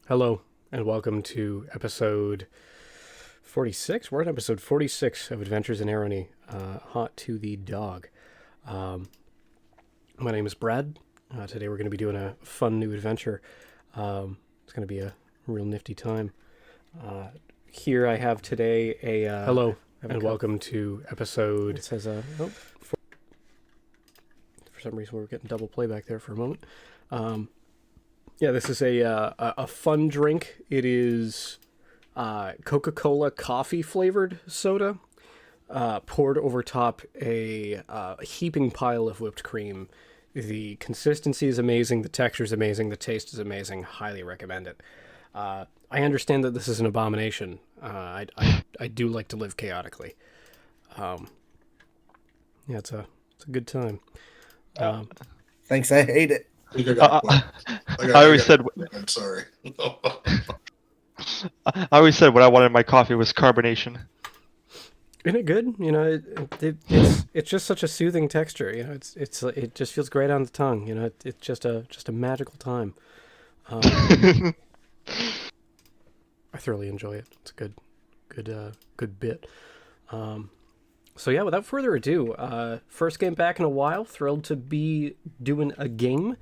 Hello, and welcome to episode 46. We're at episode 46 of Adventures in Arrowknee, Hot to the Dog. My name is Brad. Today we're going to be doing a fun new adventure. It's going to be a real nifty time. Here I have today a... Hello, and welcome to episode... It says, for some reason we're getting double playback there for a moment. Yeah, this is a fun drink. It is Coca-Cola coffee flavored soda, poured over top a heaping pile of whipped cream. The consistency is amazing. The texture is amazing. The taste is amazing. Highly recommend it. I understand that this is an abomination. I do like to live chaotically. Yeah, it's a good time. Thanks, I hate it. I always said. I'm sorry. I always said what I wanted in my coffee was carbonation. Isn't it good? You know, it's just such a soothing texture. You know, it just feels great on the tongue. You know, it's just a magical time. I thoroughly enjoy it. It's a good bit. So yeah, without further ado, first game back in a while. Thrilled to be doing a game.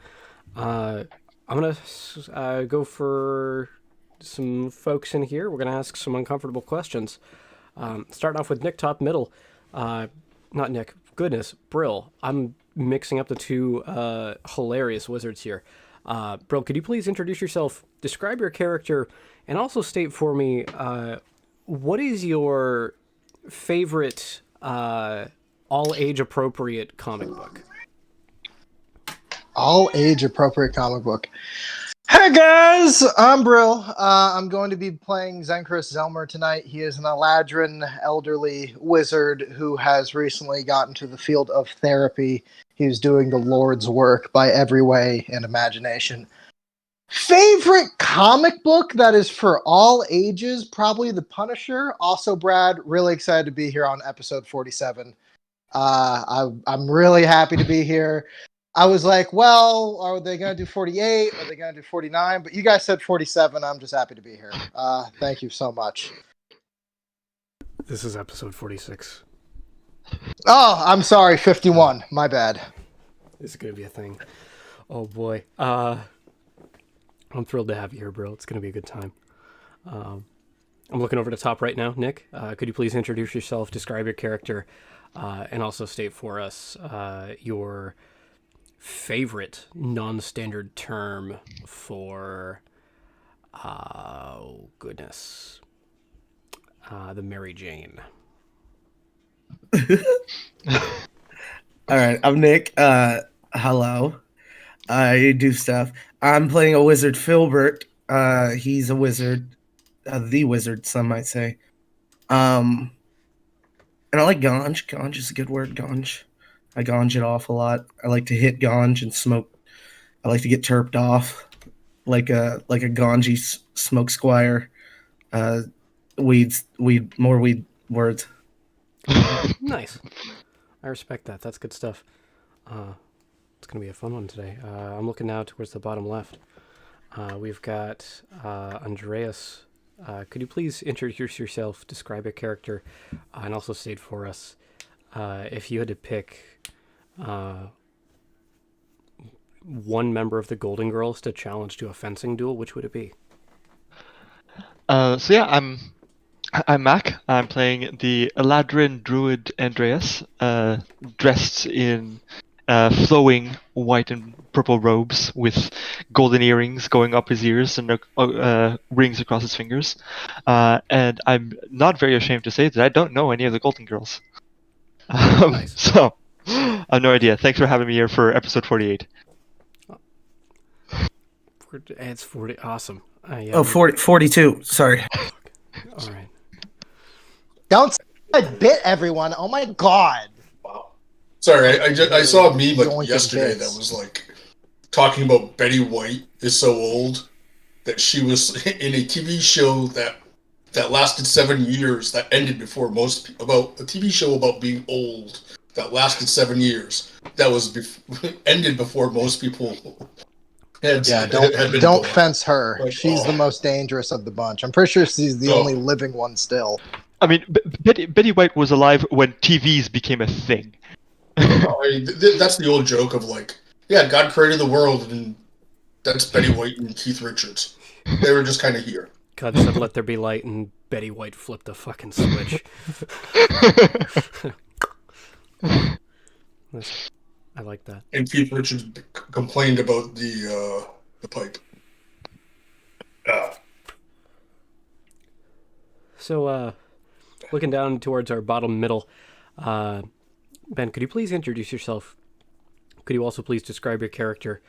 I'm gonna go for some folks in here. We're gonna ask some uncomfortable questions. Starting off with Nick, top middle. Not Nick. Goodness, Brill. I'm mixing up the two hilarious wizards here. Brill, could you please introduce yourself, describe your character, and also state for me what is your favorite all age appropriate comic book? All age appropriate comic book. Hey guys, I'm Brill. I'm going to be playing Zenkris Zelmer tonight. He is an Eladrin elderly wizard who has recently gotten to the field of therapy. He's doing the Lord's work by every way and imagination. Favorite comic book that is for all ages, probably The Punisher. Also, Brad, really excited to be here on episode 47. I'm really happy to be here. I was like, well, are they going to do 48? Are they going to do 49? But you guys said 47. I'm just happy to be here. Thank you so much. This is episode 46. Oh, I'm sorry, 51. My bad. This is going to be a thing. Oh boy. I'm thrilled to have you here, bro. It's going to be a good time. I'm looking over the top right now. Nick, could you please introduce yourself, describe your character, and also state for us your favorite non-standard term for, oh goodness, the Mary Jane. All right, I'm Nick. Hello. I do stuff. I'm playing a wizard, Filbert. He's a wizard, the wizard, some might say. And I like ganj. Ganj is a good word, ganj. I ganj it off a lot. I like to hit ganj and smoke. I like to get terped off, like a ganji smoke squire. More weed words. Nice. I respect that. That's good stuff. It's going to be a fun one today. I'm looking now towards the bottom left. We've got Andreas. Could you please introduce yourself, describe your character, and also state for us if you had to pick one member of the Golden Girls to challenge to a fencing duel, which would it be? I'm Mac. I'm playing the Eladrin druid Andreas, dressed in flowing white and purple robes with golden earrings going up his ears and rings across his fingers. And I'm not very ashamed to say that I don't know any of the Golden Girls. Nice. So, I have no idea. Thanks for having me here for episode 48. It's 40. Awesome. Yeah, Oh, 42. Sorry. all right. Don't say I bit everyone. Oh my god. Wow. Sorry, I saw a meme Yoink yesterday and bits. that was like talking about Betty White is so old that she was in a TV show that lasted 7 years that ended before about a TV show about being old that lasted 7 years that was ended before most people Yeah, had been don't born. fence her. Like, She's the most dangerous of the bunch. I'm pretty sure she's the only living one still. I mean, Betty White was alive when TVs became a thing. That's the old joke of like, yeah, God created the world, and that's Betty White and Keith Richards. They were just kind of here. God said, "Let there be light," and Betty White flipped the fucking switch. I like that. And Keith Richards complained about the pipe. So, looking down towards our bottom middle, Ben, could you please introduce yourself? Could you also please describe your character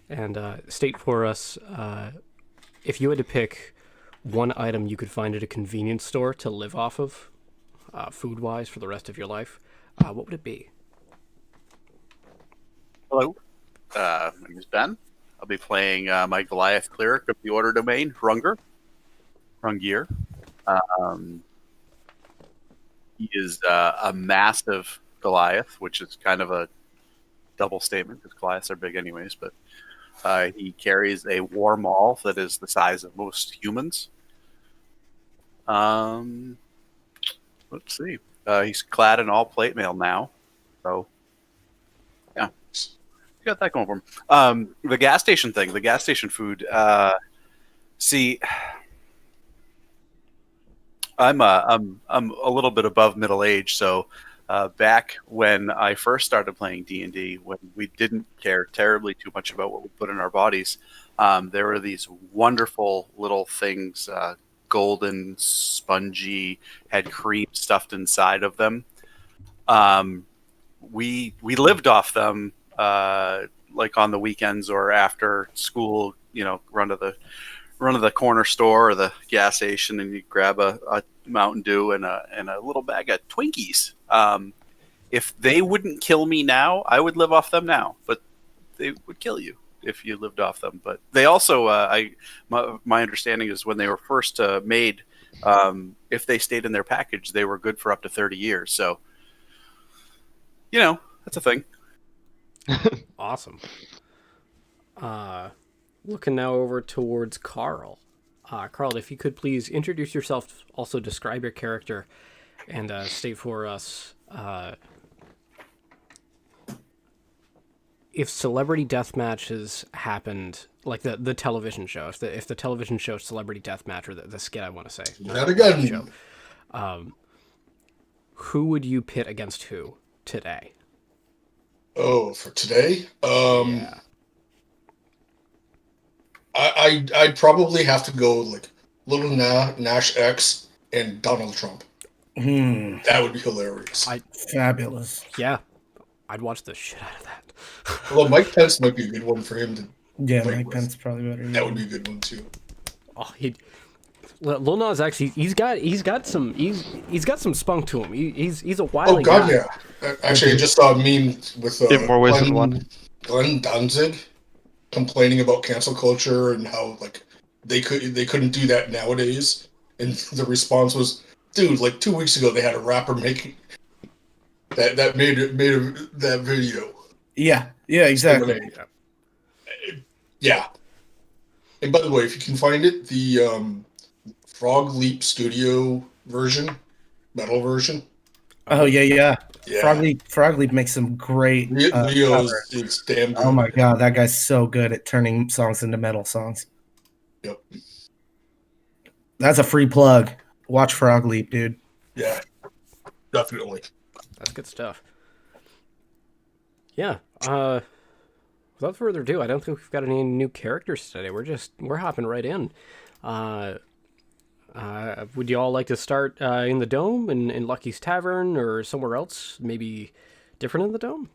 and state for us if you had to pick one item you could find at a convenience store to live off of, food-wise, for the rest of your life, what would it be? Hello, my name is Ben. I'll be playing my Goliath cleric of the Order Domain, Hrungir. He is a massive Goliath, which is kind of a double statement because Goliaths are big anyways, but he carries a war maul that is the size of most humans. Let's see. He's clad in all plate mail now, so yeah, you got that going for him. The gas station thing, the gas station food. See, I'm a little bit above middle age, so back when I first started playing D&D, when we didn't care terribly too much about what we put in our bodies, there were these wonderful little things, golden, spongy, had cream stuffed inside of them. We lived off them, like on the weekends or after school. You know, run to the corner store or the gas station, and you grab a Mountain Dew and a little bag of Twinkies. If they wouldn't kill me now, I would live off them now, but they would kill you if you lived off them. But they also, my understanding is when they were first made, if they stayed in their package, they were good for up to 30 years. So, you know, that's a thing. Awesome. Looking now over towards Carl. Carl, if you could please introduce yourself, also describe your character, and state for us if Celebrity Deathmatch happened, like the television show, if the television show Celebrity Deathmatch, or the skit, I want to say. Not again. Show, who would you pit against who today? Oh, for today? Yeah. I'd probably have to go like Little Nash X and Donald Trump. That would be hilarious. Fabulous. Yeah. I'd watch the shit out of that. Although Mike Pence might be a good one for him to. Yeah, play Mike with. Pence probably better. That would be a good one too. Oh, Lil Nas X, he's got some spunk to him. He's a wild. Oh God, guy. yeah. Actually, I just saw a meme with In more ways than one. Glenn Danzig complaining about cancel culture and how like they couldn't do that nowadays, and the response was, "Dude, like 2 weeks ago they had a rapper making that made that video." Yeah, exactly. Yeah. And by the way, if you can find it, the Frog Leap Studio version, metal version. Oh yeah. Yeah. Frog Leap makes some great Leo covers. is damn good. Oh my god, that guy's so good at turning songs into metal songs. Yep. That's a free plug. Watch Frog Leap, dude. Yeah. Definitely. That's good stuff. Yeah. Without further ado, I don't think we've got any new characters today. We're hopping right in. Would you all like to start in the Dome, in Lucky's Tavern, or somewhere else, maybe different in the Dome?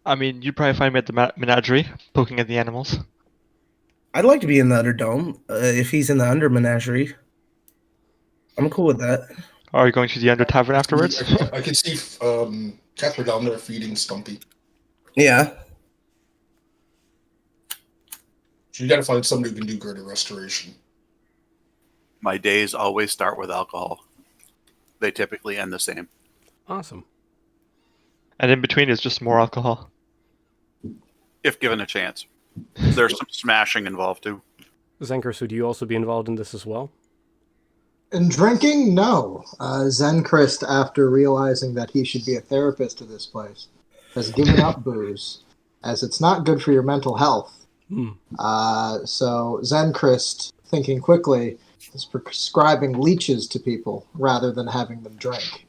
I mean, you'd probably find me at the menagerie, poking at the animals. I'd like to be in the Underdome if he's in the Under Menagerie. I'm cool with that. Are you going to the Under Tavern afterwards? I could see Catherine down there feeding Stumpy. Yeah. So you got to find somebody who can do greater restoration. My days always start with alcohol. They typically end the same. Awesome. And in between is just more alcohol. if given a chance. There's some smashing involved too. Zenkris, would you also be involved in this as well? In drinking, no. Zenchrist, after realizing that he should be a therapist to this place, has given up booze, as it's not good for your mental health. So Zenchrist, thinking quickly, is prescribing leeches to people rather than having them drink.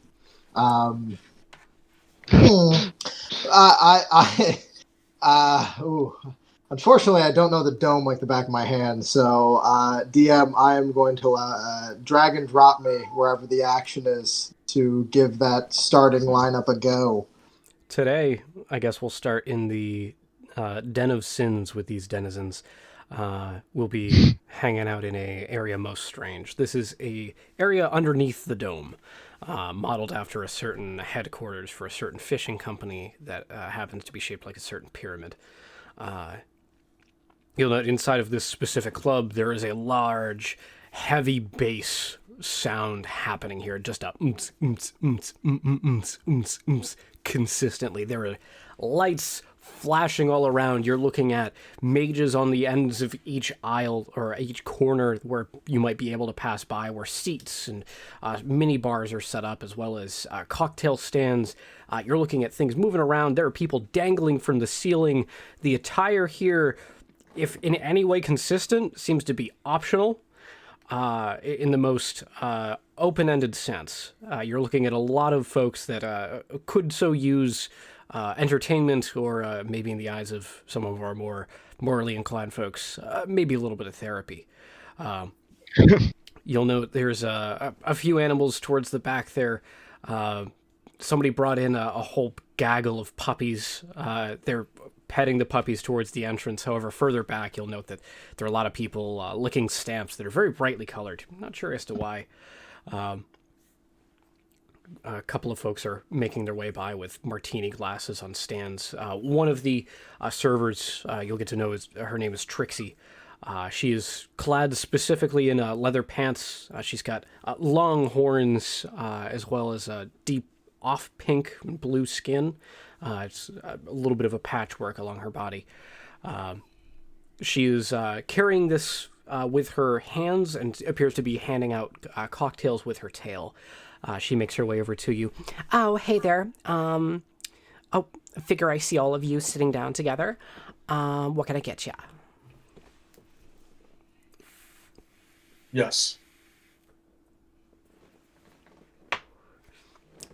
Unfortunately, I don't know the dome like the back of my hand, so DM, I am going to drag and drop me wherever the action is to give that starting lineup a go. Today, I guess we'll start in the Den of Sins with these denizens. We'll be hanging out in a area most strange. This is a area underneath the dome, modeled after a certain headquarters for a certain fishing company that happens to be shaped like a certain pyramid. You'll note inside of this specific club, there is a large, heavy bass sound happening here. Just a consistently. There are lights flashing all around. You're looking at mages on the ends of each aisle or each corner where you might be able to pass by, where seats and mini bars are set up, as well as cocktail stands. You're looking at things moving around. There are people dangling from the ceiling. The attire here, if in any way consistent, seems to be optional in the most open-ended sense. You're looking at a lot of folks that could so use entertainment, or maybe in the eyes of some of our more morally inclined folks, maybe a little bit of therapy. You'll note there's a few animals towards the back there. Somebody brought in a whole gaggle of puppies. They're petting the puppies towards the entrance. However, further back, you'll note that there are a lot of people licking stamps that are very brightly colored. I'm not sure as to why. A couple of folks are making their way by with martini glasses on stands. One of the servers you'll get to know her name is Trixie. She is clad specifically in leather pants. She's got long horns as well as deep off-pink and blue skin. It's a little bit of a patchwork along her body. She is carrying this with her hands and appears to be handing out cocktails with her tail. She makes her way over to you. Oh, hey there. I figure I see all of you sitting down together. What can I get you? Yes.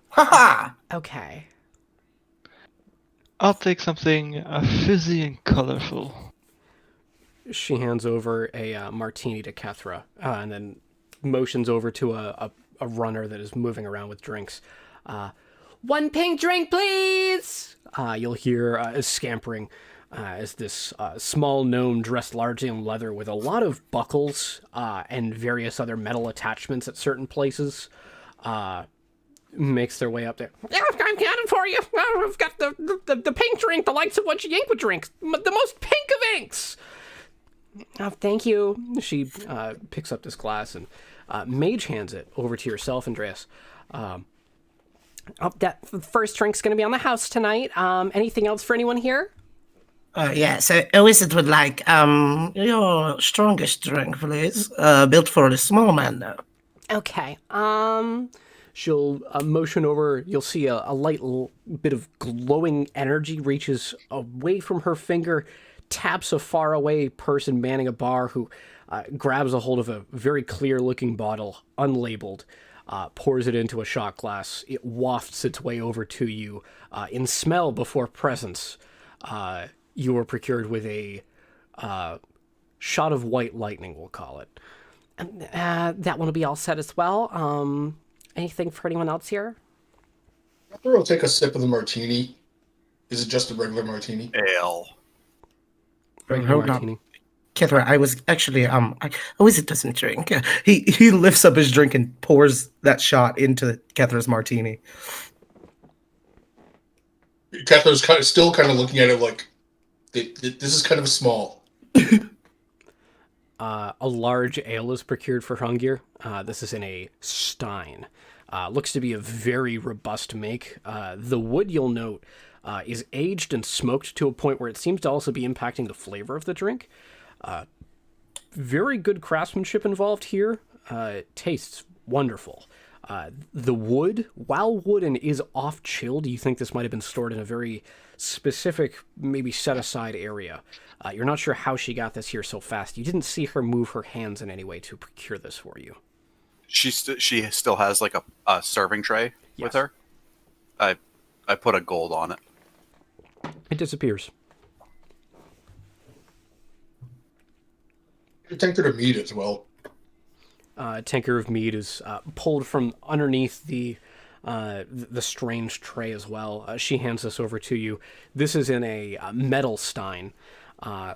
Haha! Okay. I'll take something fizzy and colorful. She hands over a martini to Kethra, and then motions over to a runner that is moving around with drinks. One pink drink, please! You'll hear a scampering as this small gnome dressed largely in leather with a lot of buckles and various other metal attachments at certain places makes their way up there. Yeah, I'm counting for you. I've got the pink drink, the likes of what Yink would drink. The most pink of inks. Oh, thank you. She picks up this glass and mage hands it over to yourself, Andreas. That first drink's going to be on the house tonight. Anything else for anyone here? Yeah, so a wizard would like your strongest drink, please. Built for a small man, though. Okay. She'll motion over. You'll see a light bit of glowing energy reaches away from her finger, taps a faraway person manning a bar who grabs a hold of a very clear-looking bottle, unlabeled, pours it into a shot glass. It wafts its way over to you. In smell before presence, you are procured with a shot of white lightning, we'll call it. That one will be all set as well. Anything for anyone else here? After I'll take a sip of the martini. Is it just a regular martini? Ale. Hold on. Kethra, I was actually a wizard doesn't drink. He lifts up his drink and pours that shot into Kethra's martini. Catherine's still kind of looking at it like, this is kind of small. A large ale is procured for Hrungnir. This is in a stein. Looks to be a very robust make. The wood, you'll note, is aged and smoked to a point where it seems to also be impacting the flavor of the drink. Very good craftsmanship involved here. It tastes wonderful. The wood, while wooden, is off-chilled. You think this might have been stored in a very specific, maybe set-aside area. You're not sure how she got this here so fast. You didn't see her move her hands in any way to procure this for you. She still has like a serving tray with her. I put a gold on it. It disappears. You tinker of meat as well. Tinker of mead is pulled from underneath the strange tray as well. She hands this over to you. This is in a metal stein.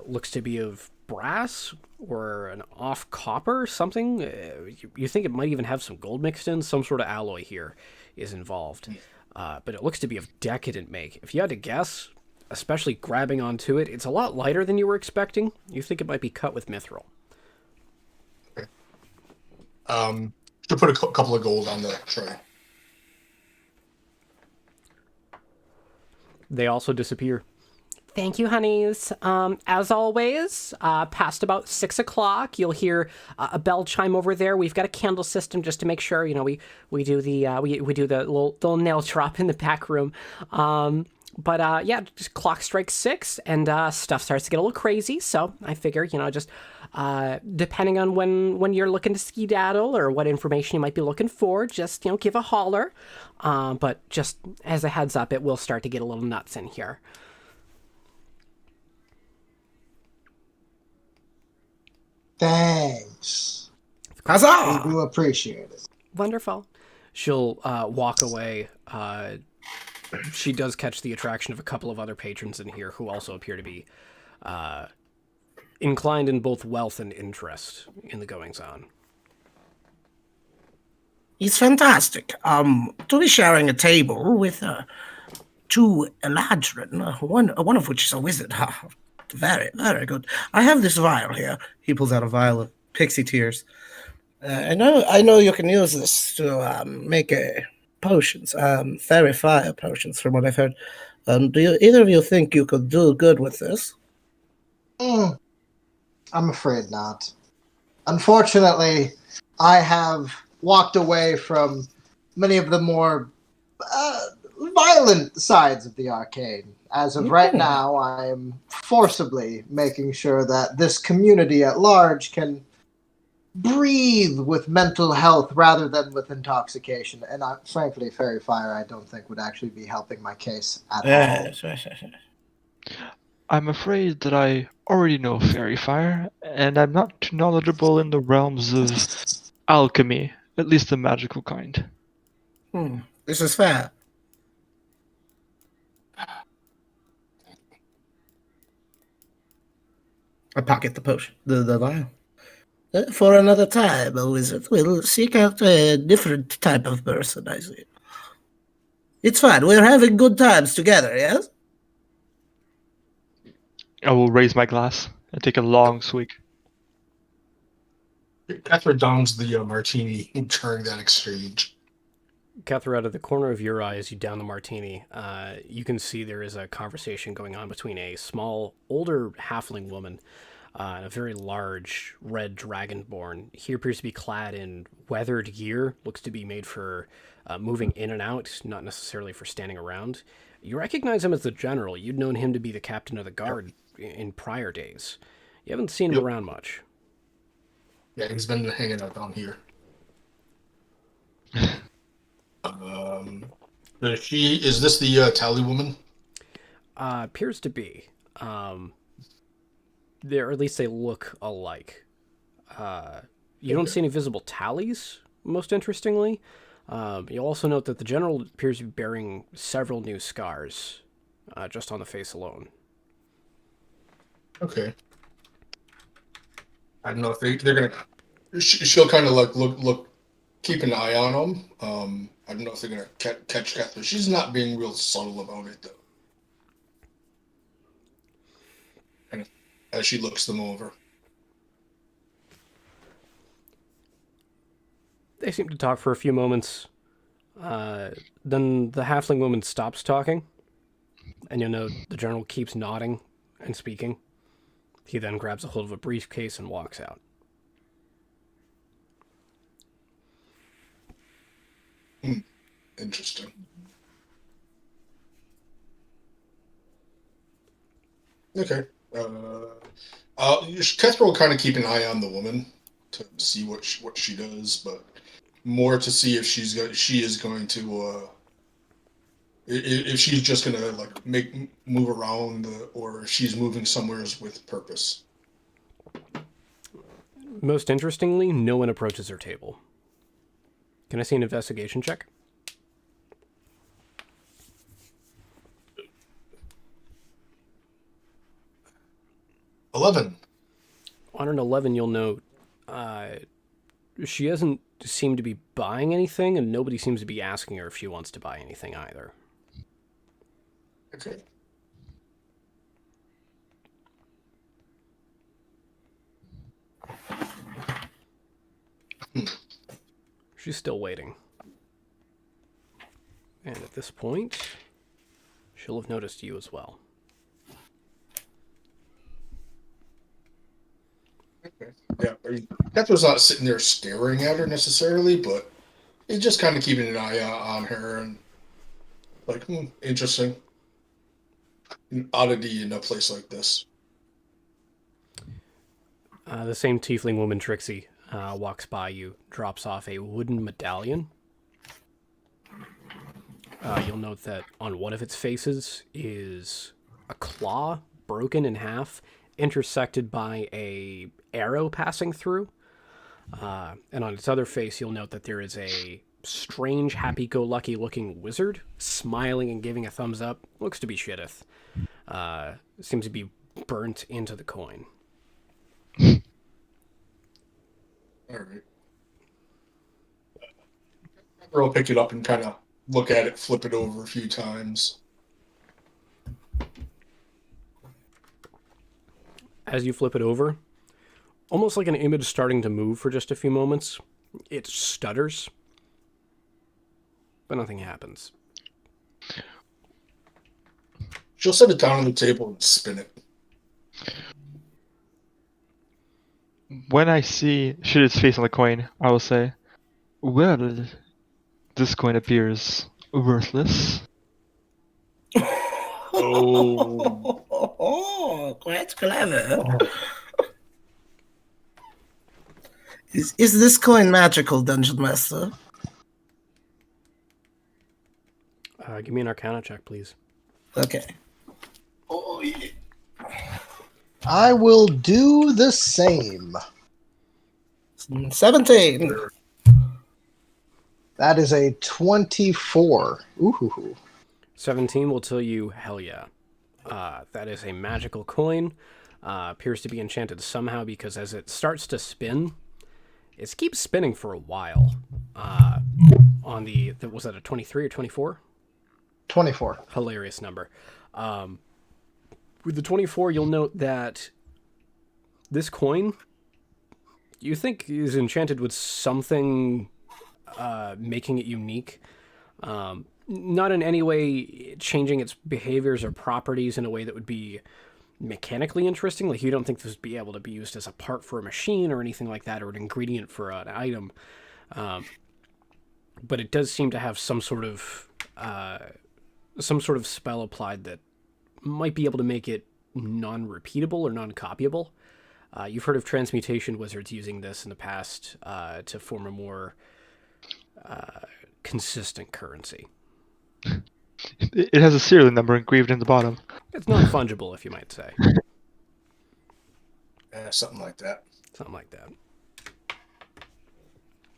Looks to be of brass or an off copper, something. You think it might even have some gold mixed in. Some sort of alloy here is involved. But it looks to be of decadent make. If you had to guess, especially grabbing onto it, it's a lot lighter than you were expecting. You think it might be cut with mithril. Should put a couple of gold on the tray. They also disappear. Thank you, honeys. As always, past about 6 o'clock, you'll hear a bell chime over there. We've got a candle system just to make sure, we do the we do the little nail drop in the back room. But just clock strikes 6 and stuff starts to get a little crazy. So I figure, just depending on when you're looking to skedaddle or what information you might be looking for, just, give a holler. But just as a heads up, it will start to get a little nuts in here. Thanks. Huzzah! We do appreciate it. Wonderful. She'll walk away. She does catch the attraction of a couple of other patrons in here who also appear to be inclined in both wealth and interest in the goings-on. It's fantastic. To be sharing a table with two Eladrin, one of which is a wizard. Very, very good. I have this vial here. He pulls out a vial of pixie tears. I know you can use this to make potions, fairy fire potions, from what I've heard. Do either of you think you could do good with this? I'm afraid not. Unfortunately, I have walked away from many of the more violent sides of the arcane. As of right now, I am forcibly making sure that this community at large can breathe with mental health rather than with intoxication. And frankly, fairy fire, I don't think would actually be helping my case at all. I'm afraid that I already know fairy fire, and I'm not too knowledgeable in the realms of alchemy, at least the magical kind. This is fair. I pocket the potion, the vial. For another time, a wizard will seek out a different type of person, I see. It's fine. We're having good times together, yes? I will raise my glass and take a long swig. Catherine downs the martini during that exchange. Catherine, out of the corner of your eye as you down the martini, you can see there is a conversation going on between a small, older halfling woman and a very large red dragonborn. He appears to be clad in weathered gear, looks to be made for moving in and out, not necessarily for standing around. You recognize him as the general. You'd known him to be the captain of the guard in prior days. You haven't seen him around much. Yeah, he's been hanging out down here. Is this the tally woman? Appears to be. Or at least they look alike. You don't see any visible tallies, most interestingly. You'll also note that the general appears to be bearing several new scars, just on the face alone. Okay. I don't know if they're gonna. She'll kind of like look, keep an eye on them. I don't know if they're gonna catch Catherine. She's not being real subtle about it though. Kind of as she looks them over. They seem to talk for a few moments. Then the halfling woman stops talking And you'll note the general keeps nodding and speaking. He then grabs a hold of a briefcase and walks out. Interesting. Okay. Kethra will kind of keep an eye on the woman to see what she does, but more to see if she is going to if she's just gonna like move around or if she's moving somewhere with purpose. Most interestingly, no one approaches her table. Can I see an investigation check? 11. On an 11, you'll note she doesn't seem to be buying anything, and nobody seems to be asking her if she wants to buy anything either. Okay. She's still waiting. And at this point, she'll have noticed you as well. Okay. Yeah, Ketra's not sitting there staring at her necessarily, but he's just kind of keeping an eye on her and like, interesting. An oddity in a place like this. The same tiefling woman, Trixie, walks by you, drops off a wooden medallion. You'll note that on one of its faces is a claw broken in half, intersected by a arrow passing through. And on its other face, you'll note that there is a strange, happy-go-lucky looking wizard, smiling and giving a thumbs up. Looks to be Shitteth. Seems to be burnt into the coin. All right. I'll pick it up and kind of look at it, flip it over a few times. As you flip it over, almost like an image starting to move for just a few moments, it stutters, but nothing happens. She'll set it down on the table and spin it. When I see Shitteth's face on the coin, I will say, well, this coin appears worthless. Oh, quite clever. Is this coin magical, Dungeon Master? Give me an Arcana check, please. Okay. Oh, yeah. I will do the same. 17. That is a 24. Ooh. 17 will tell you, hell yeah. That is a magical coin. Appears to be enchanted somehow because as it starts to spin, it keeps spinning for a while. On was that a 23 or 24? 24. Hilarious number. With the 24, you'll note that this coin, you think is enchanted with something making it unique. Not in any way changing its behaviors or properties in a way that would be mechanically interesting. Like, you don't think this would be able to be used as a part for a machine or anything like that, or an ingredient for an item. But it does seem to have some sort of spell applied that might be able to make it non-repeatable or non-copyable. You've heard of transmutation wizards using this in the past to form a more consistent currency. It has a serial number engraved in the bottom. It's not fungible, if you might say. Something like that. Something like that.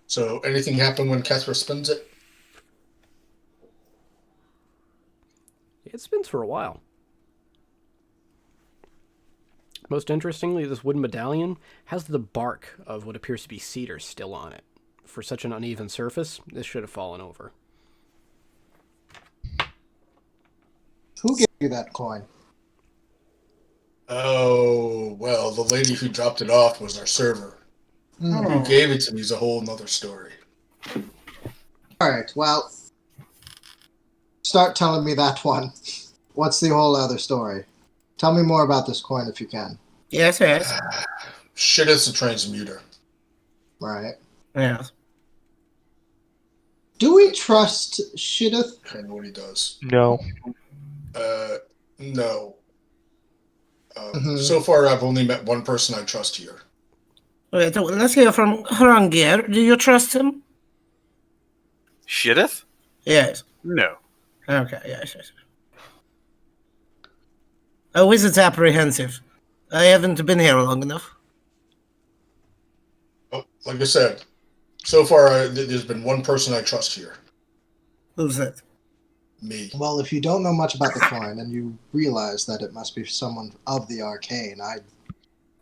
So, anything happen when Kethra spins it? It spins for a while. Most interestingly, this wooden medallion has the bark of what appears to be cedar still on it. For such an uneven surface, this should have fallen over. Who gave you that coin? Oh, well, the lady who dropped it off was our server. Who gave it to me is a whole nother story. All right, well, start telling me that one. what's the whole other story? Tell me more about this coin if you can. Yes, yes. Shideth's a transmuter. Right. Yes. Do we trust Shideth? I know what he does. No. No. Mhm. So far, I've only met one person I trust here. Wait, let's hear from Hrangir. Do you trust him? Shitteth? Yes. No. Okay, yes. A wizard's apprehensive. I haven't been here long enough. Oh, like I said, so far there's been one person I trust here. Who's that? Me. Well, if you don't know much about the coin and you realize that it must be someone of the arcane, I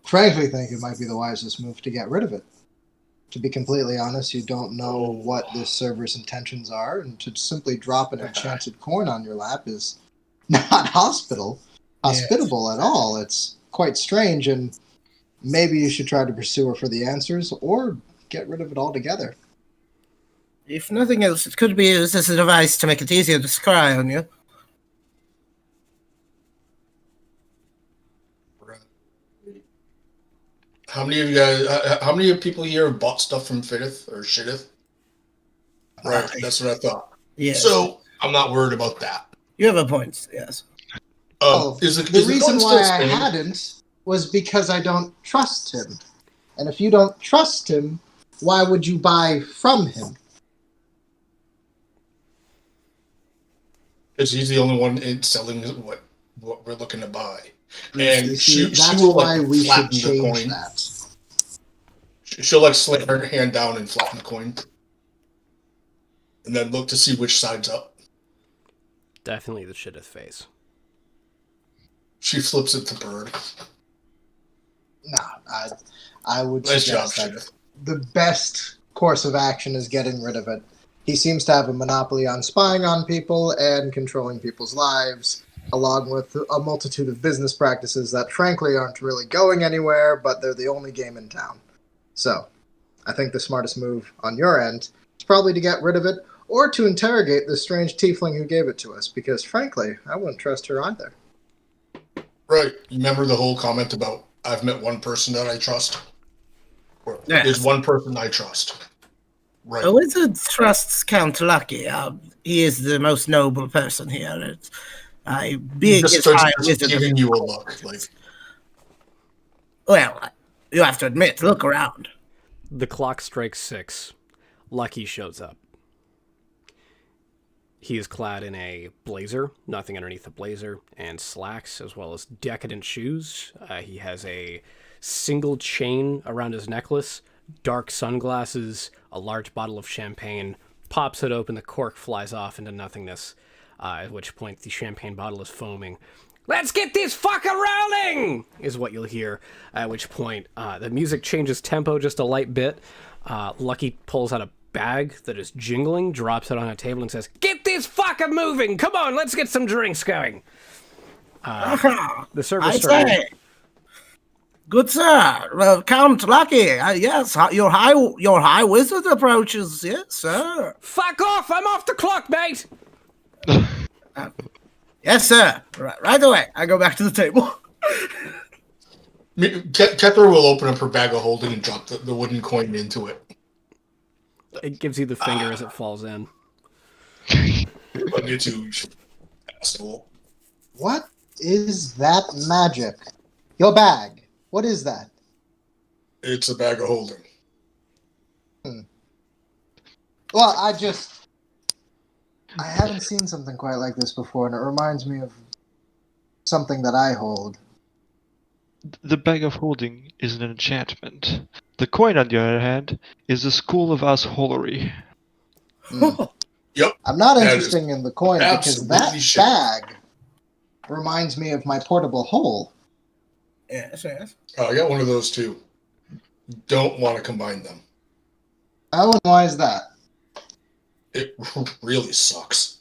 frankly think it might be the wisest move to get rid of it. To be completely honest, you don't know what this server's intentions are, and to simply drop an enchanted coin on your lap is not hospitable at all. It's quite strange, and maybe you should try to pursue her for the answers, or get rid of it altogether. If nothing else, it could be used as a device to make it easier to scry on you. How many of you guys? How many of people here have bought stuff from Fiddith or Shitteth? Right, that's what I thought. Yes. So I'm not worried about that. You have a point, yes. The reason why I hadn't was because I don't trust him. And if you don't trust him, why would you buy from him? Because he's the only one selling what we're looking to buy. And That's will, why like, we should flatten the change coin. that. She'll like slam her hand down and flatten the coin. And then look to see which side's up. Definitely the Shitteth face. She flips it to Bird. No, I would Nice job, suggest that Shitteth. the best course of action is getting rid of it. He seems to have a monopoly on spying on people and controlling people's lives, along with a multitude of business practices that frankly aren't really going anywhere, but they're the only game in town. So, I think the smartest move on your end is probably to get rid of it, or to interrogate the strange tiefling who gave it to us, because frankly, I wouldn't trust her either. Right. You remember the whole comment about I've met one person that I trust? Or Yes. There's one person I trust. Right. A wizard trusts Count Lucky. He is the most noble person here. Being just his starts high wizard. giving you a look. Like, Well, you have to admit, look around. The clock strikes 6. Lucky shows up. He is clad in a blazer, nothing underneath the blazer, and slacks, as well as decadent shoes. He has a single chain around his necklace, dark sunglasses, a large bottle of champagne, pops it open, the cork flies off into nothingness, at which point the champagne bottle is foaming. "Let's get this fucker rolling!" is what you'll hear, at which point the music changes tempo just a light bit. Lucky pulls out a bag that is jingling, drops it on a table and says, "Get this fucker moving! Come on, let's get some drinks going." The server I started. say, good sir, Count Lucky. Yes, your high wizard approaches. Yes, sir. "Fuck off! I'm off the clock, mate!" Yes, sir. Right away. I go back to the table. Kether will open up her bag of holding and drop the wooden coin into it. It gives you the finger as it falls in. But you two, asshole. What is that magic? Your bag. What is that? It's a bag of holding. Well, I haven't seen something quite like this before, and it reminds me of something that I hold. The bag of holding is an enchantment. The coin, on the other hand, is the school of assholery. Yep. I'm not That interested in the coin because that absolutely shit. bag reminds me of my portable hole. Yes. I got one of those too. Don't want to combine them. Oh, and why is that? It really sucks.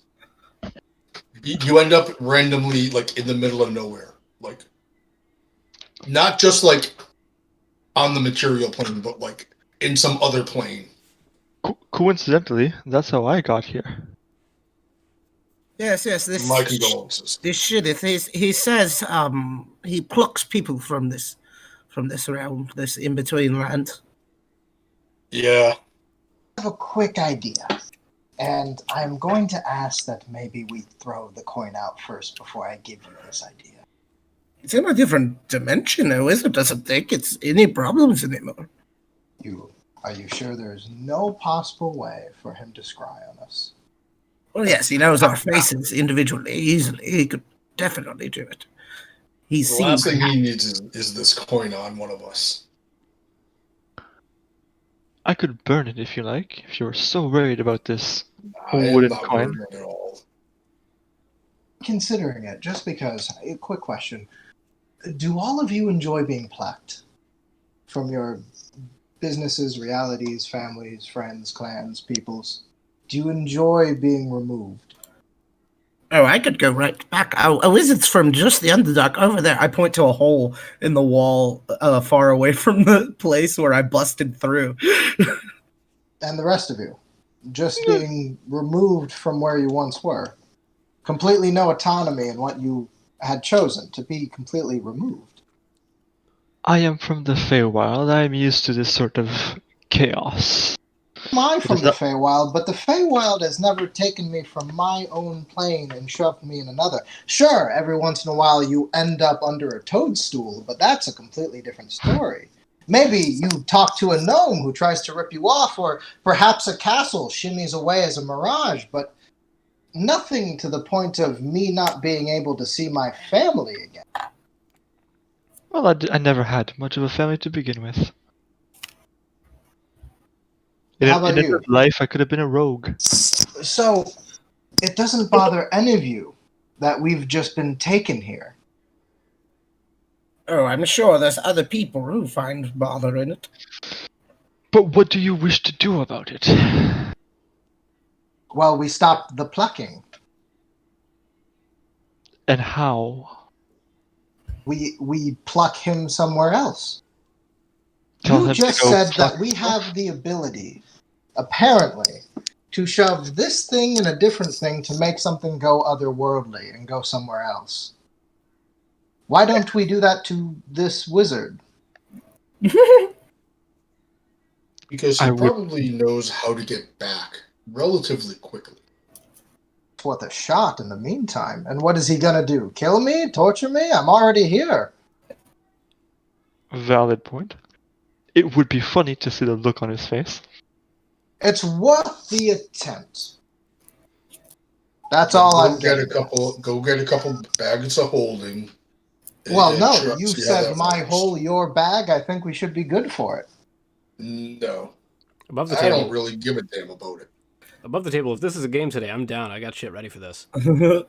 You end up randomly, like, in the middle of nowhere. Like, not just, like, on the material plane, but, like, in some other plane. Coincidentally, that's how I got here. Yes, My condolences. this sheriff, he says he plucks people from this realm, this in-between land. Yeah. I have a quick idea. And I'm going to ask that maybe we throw the coin out first before I give you this idea. It's in a different dimension. A wizard doesn't think it's any problems anymore. Are you sure there's no possible way for him to scry on us? Well, yes, he knows our faces individually, easily. He could definitely do it. He's The seen. last thing he needs is this coin on one of us. I could burn it if you like, if you're so worried about this I am wooden not coin. worried at all. Considering it, just because, a quick question. Do all of you enjoy being plucked? From your businesses, realities, families, friends, clans, peoples? Do you enjoy being removed? Oh, I could go right back. A wizard's from just the Underdark over there. I point to a hole in the wall far away from the place where I busted through. And the rest of you? Just being removed from where you once were. Completely no autonomy in what you had chosen, to be completely removed. I am from the Feywild. I am used to this sort of chaos. I'm from Is the that- Feywild, but the Feywild has never taken me from my own plane and shoved me in another. Sure, every once in a while you end up under a toadstool, but that's a completely different story. Maybe you talk to a gnome who tries to rip you off, or perhaps a castle shimmies away as a mirage, but nothing to the point of me not being able to see my family again. Well, I never had much of a family to begin with. How about in you? another life, I could have been a rogue. So, it doesn't bother any of you that we've just been taken here. Oh, I'm sure there's other people who find bother in it. But what do you wish to do about it? Well, we stopped the plucking. And how? We pluck him somewhere else. Tell You him to just go said pluck that we himself? have the ability, apparently, to shove this thing and a different thing to make something go otherworldly and go somewhere else. Why don't we do that to this wizard? Because he I would- probably knows how to get back relatively quickly. It's worth a shot in the meantime. And what is he gonna do? Kill me? Torture me? I'm already here. Valid point. It would be funny to see the look on his face. It's worth the attempt. That's all I'm getting. Go get a couple bags of holding. Well, and no, try- you see how said that my works. hole, your bag. I think we should be good for it. No, Above the I table. don't really give a damn about it. Above the table. If this is a game today, I'm down. I got shit ready for this. Can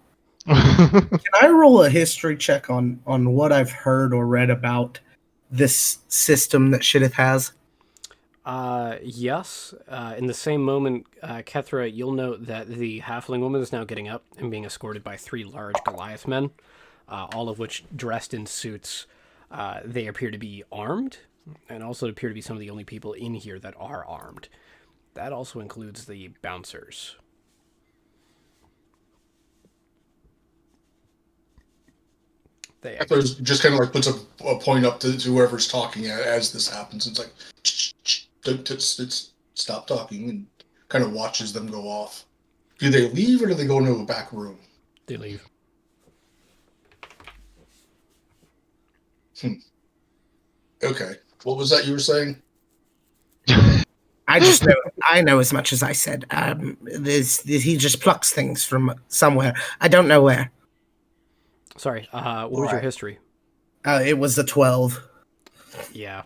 I roll a history check on what I've heard or read about this system that Shidith has? Yes. In the same moment, Kethra, you'll note that the halfling woman is now getting up and being escorted by 3 large Goliath men, all of which dressed in suits. They appear to be armed, and also appear to be some of the only people in here that are armed. That also includes the bouncers. They There's just kind of like puts a point up to whoever's talking as this happens. It's like, stop talking, and kind of watches them go off. Do they leave or do they go into a back room? They leave. Okay. What was that you were saying? I know as much as I said. He just plucks things from somewhere. I don't know where. Sorry, what was your Right. history? It was the 12. Yeah.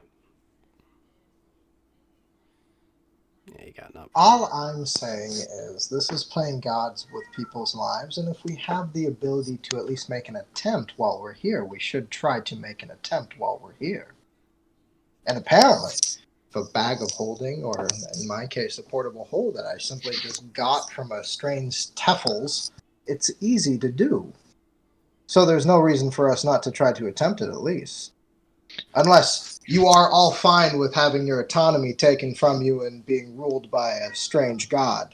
Yeah, you got enough. All I'm saying is this is playing gods with people's lives, and if we have the ability to at least make an attempt while we're here, we should try to make an attempt while we're here. And apparently, if a bag of holding, or in my case, a portable hole that I simply just got from a strange Teffels, it's easy to do. So there's no reason for us not to try to attempt it at least. Unless you are all fine with having your autonomy taken from you and being ruled by a strange god.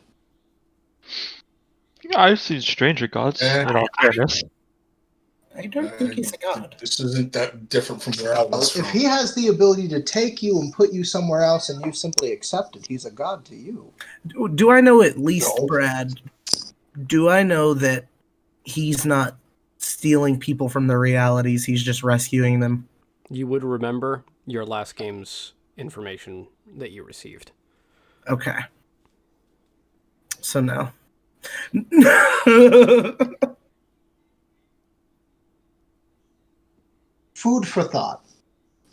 I've seen stranger gods, in all fairness. I don't think he's a god. This isn't that different from where I was from. If he has the ability to take you and put you somewhere else and you simply accept it, he's a god to you. Do I know at least, No. Brad, do I know that he's not stealing people from their realities, he's just rescuing them? You would remember your last game's information that you received. Okay. So no. Food for thought.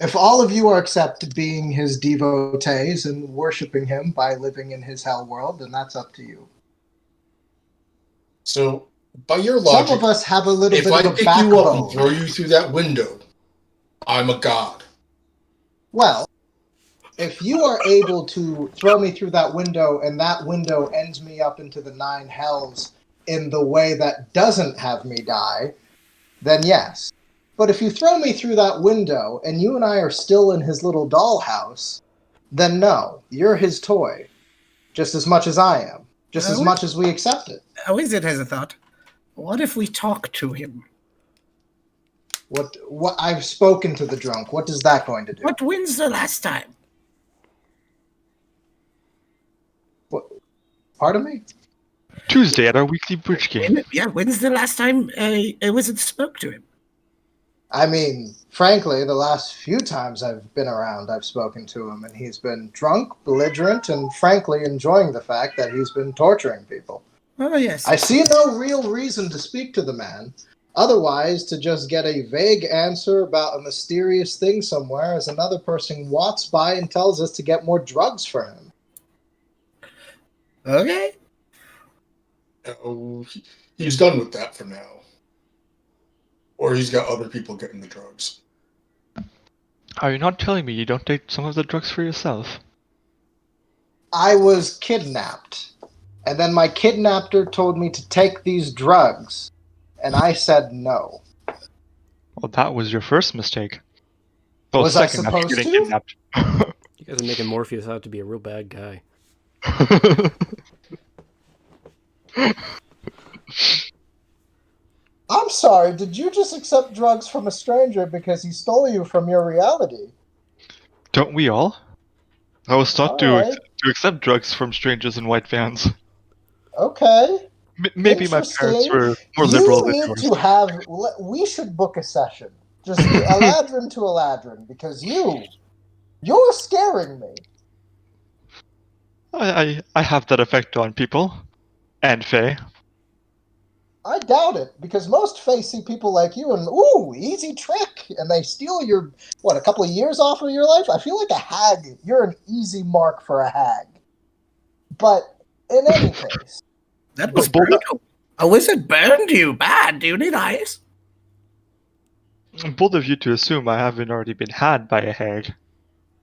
If all of you are accepted being his devotees and worshiping him by living in his hell world, then that's up to you. So, by your logic, Some of us have a little if bit I of a pick you up and backbone. throw you through that window, I'm a god. Well, if you are able to throw me through that window and that window ends me up into the 9 hells in the way that doesn't have me die, then yes. But if you throw me through that window and you and I are still in his little dollhouse, then no, you're his toy. Just as much as I am. Just as much as we accept it. Wizard has a thought. What if we talk to him? What I've spoken to the drunk. What is that going to do? When's the last time? What? Pardon me? Tuesday at our weekly bridge game. Yeah, when's the last time a wizard spoke to him? I mean, frankly, the last few times I've been around, I've spoken to him, and he's been drunk, belligerent, and frankly enjoying the fact that he's been torturing people. Oh, yes. I see no real reason to speak to the man. Otherwise, to just get a vague answer about a mysterious thing somewhere as another person walks by and tells us to get more drugs for him. Okay. Oh, he's done with that for now. Or he's got other people getting the drugs. Are you not telling me you don't take some of the drugs for yourself? I was kidnapped. And then my kidnapper told me to take these drugs. And I said no. Well, that was your first mistake. Well, Was I second after supposed getting to? kidnapped. You guys are making Morpheus out to be a real bad guy. I'm sorry, did you just accept drugs from a stranger because he stole you from your reality? Don't we all? I was taught to Alright. accept drugs from strangers in white vans. Okay. Maybe my parents Interesting. were more liberal than You yours. need to have... We should book a session. Just Eladrin to Eladrin, because you're scaring me. I have that effect on people. And Faye. I doubt it, because most Fae see people like you and, ooh, easy trick, and they steal your, a couple of years off of your life? I feel like a hag. You're an easy mark for a hag. But, in any case... That was Bold- brutal. A wizard burned you bad. Do you need eyes? Bold of you to assume I haven't already been had by a hag.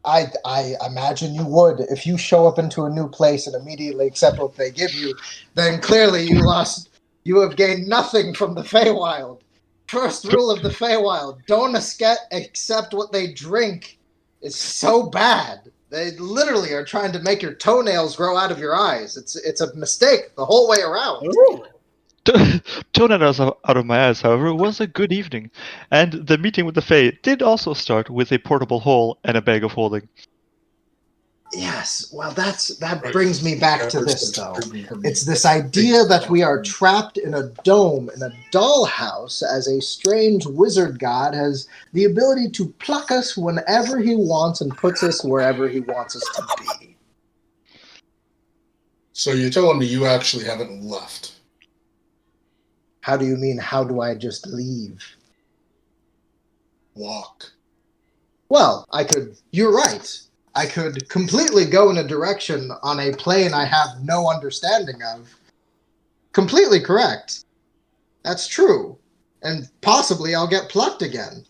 I imagine you would. If you show up into a new place and immediately accept what they give you, then clearly you have gained nothing from the Feywild. First rule of the Feywild, don't accept what they drink. It's so bad. They literally are trying to make your toenails grow out of your eyes. It's a mistake the whole way around. Toenails out of my eyes, however, was a good evening, and the meeting with the Fae did also start with a portable hole and a bag of holding. Yes, well, that brings me back to this, though. It's this idea that we are trapped in a dome, in a dollhouse, as a strange wizard god has the ability to pluck us whenever he wants and puts us wherever he wants us to be. So you're telling me you actually haven't left? How do you mean, how do I just leave? Walk. Well, you're right. I could completely go in a direction on a plane I have no understanding of. Completely correct. That's true. And possibly I'll get plucked again.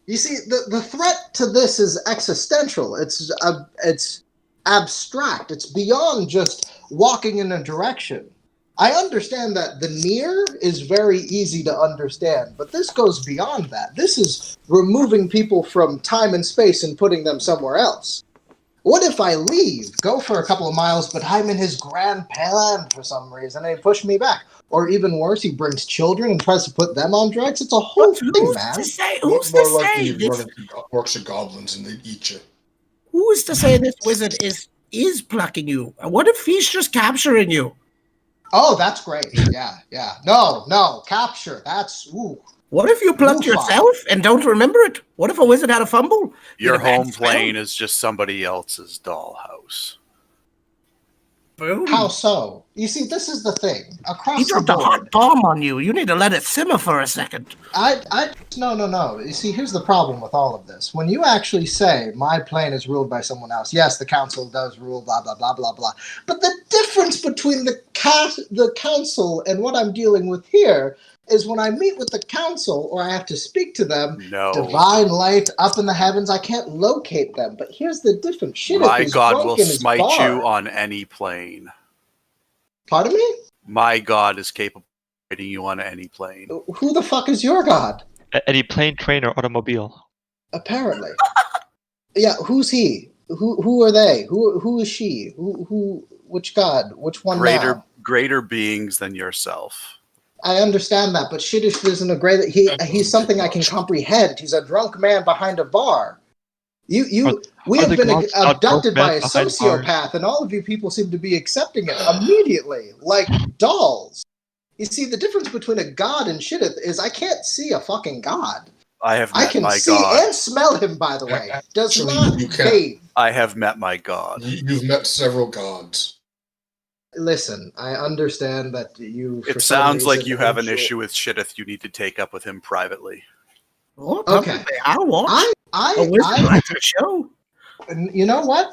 You see, the threat to this is existential. It's abstract. It's beyond just walking in a direction. I understand that the near is very easy to understand, but this goes beyond that. This is removing people from time and space and putting them somewhere else. What if I leave, go for a couple of miles, but I'm in his grand plan for some reason, and he pushed me back? Or even worse, he brings children and tries to put them on drugs? It's a whole But thing, who's man. to say? More, Who's to more likely say you this? run into orcs and goblins and they eat you. Who's to say this wizard is plucking you? What if he's just capturing you? Oh, that's great. Yeah. No, capture. That's, ooh. What if you plucked Oofa. yourself and don't remember it? What if a wizard had a fumble? Your Get a bad home smell? plane is just somebody else's dollhouse. Boom. How so? You see, this is the thing. He Across the dropped a hot board, bomb on you. You need to let it simmer for a second. no. You see, here's the problem with all of this. When you actually say, my plane is ruled by someone else, yes, the council does rule, blah, blah, blah, blah, blah. But the difference between the council and what I'm dealing with here is when I meet with the council or I have to speak to them, No. divine light up in the heavens, I can't locate them. But here's the difference. Shit, My is God drunk will in his smite bar. you on any plane. Pardon me? My God is capable of hitting you on any plane. Who the fuck is your god? Any plane, train, or automobile. Apparently. Yeah, who's he? Who are they? Who is she? Who which god? Which one now? Greater beings than yourself. I understand that, but Shiddish isn't a great he's something I can comprehend. He's a drunk man behind a bar. We Are have the been gods not abducted drunk by men a behind sociopath, and all of you people seem to be accepting it immediately, like dolls. You see, the difference between a god and Shiddith is I can't see a fucking god. I have I met can my see God. and smell him, by the way. Does Actually, not you can. bathe. I have met my God. You've met several gods. Listen, I understand that you. For It some sounds like reason, you have an enjoy- issue with Shiddith you need to take up with him privately. Oh, Okay. probably. I'll watch. A wizard I, likes a show. you know what?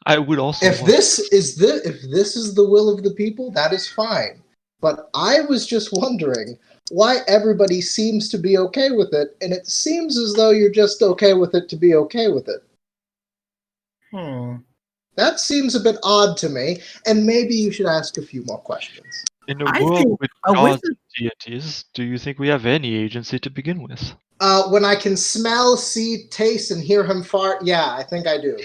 I would also. If this is the will of the people, that is fine. But I was just wondering why everybody seems to be okay with it, and it seems as though you're just okay with it to be okay with it. That seems a bit odd to me, and maybe you should ask a few more questions. In a I world think with a gods wizard- and deities, do you think we have any agency to begin with? When I can smell, see, taste, and hear him fart, yeah, I think I do.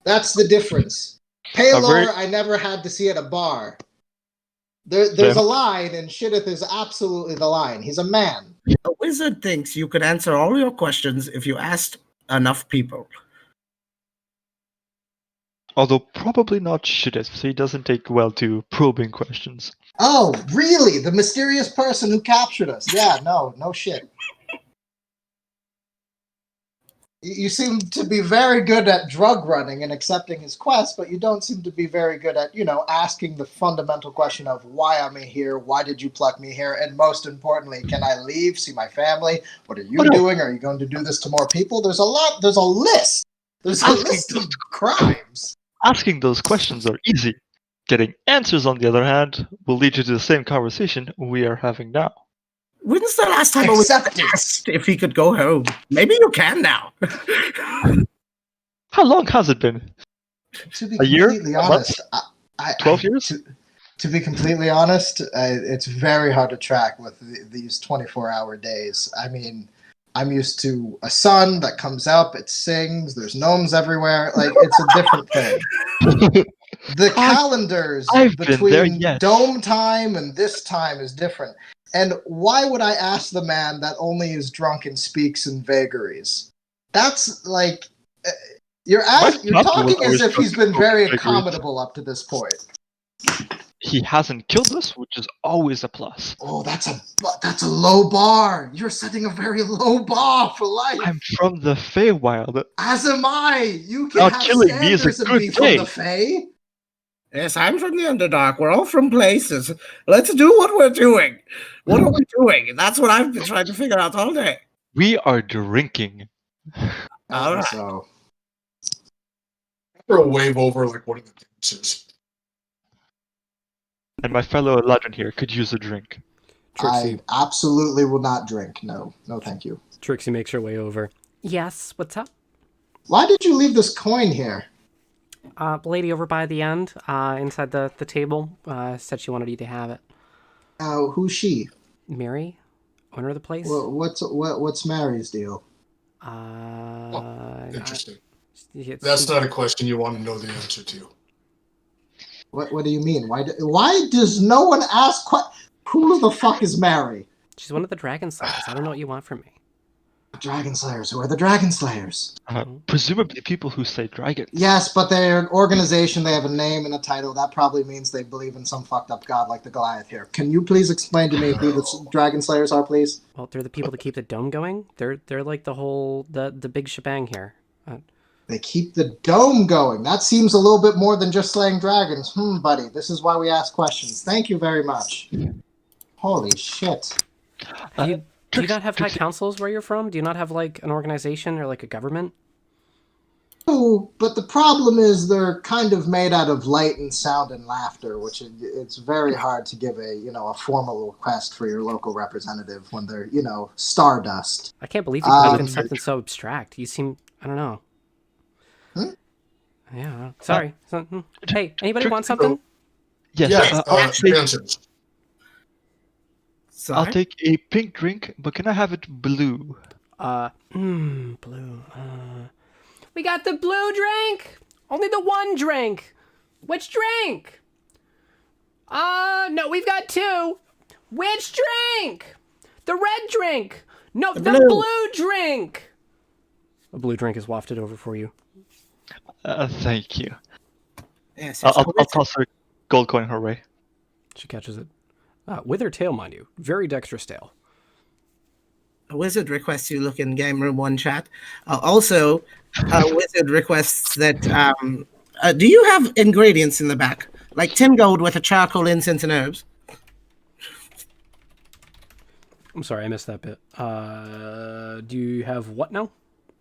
That's the difference. Paylor, I never had to see at a bar. There's a line, and Shiddith is absolutely the line. He's a man. A wizard thinks you could answer all your questions if you asked enough people. Although probably not Shiddith, so he doesn't take well to probing questions. Oh, really? The mysterious person who captured us. Yeah, no shit. You seem to be very good at drug running and accepting his quest, but you don't seem to be very good at, asking the fundamental question of why am I here? Why did you pluck me here? And most importantly, can I leave, see my family? What are you doing? Are you going to do this to more people? There's a list. There's a list of crimes. Asking those questions are easy. Getting answers, on the other hand, will lead you to the same conversation we are having now. When's the last time a wizard asked if he could go home? Maybe you can now. How long has it been? To be A year? completely A honest, 12 years? To be completely honest, it's very hard to track with these 24-hour days. I mean, I'm used to a sun that comes up, it sings, there's gnomes everywhere. Like, it's a different thing. The calendars between dome time and this time is different. And why would I ask the man that only is drunk and speaks in vagaries? That's like... You're talking as if he's been very accommodable up to this point. He hasn't killed us, which is always a plus. Oh, that's a low bar. You're setting a very low bar for life. I'm from the Feywild. As am I. You can Not have killing me is a standards and good be thing. from the Fey. Yes, I'm from the Underdark. We're all from places. Let's do what we're doing. What are we doing? That's what I've been trying to figure out all day. We are drinking. All right. So, Throw a wave over like one of the dancers. And my fellow Eladrin here could use a drink. Trixie. I absolutely will not drink. No, thank you. Trixie makes her way over. Yes, what's up? Why did you leave this coin here? The lady over by the end, inside the table, said she wanted you to have it. Who's she? Mary, owner of the place. What's Mary's deal? Interesting. That's not a question you want to know the answer to. What do you mean? Why does no one ask? Who the fuck is Mary? She's one of the Dragon Slayers. I don't know what you want from me. Dragon Slayers. Who are the Dragon Slayers? Presumably people who say dragons. Yes, but they're an organization. They have a name and a title. That probably means they believe in some fucked up god like the Goliath here. Can you please explain to me who the Dragon Slayers are, please? Well, they're the people that keep the dome going. They're like the big shebang here. They keep the dome going. That seems a little bit more than just slaying dragons. Buddy, this is why we ask questions. Thank you very much. Holy shit. Do you not have high councils where you're from? Do you not have, like, an organization or, like, a government? Oh, but the problem is they're kind of made out of light and sound and laughter, which it's very hard to give a formal request for your local representative when they're, stardust. I can't believe you put in something so abstract. You seem, I don't know. Yeah, sorry. Hey, anybody want something? Yes. Answers. Sorry? I'll take a pink drink, but can I have it blue? Blue. We got the blue drink! Only the one drink! Which drink? No, we've got two! Which drink? The red drink! No, the blue drink! A blue drink is wafted over for you. Thank you. Yes, I'll toss her gold coin her way. She catches it. With her tail, mind you. Very dexterous tail. A wizard requests you look in Game Room 1 chat. Also, a wizard requests that... do you have ingredients in the back? Like 10 gold worth of charcoal, incense, and herbs? I'm sorry, I missed that bit. Do you have what now?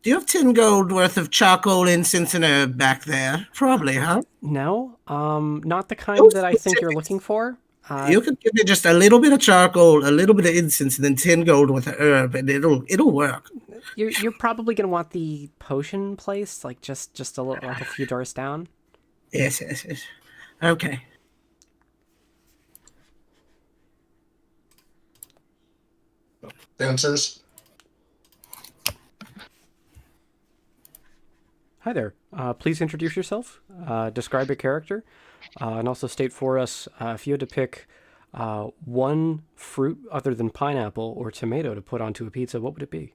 Do you have 10 gold worth of charcoal, incense, and herb back there? Probably, huh? No. Not the kind that I think you're looking for. You could give me just a little bit of charcoal, a little bit of incense, and then 10 gold with a herb, and it'll work. You're probably gonna want the potion place, like just a little, like a few doors down. Yes. Okay. Answers. Hi there. Please introduce yourself, describe your character, and also state for us if you had to pick one fruit other than pineapple or tomato to put onto a pizza, what would it be?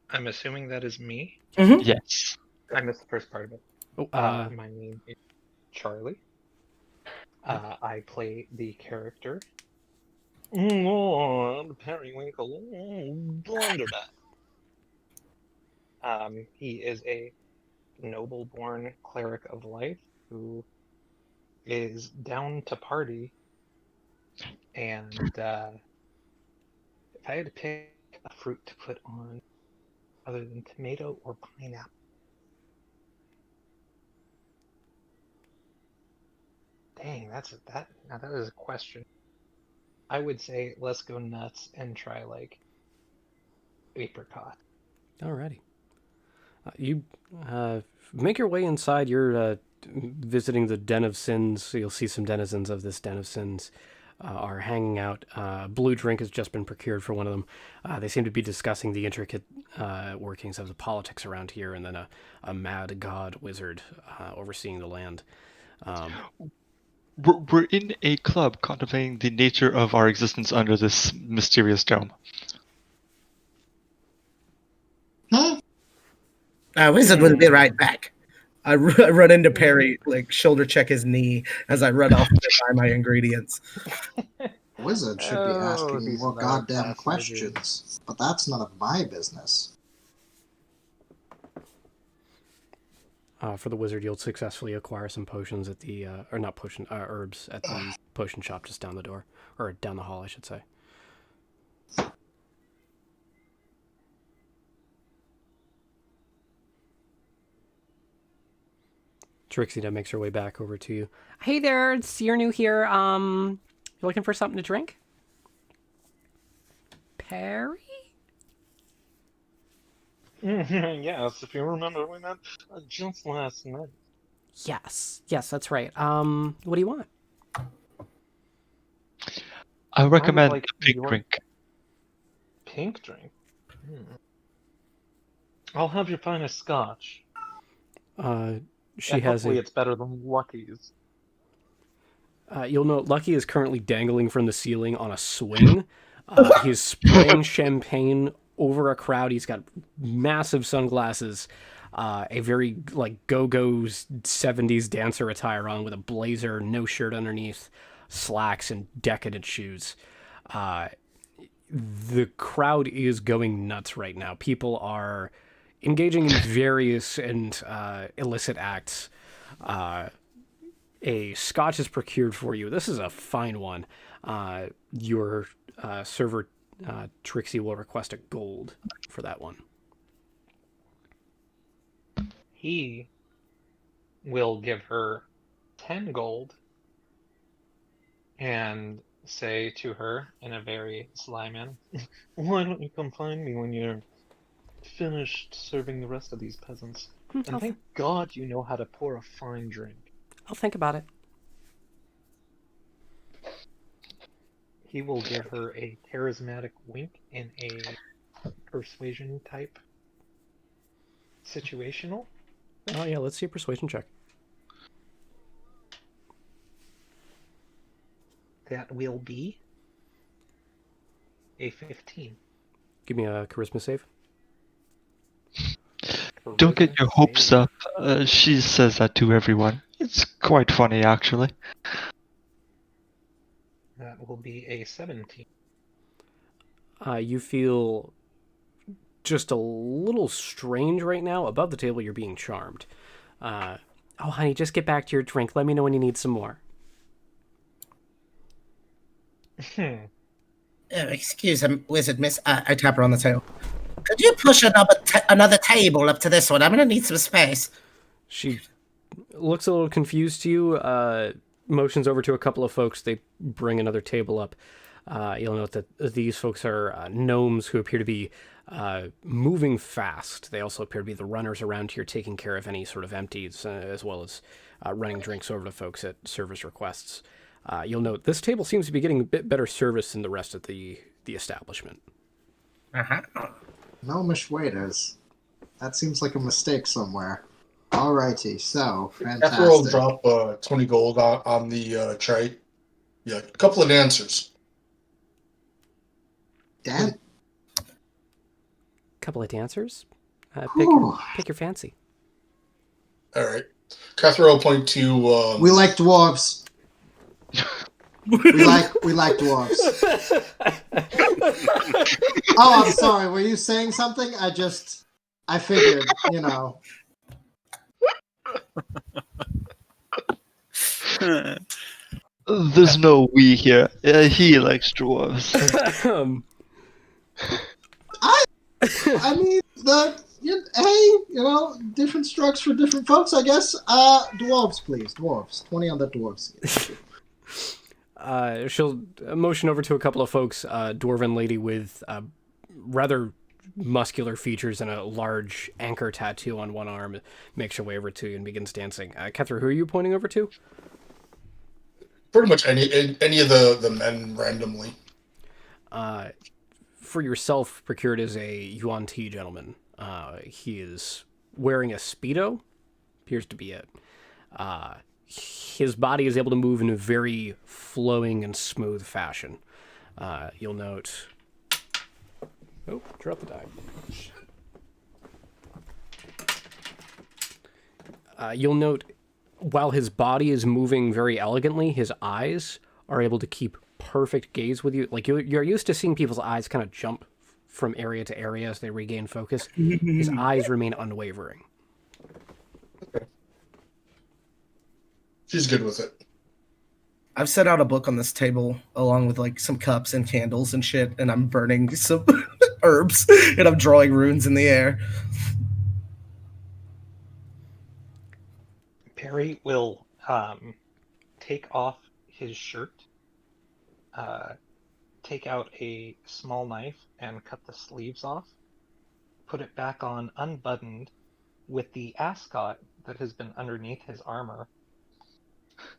I'm assuming that is me. Mm-hmm. Yes. I missed the first part of it. Oh, My name is Charlie. I play the character Lord Periwinkle Blunderbuss. He is a noble-born cleric of life who is down to party, and if I had to pick a fruit to put on other than tomato or pineapple, dang, that is a question. I would say let's go nuts and try like apricot. Alrighty. You make your way inside. You're visiting the Den of Sins. You'll see some denizens of this Den of Sins are hanging out. Blue drink has just been procured for one of them. They seem to be discussing the intricate workings of the politics around here, and then a mad god wizard overseeing the land. We're in a club contemplating the nature of our existence under this mysterious dome. Wizard will be right back. I run into Perry, like shoulder check his knee as I run off to buy my ingredients. Wizard should be asking me more goddamn questions, but that's none of my business. For the wizard, you'll successfully acquire some potions at the, or not potion, herbs at the potion shop just down the door, or down the hall, I should say. Trixie makes her way back over to you. Hey there, it's you're new here. You looking for something to drink? Perry? Yes, if you remember, we met just last night. Yes, that's right. What do you want? I recommend like a pink your- drink. pink drink. I'll have your finest scotch. She And has hopefully a. it's better than Lucky's. You'll note Lucky is currently dangling from the ceiling on a swing. He's spraying champagne over a crowd. He's got massive sunglasses, a very like go-go 70s dancer attire on with a blazer, no shirt underneath, slacks, and decadent shoes. The crowd is going nuts right now. People are engaging in various and illicit acts. A scotch is procured for you. This is a fine one. Your server, Trixie, will request a gold for that one. He will give her 10 gold and say to her in a very sly manner, "Why don't you come find me when you're finished serving the rest of these peasants? And thank God you know how to pour a fine drink." I'll think about it. He will give her a charismatic wink in a persuasion type situational. Oh yeah, let's see a persuasion check. That will be a 15. Give me a charisma save. Don't get your hopes Save. up. She says that to everyone. It's quite funny, actually. That will be a 17. You feel just a little strange right now. Above the table, you're being charmed. Oh, honey, just get back to your drink. Let me know when you need some more. Excuse me, wizard miss. I tap her on the tail. Could you push another table up to this one? I'm gonna need some space. She looks a little confused to you, motions over to a couple of folks. They bring another table up. You'll note that these folks are gnomes who appear to be moving fast. They also appear to be the runners around here taking care of any sort of empties, as well as running drinks over to folks at service requests. You'll note this table seems to be getting a bit better service than the rest of the establishment. Uh-huh. No waiters. That seems like a mistake somewhere. Alrighty, so After I'll fantastic. drop 20 gold on the tray. Yeah, a couple of dancers. Dan? Couple of dancers. Ooh. Pick your fancy. All right. Catherine will point to. We like dwarves. we like dwarves. Oh, I'm sorry. Were you saying something? I figured, you know. There's no we here. He likes dwarves. I mean, different strokes for different folks, I guess. Dwarves, please. Dwarves. 20 on the dwarves. She'll motion over to a couple of folks. Dwarven lady with rather muscular features and a large anchor tattoo on one arm makes her way over to you and begins dancing. Kethra, who are you pointing over to? Pretty much any of the men randomly. For yourself, procured as a Yuan Ti gentleman. He is wearing a Speedo. Appears to be it. His body is able to move in a very flowing and smooth fashion. You'll note... Oh, drop the die. You'll note, while his body is moving very elegantly, his eyes are able to keep perfect gaze with you. Like, you're used to seeing people's eyes kind of jump from area to area as they regain focus. His eyes remain unwavering. Okay. She's good with it. I've set out a book on this table along with like some cups and candles and shit, and I'm burning some herbs and I'm drawing runes in the air. Perry will take off his shirt, take out a small knife and cut the sleeves off, put it back on unbuttoned with the ascot that has been underneath his armor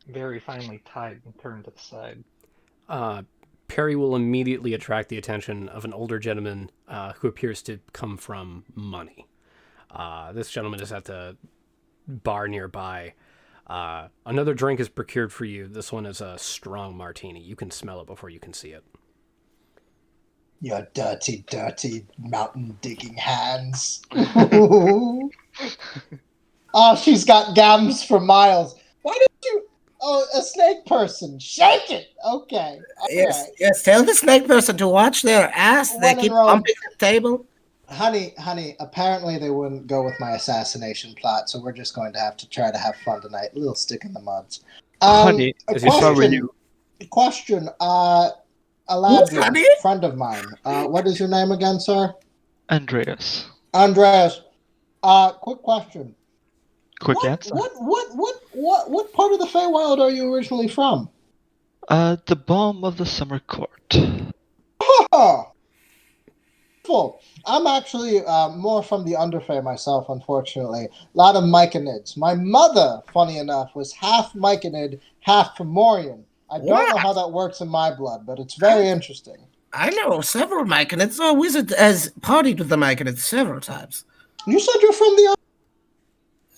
very finely tied and turned to the side. Perry will immediately attract the attention of an older gentleman who appears to come from money. This gentleman is at the bar nearby. Another drink is procured for you. This one is a strong martini. You can smell it before you can see it. Your dirty, dirty mountain digging hands. Oh, she's got gams for miles. Why did you? Oh, a snake person. Shake it. Okay. Yes, yes. Tell the snake person to watch their ass. They When in keep Rome. bumping the table. Honey, apparently they wouldn't go with my assassination plot, so we're just going to have to try to have fun tonight. A little stick in the muds. Honey, if I were you- Question. Honey? Aladri, friend of mine. What is your name again, sir? Andreas. Andreas. Quick question. Quick answer. What part of the Feywild are you originally from? The balm of the summer court. Oh, full. I'm actually more from the Underfey myself, unfortunately. A lot of Myconids. My mother, funny enough, was half Myconid, half Fomorian. I don't know how that works in my blood, but it's very interesting. I know several Myconids. A wizard has partied with the Myconids several times. You said you're from the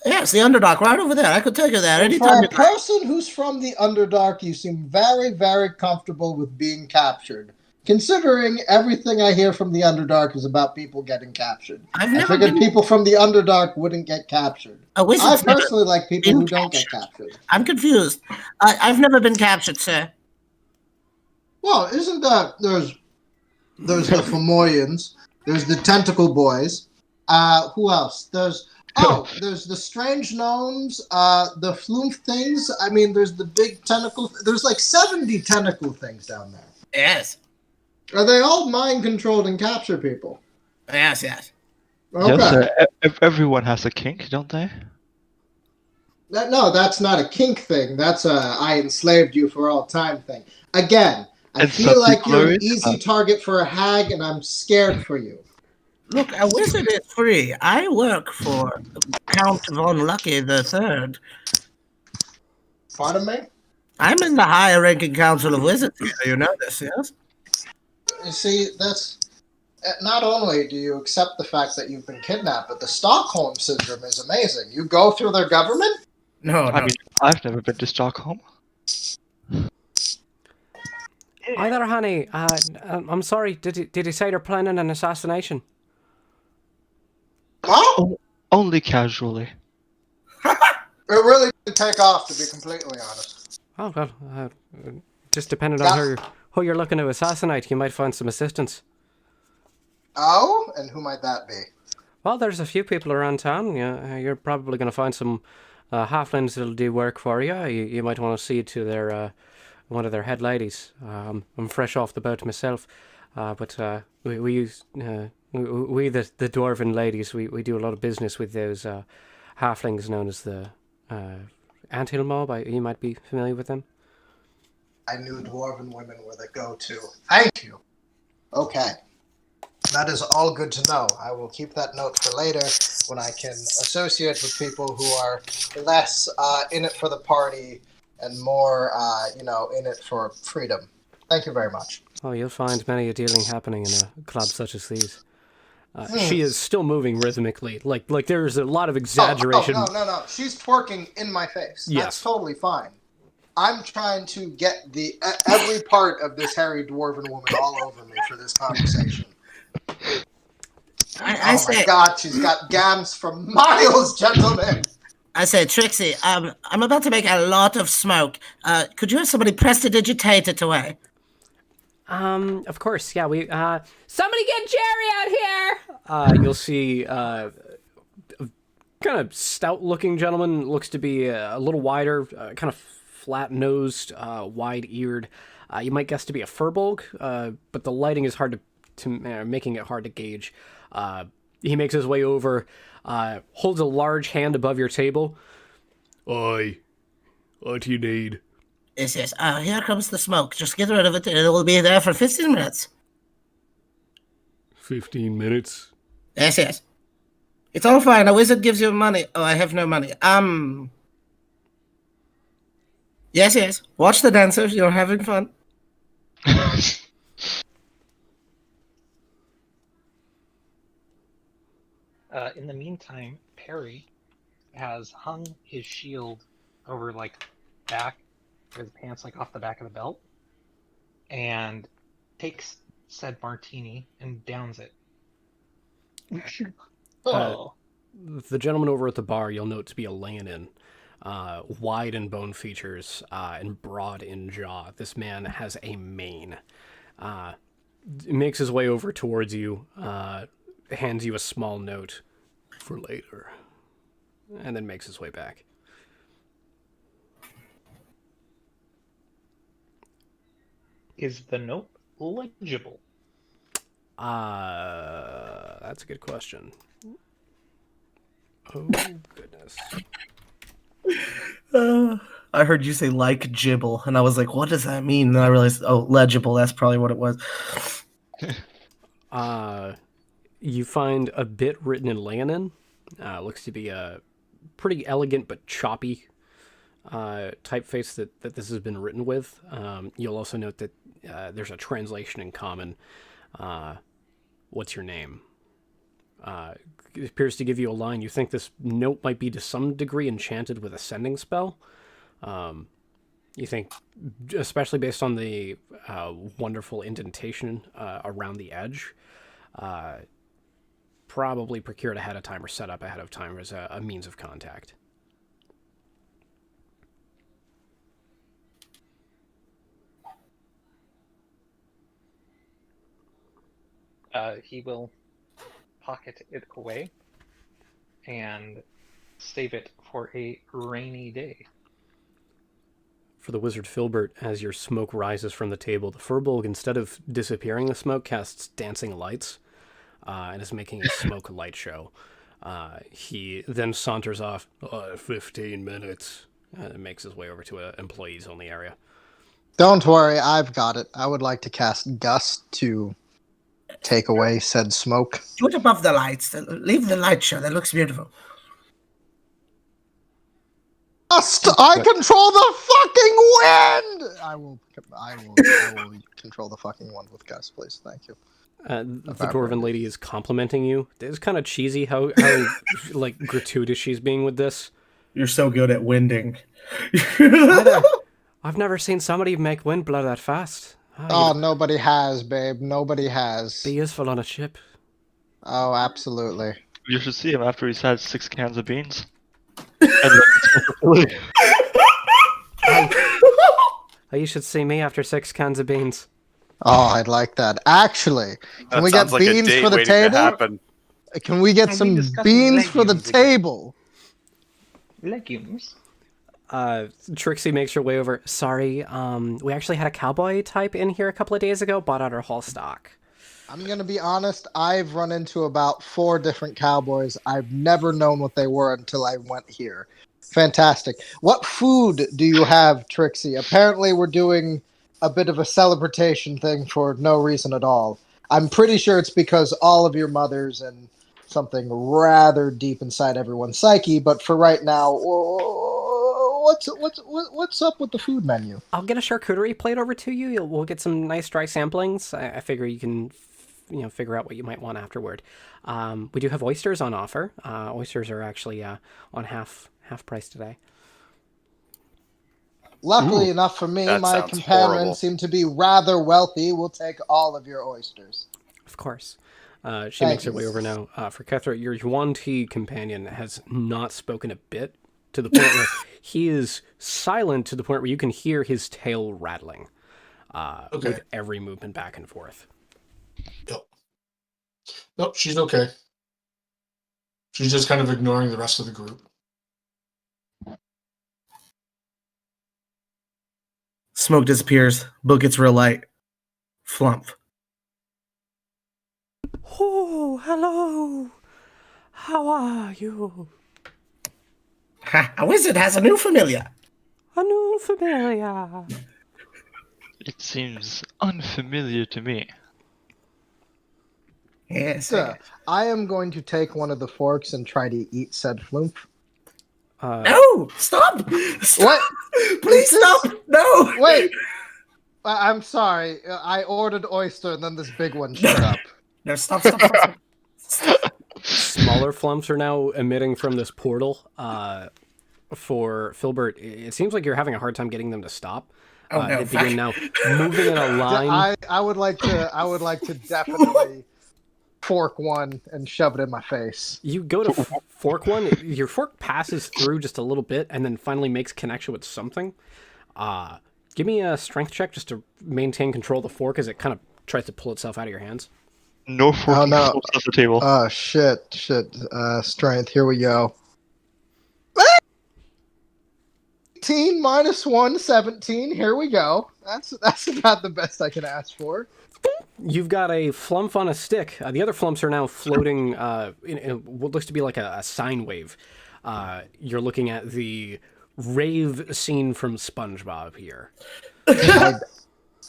Yes, the Underdark, right over there. I could take you there For anytime. a person who's from the Underdark, you seem very, very comfortable with being captured. Considering everything I hear from the Underdark is about people getting captured. I've I never figured been people from the Underdark wouldn't get captured. a I wizard. personally like people who don't get captured. I'm confused. I've never been captured, sir. Well, isn't that there's the Fomorians, there's the Tentacle Boys. Who else? There's the Strange Gnomes, the Flume things. I mean, there's the big tentacle. There's like 70 tentacle things down there. Yes. Are they all mind controlled and capture people? Yes, yes. Okay. Yes, everyone has a kink, don't they? No, that's not a kink thing. That's a I enslaved you for all time thing. Again, I And feel like some you're an people easy target for a hag, and I'm scared for you. Look, a wizard is free. I work for Count von Lucky the Third. Pardon me? I'm in the higher ranking council of wizards here. You know this, yes? You see, that's not only do you accept the fact that you've been kidnapped, but the Stockholm syndrome is amazing. You go through their government? No, I mean, I've never been to Stockholm. Hi there, honey. I'm sorry. Did you say they're planning an assassination? Well, Only casually. it really didn't take off, to be completely honest. Oh well, just depending on who you're looking to assassinate, you might find some assistance. Oh? And who might that be? Well, there's a few people around town. You're probably going to find some halflings that'll do work for you. You might want to see to their one of their head ladies. I'm fresh off the boat myself, but we use the dwarven ladies. We do a lot of business with those halflings known as the anthill mob. You might be familiar with them. I knew dwarven women were the go-to. Thank you. Okay. That is all good to know. I will keep that note for later when I can associate with people who are less in it for the party and more, in it for freedom. Thank you very much. Oh, you'll find many a dealing happening in a club such as these. She is still moving rhythmically. Like there's a lot of exaggeration. Oh, no. She's twerking in my face. Yes. That's totally fine. I'm trying to get every part of this hairy dwarven woman all over me for this conversation. My God, she's got gams for miles, gentlemen. I say, Trixie, I'm about to make a lot of smoke. Could you have somebody prestidigitate it away? Of course, yeah. We somebody get Jerry out here. You'll see a kind of stout-looking gentleman. Looks to be a little wider, kind of flat-nosed, wide-eared. You might guess to be a furbolg, but the lighting is hard to making it hard to gauge. He makes his way over, holds a large hand above your table. Oi, what do you need? Yes. Here comes the smoke. Just get rid of it, and it will be there for 15 minutes. 15 minutes? Yes. It's all fine. A wizard gives you money. Oh, I have no money. Yes. Watch the dancers. You're having fun. In the meantime, Perry has hung his shield over back his pants off the back of the belt and takes said martini and downs it. Oh, The gentleman over at the bar, you'll note to be a Leonin. Wide in bone features and broad in jaw. This man has a mane. Makes his way over towards you, hands you a small note for later, and then makes his way back. Is the note legible? That's a good question. Oh, goodness. I heard you say like gibble, and I was like, what does that mean? And I realized, oh, legible, that's probably what it was. You find a bit written in Leonin. Looks to be a pretty elegant but choppy typeface that this has been written with. You'll also note that there's a translation in common. What's your name? It appears to give you a line. You think this note might be to some degree enchanted with a sending spell. You think, especially based on the wonderful indentation around the edge, probably procured ahead of time or set up ahead of time as a means of contact. He will pocket it away and save it for a rainy day. For the wizard Filbert, as your smoke rises from the table, the Furbolg, instead of disappearing the smoke, casts dancing lights and is making a smoke light show. He then saunters off, 15 minutes, and makes his way over to an employees-only area. Don't worry, I've got it. I would like to cast Gust to take away said smoke. Do it above the lights. Leave the light show. That looks beautiful. Gust! I control the fucking wind! I will control the fucking wind with Gust, please. Thank you. The dwarven lady is complimenting you. It's kind of cheesy how like gratuitous she's being with this. You're so good at winding. I've never seen somebody make wind blow that fast. Oh, nobody has, babe. Nobody has. Be useful on a ship. Oh, absolutely. You should see him after he's had 6 cans of beans. You should see me after 6 cans of beans. Oh, I'd like that. Actually, can we get beans for the table? Can we get some beans for the table? Legumes? Trixie makes her way over. Sorry, we actually had a cowboy type in here a couple of days ago, bought out our whole stock. I'm going to be honest, I've run into about 4 different cowboys. I've never known what they were until I went here. Fantastic. What food do you have, Trixie? Apparently we're doing a bit of a celebration thing for no reason at all. I'm pretty sure it's because all of your mothers and something rather deep inside everyone's psyche, but for right now, what's up with the food menu? I'll get a charcuterie plate over to you. We'll get some nice dry samplings. I figure you can figure out what you might want afterward. We do have oysters on offer. Oysters are actually on half price today. Luckily enough for me, my companions seem to be rather wealthy. We'll take all of your oysters. Of course. She makes her way over now. For Kethra, your Yuan-Ti companion has not spoken a bit, to the point where he is silent to the point where you can hear his tail rattling with every movement back and forth. Yep. Nope, she's okay. She's just kind of ignoring the rest of the group. Smoke disappears. Book gets real light. Flump. Oh, hello. How are you? Ha! A wizard has a new familiar. A new familiar. It seems unfamiliar to me. Yes. Sir, I am going to take one of the forks and try to eat said flump. No! Stop! What? Please stop! No! Wait! I'm sorry. I ordered oyster and then this big one showed up. No, stop. Small smaller flumps are now emitting from this portal. For Filbert, it seems like you're having a hard time getting them to stop. Oh no! They begin now moving in a line. I would like to definitely fork one and shove it in my face. You go to fork one. Your fork passes through just a little bit, and then finally makes connection with something. Give me a strength check just to maintain control of the fork as it kind of tries to pull itself out of your hands. No forking falls off the table. Oh shit! Strength. Here we go. 18 minus 1, 17. Here we go. That's about the best I can ask for. You've got a flump on a stick. The other flumps are now floating in what looks to be like a sine wave. You're looking at the rave scene from SpongeBob here.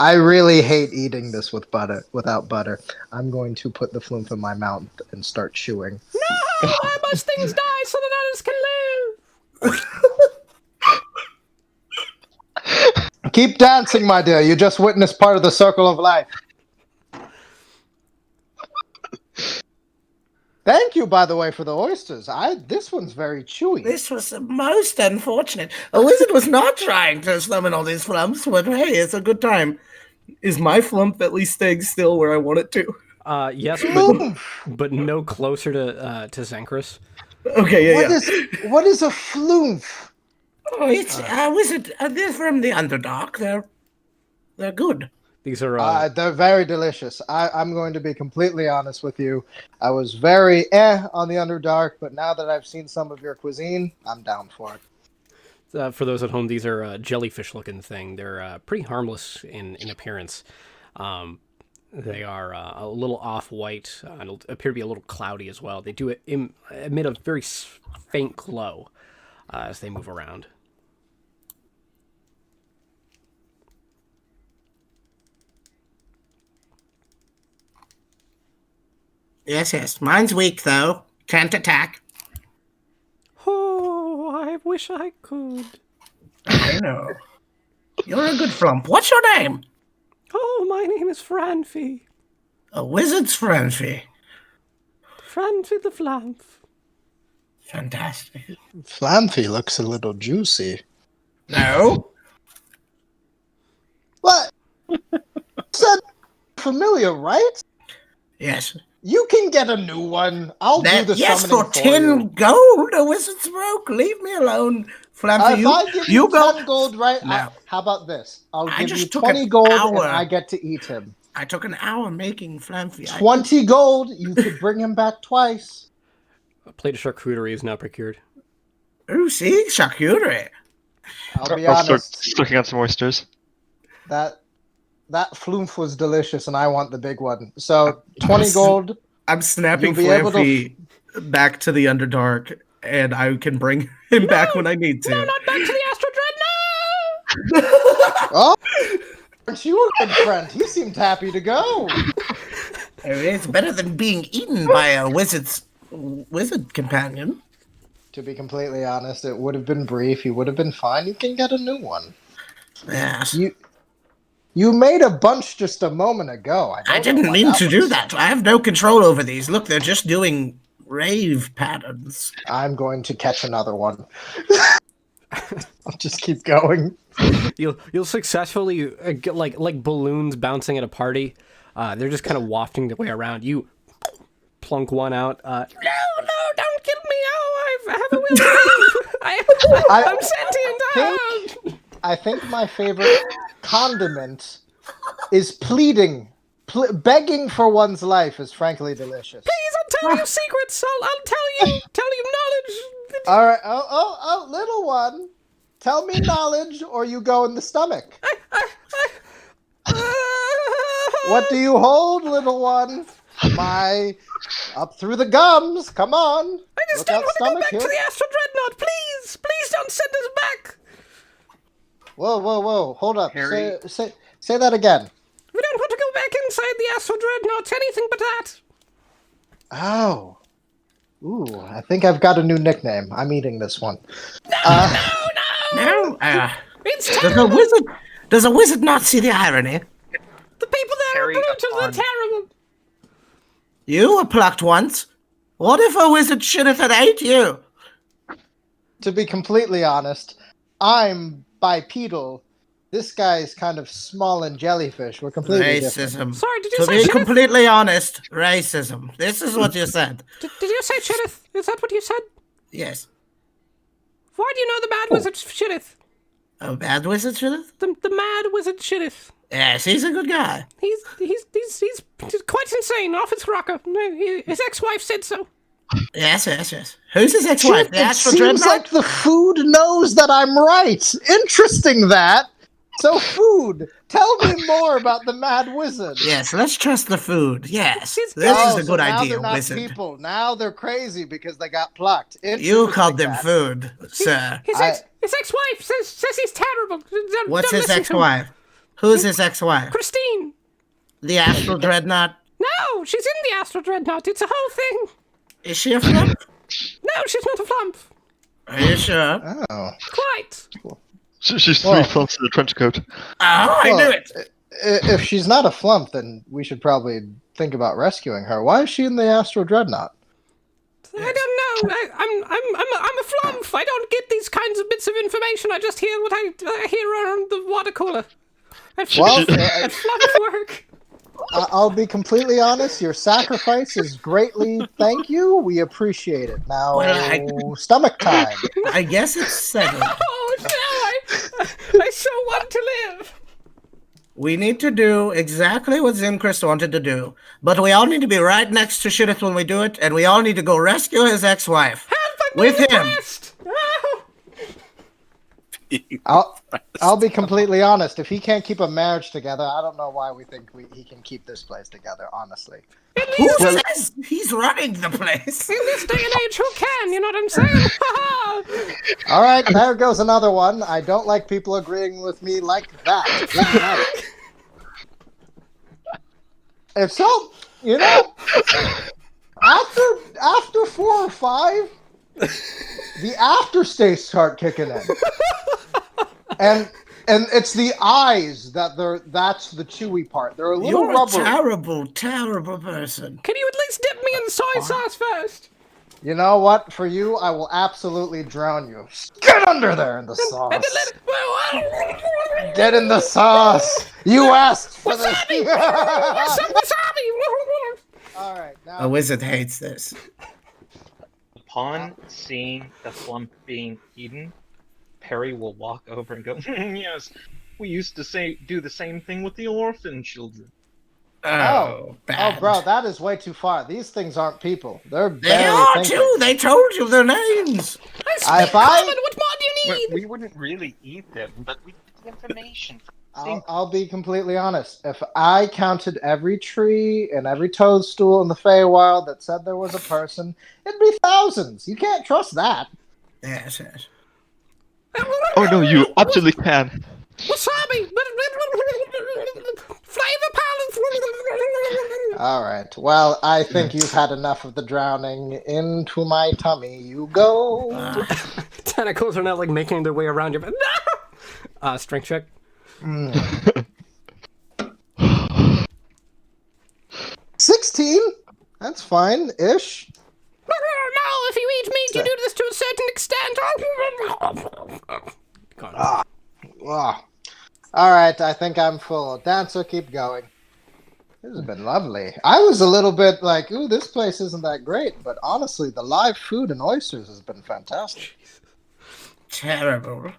I really hate eating this without butter. I'm going to put the flump in my mouth and start chewing. No, why must things die so that others can live? Keep dancing, my dear. You just witnessed part of the circle of life. Thank you, by the way, for the oysters. This one's very chewy. This was most unfortunate. A wizard was not trying to summon all these flumps, but hey, it's a good time. Is my flump at least staying still where I want it to? Yes, but no closer to Zenkris. Okay, yeah. What is a flump? Oh, it's wizard. They're from the Underdark. They're good. These are they're very delicious. I'm going to be completely honest with you. I was very on the Underdark, but now that I've seen some of your cuisine, I'm down for it. For those at home, these are jellyfish-looking thing. They're pretty harmless in appearance. They are a little off-white and appear to be a little cloudy as well. They do emit a very faint glow as they move around. Yes. Mine's weak, though. Can't attack. Oh, I wish I could. I know. You're a good flump. What's your name? Oh, my name is Franfi. A wizard's Franfi. Franfi the Flamp. Fantastic. Flampy looks a little juicy. No. What? Said familiar, right? Yes. You can get a new one. I'll do the yes, summoning for for 10 you. gold. A wizard's broke. Leave me alone. Flampy, If I give you 10 gold, right? No. How about this? I'll I give just you took 20 an gold hour. and I get to eat him. I took an hour making Flampy. 20 gold, you could bring him back twice. A plate of charcuterie is now procured. Ooh, see? Charcuterie. I'll be I'll start honest. sucking on some oysters. That floof was delicious and I want the big one. So 20 gold. I'm snapping You'll be able Flampy back to the Underdark, and I can bring him back when I need to. No, not back to the Astro Dread, no! Oh, aren't you a good friend? He seemed happy to go. It's better than being eaten by a wizard companion. To be completely honest, it would have been brief. He would have been fine. You can get a new one. Yes. You made a bunch just a moment ago. I didn't mean to do that. I have no control over these. Look, they're just doing rave patterns. I'm going to catch another one. I'll just keep going. You'll successfully get like balloons bouncing at a party. They're just kind of wafting their way around. You plunk one out. No, don't kill me! Oh, I have a will. I'm sentient. I think my favorite condiment is pleading. Begging for one's life is frankly delicious. Please, I'll tell you secrets. I'll tell you knowledge. All right. Oh, little one. Tell me knowledge or you go in the stomach. What do you hold, little one? Up through the gums. Come on. I just don't want to go back to the Astro Dreadnought. Please don't send us back. Whoa. Hold up. Harry? Say that again. We don't want to go back inside the Astro Dreadnought. Anything but that. Oh. Ooh, I think I've got a new nickname. I'm eating this one. No. It's terrible. Does a wizard not see the irony? The people there Harry are brutal. They're upon- terrible. You were plucked once. What if a wizard shouldn't have ate you? To be completely honest, I'm bipedal. This guy's kind of small and jellyfish. We're completely different. Racism. Sorry, did you To say be sheriff? completely honest, racism. This is what you said. Did you say sheriff? Is that what you said? Yes. Why do you know the mad wizard sheriff? A bad wizard, sheriff? The mad wizard sheriff. Yes, he's a good guy. He's quite insane. Off his rocker. His ex-wife said so. Yes. Who's his ex-wife? Shit, The it Astral seems Dreadnought? like the food knows that I'm right. Interesting that. So, food, tell me more about the Mad Wizard. Yes, let's trust the food. Yes. This Oh, is a so good now idea, they're not wizard. people. Now they're crazy because they got plucked. You called them Interesting, food, sir. His ex-wife says he's terrible. What's Don't his listen to him. ex-wife? Who's his ex-wife? Christine. The Astral Dreadnought? No, she's in the Astral Dreadnought. It's a whole thing. Is she a flump? No, she's not a flump. Are you sure? that. Oh. Quite. She's Well- 3 flumps in a trench coat. Oh, I Well, knew it. If she's not a flump, then we should probably think about rescuing her. Why is she in the Astral Dreadnought? I don't know. I'm a flump. I don't get these kinds of bits of information. I just hear what I hear around the water cooler. Well, At flump work. I'll be completely honest. Your sacrifice is greatly thank you. We appreciate it. Now, Well, stomach time. I guess it's settled. Oh no! I so want to live. We need to do exactly what Zimchrist wanted to do, but we all need to be right next to Shidith when we do it, and we all need to go rescue his ex-wife. Help! I'm With being him. oppressed. Oh. I'll be completely honest. If he can't keep a marriage together, I don't know why we think he can keep this place together. Honestly. Who says he's running the place? In this day and age, who can? You know what I'm saying? All right, there goes another one. I don't like people agreeing with me like that. Good night. If so, after 4 or 5, the afterstays start kicking in, and it's the eyes that's the chewy part. They're a little You're rubbery. a terrible, terrible person. Can you at least dip me in soy sauce first? You know what? For you, I will absolutely drown you. Get under there in the sauce. And then let Get in the sauce. You asked for this. some wasabi. All right, now. A wizard hates this. Upon seeing the flump being eaten, Perry will walk over and go, yes, we used to do the same thing with the orphan children. Oh, bad. Oh, bro, that is way too far. These things aren't people. They're They barely are thinking. too. They told you their names. If I- What more do you need? We wouldn't really eat them, but we get the information. I'll be completely honest. If I counted every tree and every toadstool in the Feywild that said there was a person, it'd be thousands. You can't trust that. Yes. Oh no, you absolutely can. Wasabi. Flavor palette. All right. Well, I think you've had enough of the drowning. Into my tummy you go. Tentacles are now like making their way around your. No. Strength check. 16? That's fine-ish. No, if you eat meat, you do this to a certain extent. Ah. All right, I think I'm full. Dancer, keep going. This has been lovely. I was a little bit like, ooh, this place isn't that great, but honestly, the live food and oysters has been fantastic. Terrible.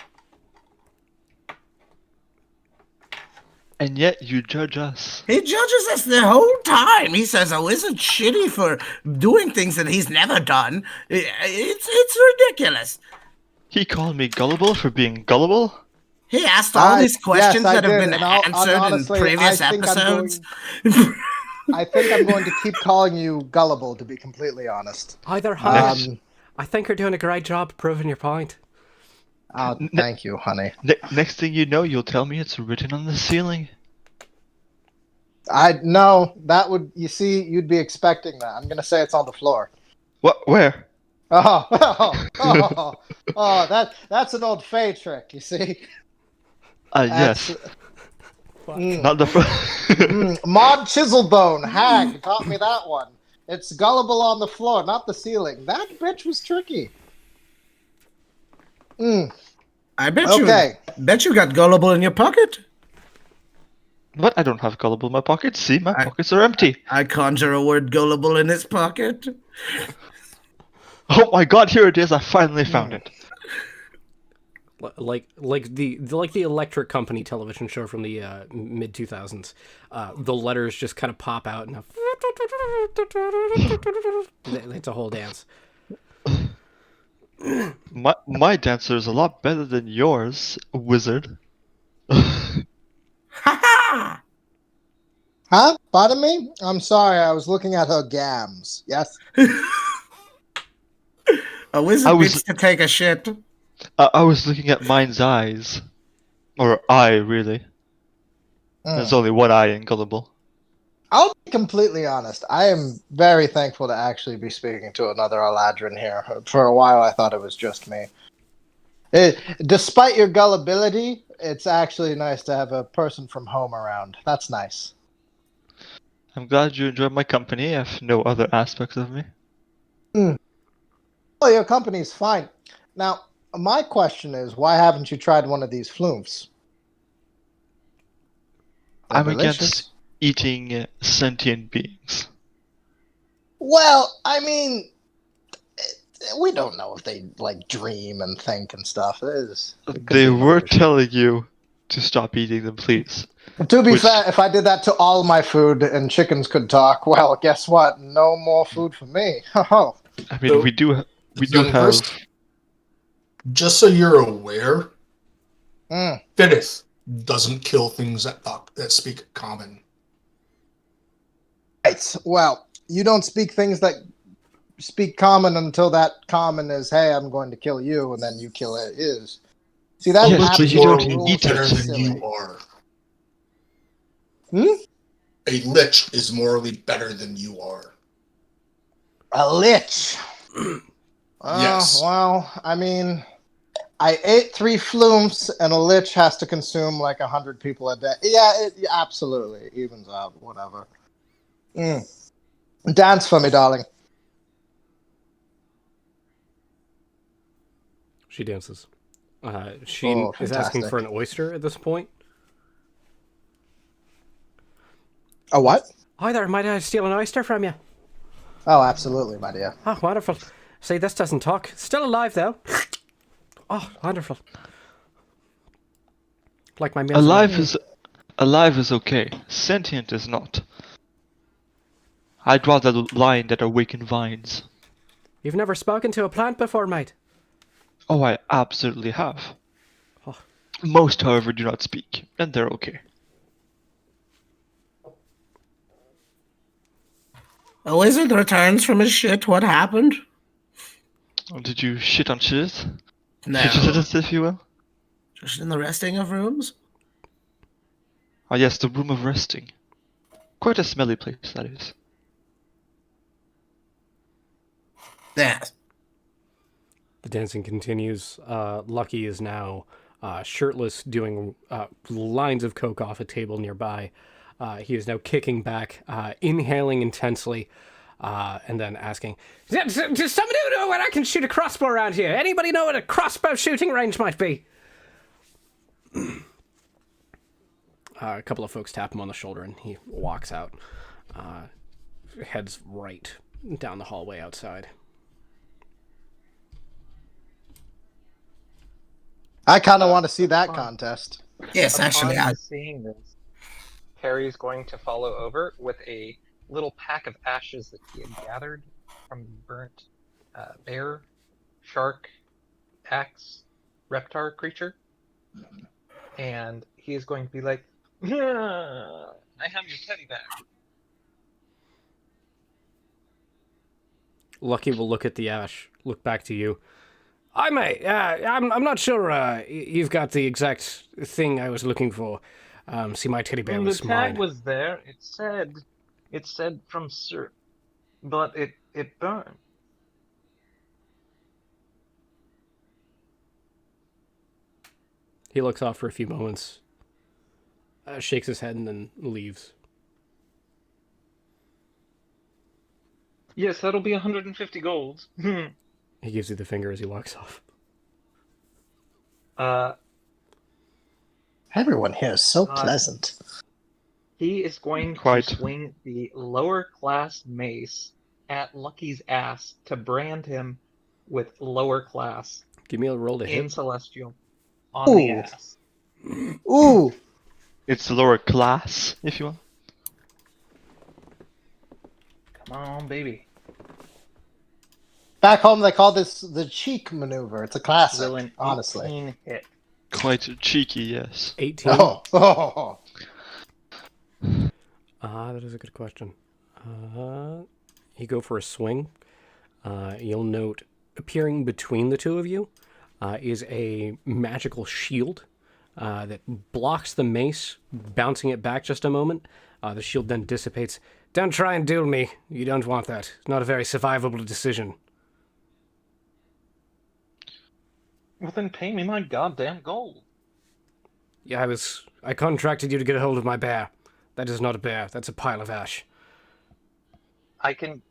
And yet you judge us. He judges us the whole time. He says, "Oh, isn't shitty for doing things that he's never done." It's ridiculous. He called me gullible for being gullible. He asked all these questions yes, I that have did, been and honestly, answered in previous I think episodes. I think I'm going to keep calling you gullible, to be completely honest. Either Hush. Um, I think you're doing a great job proving your point. thank you, honey. Next thing you know, you'll tell me it's written on the ceiling. No, that would, you see, you'd be expecting that. I'm going to say it's on the floor. What? Where? That's an old Fey trick, you see. Yes. Not the. Maud Chiselbone, hag, taught me that one. It's gullible on the floor, not the ceiling. That bitch was tricky. I bet Okay. you got gullible in your pocket. But I don't have gullible in my pockets. See, my pockets are empty. I conjure a word gullible in his pocket. Oh my god, here it is. I finally found it. Like the Electric Company television show from the mid 2000s. The letters just kind of pop out and it's a whole dance. My dancer is a lot better than yours, wizard. Ha ha! Huh? Pardon me? I'm sorry, I was looking at her gams. Yes? A wizard needs to take a shit. I was looking at mine's eyes. Or eye, really. There's only one eye in gullible. I'll be completely honest. I am very thankful to actually be speaking to another Eladrin here. For a while, I thought it was just me. Despite your gullibility, it's actually nice to have a person from home around. That's nice. I'm glad you enjoy my company. I have no other aspects of me. Well, your company's fine. Now, my question is, why haven't you tried one of these flooms? I'm against eating sentient beings. Well, I mean, we don't know if they like dream and think and stuff. They were telling you to stop eating them, please. To be fair, if I did that to all my food and chickens could talk, well, guess what? No more food for me. I mean, so, we do have. Just so you're aware, Fidith doesn't kill things that speak common. Right. Well, you don't speak things that speak common until that common is, hey, I'm going to kill you, and then you kill it is. See, that's but you don't eat better it. than you are. A lich is morally better than you are. A lich? Yes. Well, I mean, I ate 3 flooms, and a lich has to consume like 100 people a day. Yeah, it absolutely evens out. Whatever. Dance for me, darling. She dances. She is asking for an oyster at this point. A what? Hi there, might I steal an oyster from you? Oh, absolutely, my dear. Oh, wonderful. See, this doesn't talk. Still alive, though. Oh, wonderful. Like my meals. Alive is okay. Sentient is not. I'd rather lie that awaken vines. You've never spoken to a plant before, mate? Oh, I absolutely have. Oh. Most, however, do not speak, and they're okay. A wizard returns from his shit. What happened? Did you shit on shit? No. Shit, if you will? Just in the resting of rooms? Ah, yes, the room of resting. Quite a smelly place, that is. Yes. The dancing continues. Lucky is now shirtless, doing lines of coke off a table nearby. He is now kicking back, inhaling intensely, and then asking, Does somebody know where I can shoot a crossbow around here? Anybody know what a crossbow shooting range might be? A couple of folks tap him on the shoulder, and he walks out. Heads right down the hallway outside. I kind of want to see that contest. Yes, actually, Upon seeing this, Perry's going to follow over with a little pack of ashes that he had gathered from the burnt bear, shark, axe, reptar creature, and he is going to be like, I have your teddy back. Lucky will look at the ash, look back to you. I may. I'm not sure you've got the exact thing I was looking for. See, my teddy bear was mine. The tag was there. It said from Sir, but it burned. He looks off for a few moments, shakes his head, and then leaves. Yes, that'll be 150 gold. He gives you the finger as he walks off. Everyone here is so Uh, pleasant. He is going Quite. to swing the lower class mace at Lucky's ass to brand him with lower class Give me a roll to in hit. Celestial on the Ooh. ass. Ooh. It's lower class, if you want. Come on, baby. Back home, they call this the cheek maneuver. It's a classic, Will an honestly. 18 hit? Quite cheeky, yes. 18. Oh. That is a good question. You go for a swing. You'll note appearing between the two of you is a magical shield that blocks the mace, bouncing it back just a moment. The shield then dissipates. Don't try and duel me. You don't want that. It's not a very survivable decision. Well, then pay me my goddamn gold. Yeah, I contracted you to get a hold of my bear. That is not a bear. That's a pile of ash. I can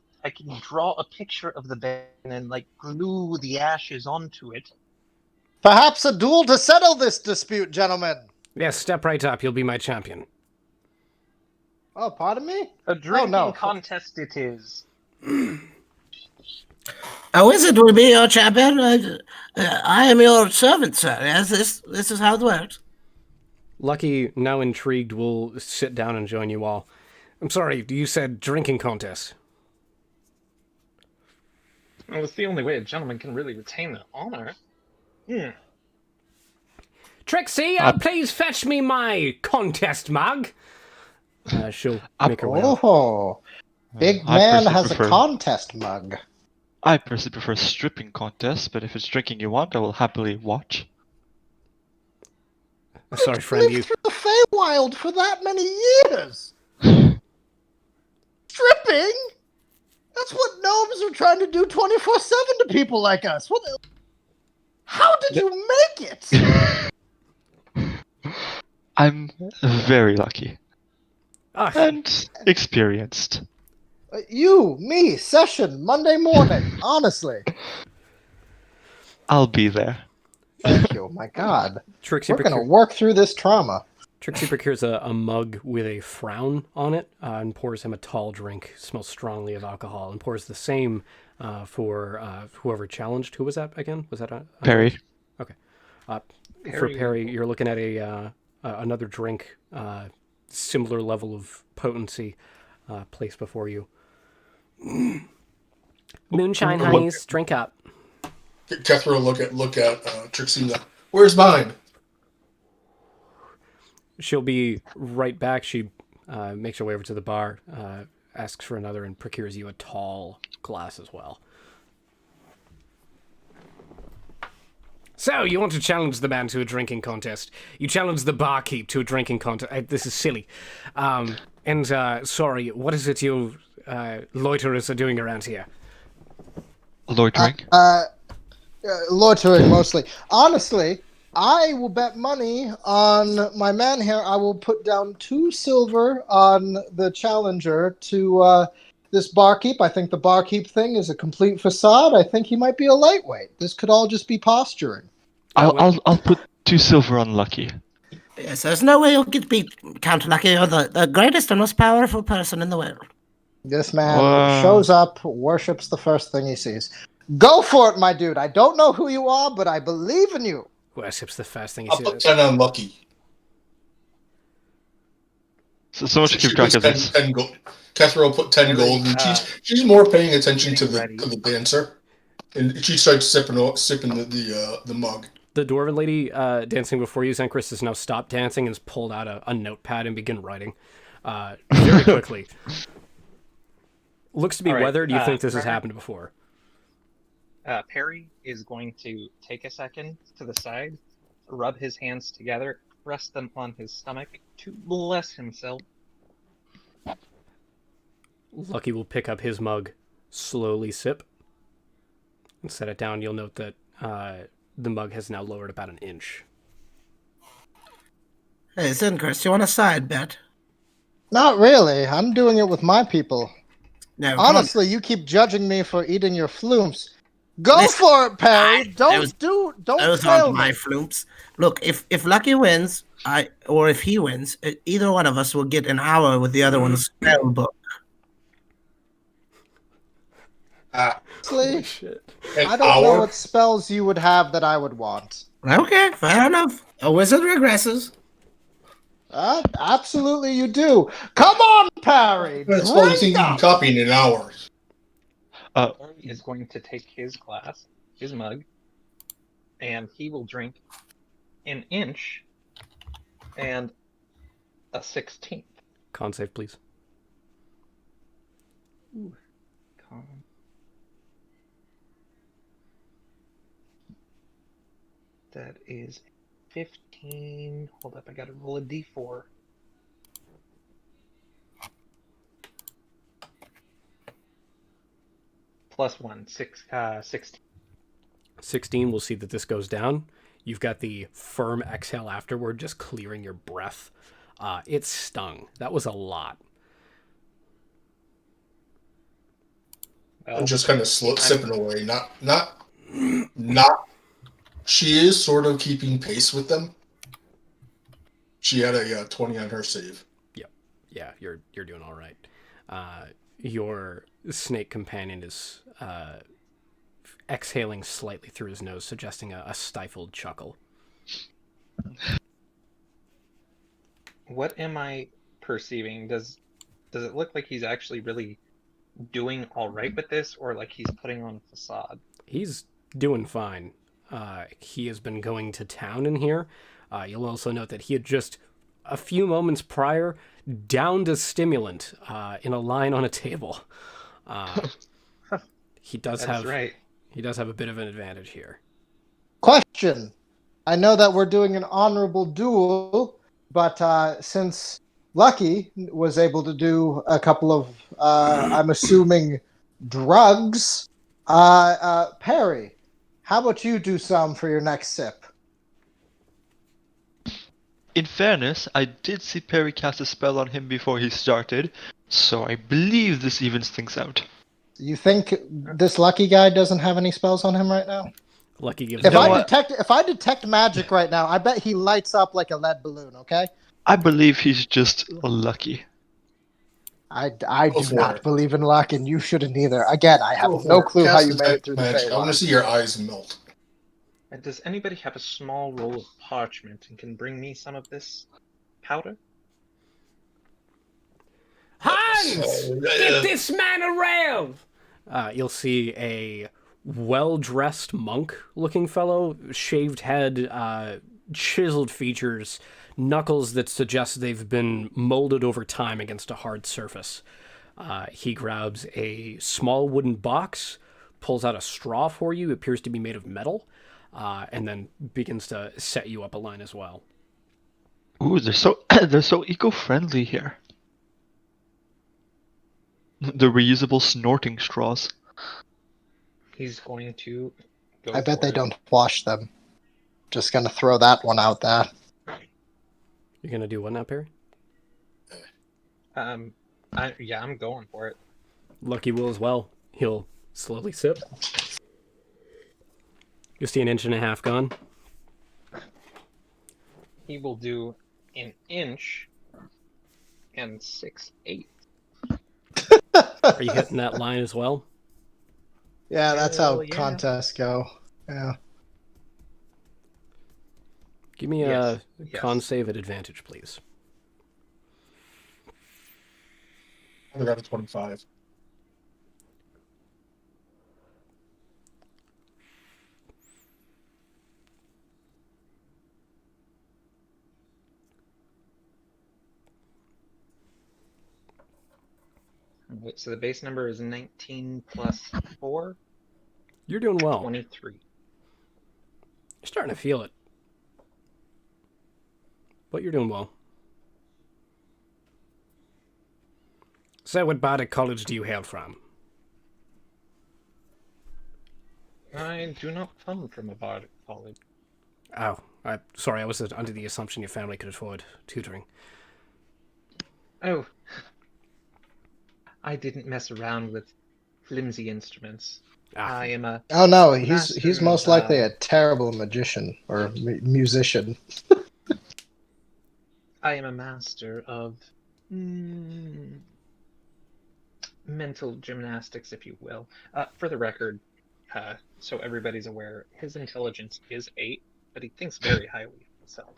draw a picture of the bear and then glue the ashes onto it. Perhaps a duel to settle this dispute, gentlemen. Yes, step right up. You'll be my champion. Oh, pardon me? A drinking no. contest it is. A wizard will be your champion. I am your servant, sir. Yes, this is how it works. Lucky, now intrigued, will sit down and join you all. I'm sorry, you said drinking contest. Well, it's the only way a gentleman can really retain the honor. Trixie, please fetch me my contest mug. She'll make her way out. Oh. Big I man personally has prefer- a contest mug. I personally prefer stripping contests, but if it's drinking you want, I will happily watch. Sorry, friend, you... Lived through the Feywild for that many years. Stripping? That's what gnomes are trying to do 24/7 to people like us. How did you make it? I'm very lucky. Ah, And experienced. You, me, session, Monday morning. Honestly. I'll be there. Thank you. My God. Trixie, We're going to work through this trauma. Trixie procures a mug with a frown on it and pours him a tall drink. Smells strongly of alcohol, and pours the same for whoever challenged. Who was that again? Was that Perry. Okay. For Perry, you're looking at another drink, similar level of potency, placed before you. Moonshine, honeys, drink up. Kethra will look at Trixie and where's mine? She'll be right back. She makes her way over to the bar, asks for another, and procures you a tall glass as well. So, you want to challenge the man to a drinking contest. You challenge the barkeep to a drinking contest. This is silly. Sorry, what is it you loiterers are doing around here? Loitering. Loitering, mostly. Honestly, I will bet money on my man here. I will put down 2 silver on the challenger to this barkeep. I think the barkeep thing is a complete facade. I think he might be a lightweight. This could all just be posturing. I'll put 2 silver on Lucky. Yes, there's no way you'll get beat, Count Lucky. You're the greatest and most powerful person in the world. This man shows up, worships the first thing he sees. Go for it, my dude. I don't know who you are, but I believe in you. Worships the first thing he I'll sees. put 10 on Lucky. So someone should keep track of this. 10 gold. Kethra will put 10 gold, and she's more paying attention to the dancer, and she starts sipping the mug. The dwarven lady dancing before you, Zenkris, has now stopped dancing and has pulled out a notepad and begin writing very quickly. Looks to be All right, weathered. You think this has happened before. Perry is going to take a second to the side, rub his hands together, rest them on his stomach to bless himself. Lucky will pick up his mug, slowly sip, and set it down. You'll note that the mug has now lowered about an inch. Hey, Zenkris, you want a side bet? Not really. I'm doing it with my people. No, Honestly, you keep judging me for eating your flooms. Go Listen, for it, Perry. Don't those fail aren't my me. floops. Look, if Lucky wins, or if he wins, either one of us will get an hour with the other one's spell book. Holy Honestly, shit. An I don't know hour? what spells you would have that I would want. Okay, fair enough. A wizard regresses. Absolutely, you do. Come on, Perry. What spell you think Drink you can up. copy in an hour? Perry is going to take his glass, his mug, and he will drink an inch and a 16th. Con save, please. Con. That is 15. Hold up, I gotta roll a d4. Plus 1, 16. 16, we'll see that this goes down. You've got the firm exhale afterward, just clearing your breath. It stung. That was a lot. Well, I'm just kind of sipping away. Not. She is sort of keeping pace with them. She had a 20 on her save. Yeah, you're doing all right. Your snake companion is exhaling slightly through his nose, suggesting a stifled chuckle. what am I perceiving? Does it look like he's actually really doing all right with this, or like he's putting on a facade? He's doing fine. He has been going to town in here. You'll also note that he had just, a few moments prior, downed a stimulant in a line on a table. He does That's right. He does have a bit of an advantage here. Question. I know that we're doing an honorable duel, but since Lucky was able to do a couple of, I'm assuming, drugs, Perry, how about you do some for your next sip? In fairness, I did see Perry cast a spell on him before he started, so I believe this evens things out. You think this Lucky guy doesn't have any spells on him right now? Lucky gives If know I what? detect magic right now, I bet he lights up like a lead balloon. Okay. I believe he's just lucky. I Go do for not it. believe in luck, and you shouldn't either. Again, I have Go for no it. clue how Cast you made it through the magic. Fey I want to line. see your eyes melt. And does anybody have a small roll of parchment and can bring me some of this powder? Hans! Get this man around! You'll see a well-dressed monk-looking fellow, shaved head, chiseled features, knuckles that suggest they've been molded over time against a hard surface. He grabs a small wooden box, pulls out a straw for you, appears to be made of metal, and then begins to set you up a line as well. Ooh, they're so they're so eco-friendly here. The reusable snorting straws. He's going to go I bet for they it. don't wash them. Just gonna throw that one out there. You're gonna do what now, Perry? I'm going for it. Lucky will as well. He'll slowly sip. You'll see an inch and a half gone. He will do an inch and 6/8. Are you hitting that line as well? Yeah, that's how Hell yeah. contests go. Yeah. Give me Yes, a yes. con save at advantage, please. I got a 25. Alright, so the base number is 19 plus 4, You're doing well. 23. You're starting to feel it. But you're doing well. So what Bardic College do you hail from? I do not come from a bardic college. Oh, sorry, I was under the assumption your family could afford tutoring. Oh. I didn't mess around with flimsy instruments. Ah. I am a Oh no, master he's most of, likely a terrible magician or musician. I am a master of mental gymnastics, if you will. For the record, so everybody's aware, his intelligence is 8, but he thinks very highly of himself.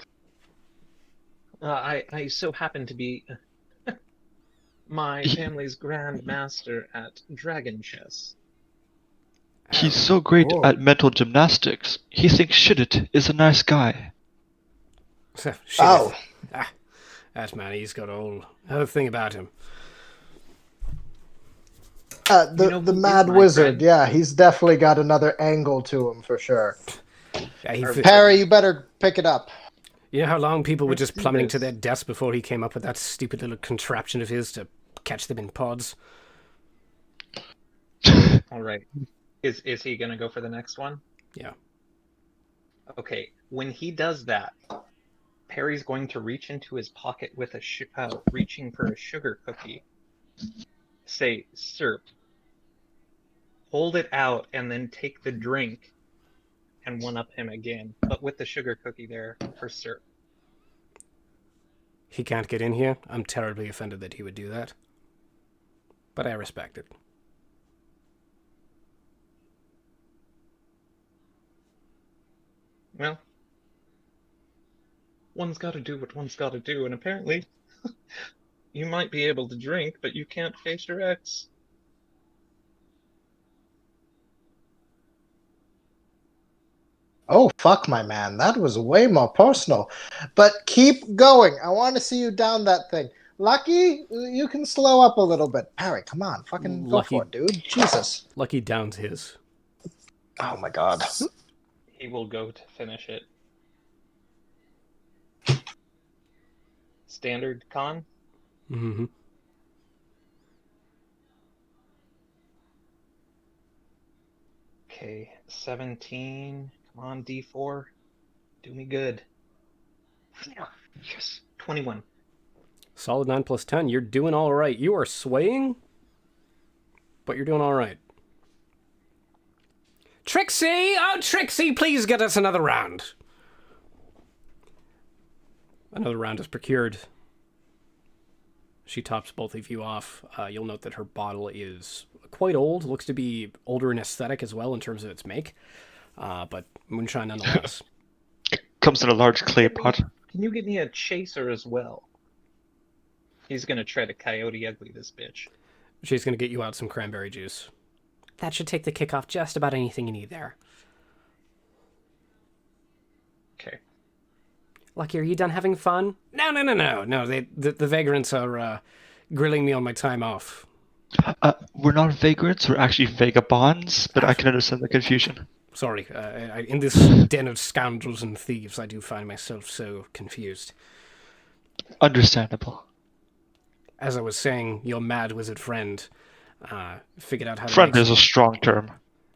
I so happen to be my family's grand master at dragon chess. He's so great Whoa. at mental gymnastics. He thinks Shidit is a nice guy. Shit. Oh, That man, he's got a whole thing about him. the who Mad is my Wizard. friend? Yeah, he's definitely got another angle to him for sure. Yeah, Perry, you better pick it up. you know how long people were Let's just do plummeting to this. their deaths before he came up with that stupid little contraption of his to catch them in pods? All right. Is he gonna go for the next one? Yeah. Okay. When he does that, Perry's going to reach into his pocket with reaching for a sugar cookie. Say, "Sir," hold it out, and then take the drink and one-up him again, but with the sugar cookie there for Sir. He can't get in here. I'm terribly offended that he would do that. But I respect it. Well, one's got to do what one's got to do, and apparently you might be able to drink, but you can't face your ex. Oh, fuck, my man. That was way more personal. But keep going. I want to see you down that thing. Lucky, you can slow up a little bit. Perry, come on. Fucking go Lucky. for it, dude. Jesus. Lucky downs his. Oh, my God. He will go to finish it. Standard con? Mm-hmm. Okay, 17. Come on, D4. Do me good. Yes, 21. Solid 9 plus 10. You're doing all right. You are swaying, but you're doing all right. Trixie! Oh, Trixie, please get us another round. Another round is procured. She tops both of you off. You'll note that her bottle is quite old. Looks to be older in aesthetic as well in terms of its make. But moonshine nonetheless. Comes in a large clay pot. Can you get me a chaser as well? He's gonna try to coyote ugly this bitch. She's going to get you out some cranberry juice. That should take the kick off just about anything you need there. Okay. Lucky, are you done having fun? No. No, the vagrants are grilling me on my time off. We're not vagrants, we're actually vagabonds, but I can understand the confusion. Sorry, in this den of scoundrels and thieves, I do find myself so confused. Understandable. As I was saying, your mad wizard friend figured out how to Friend make is a strong term.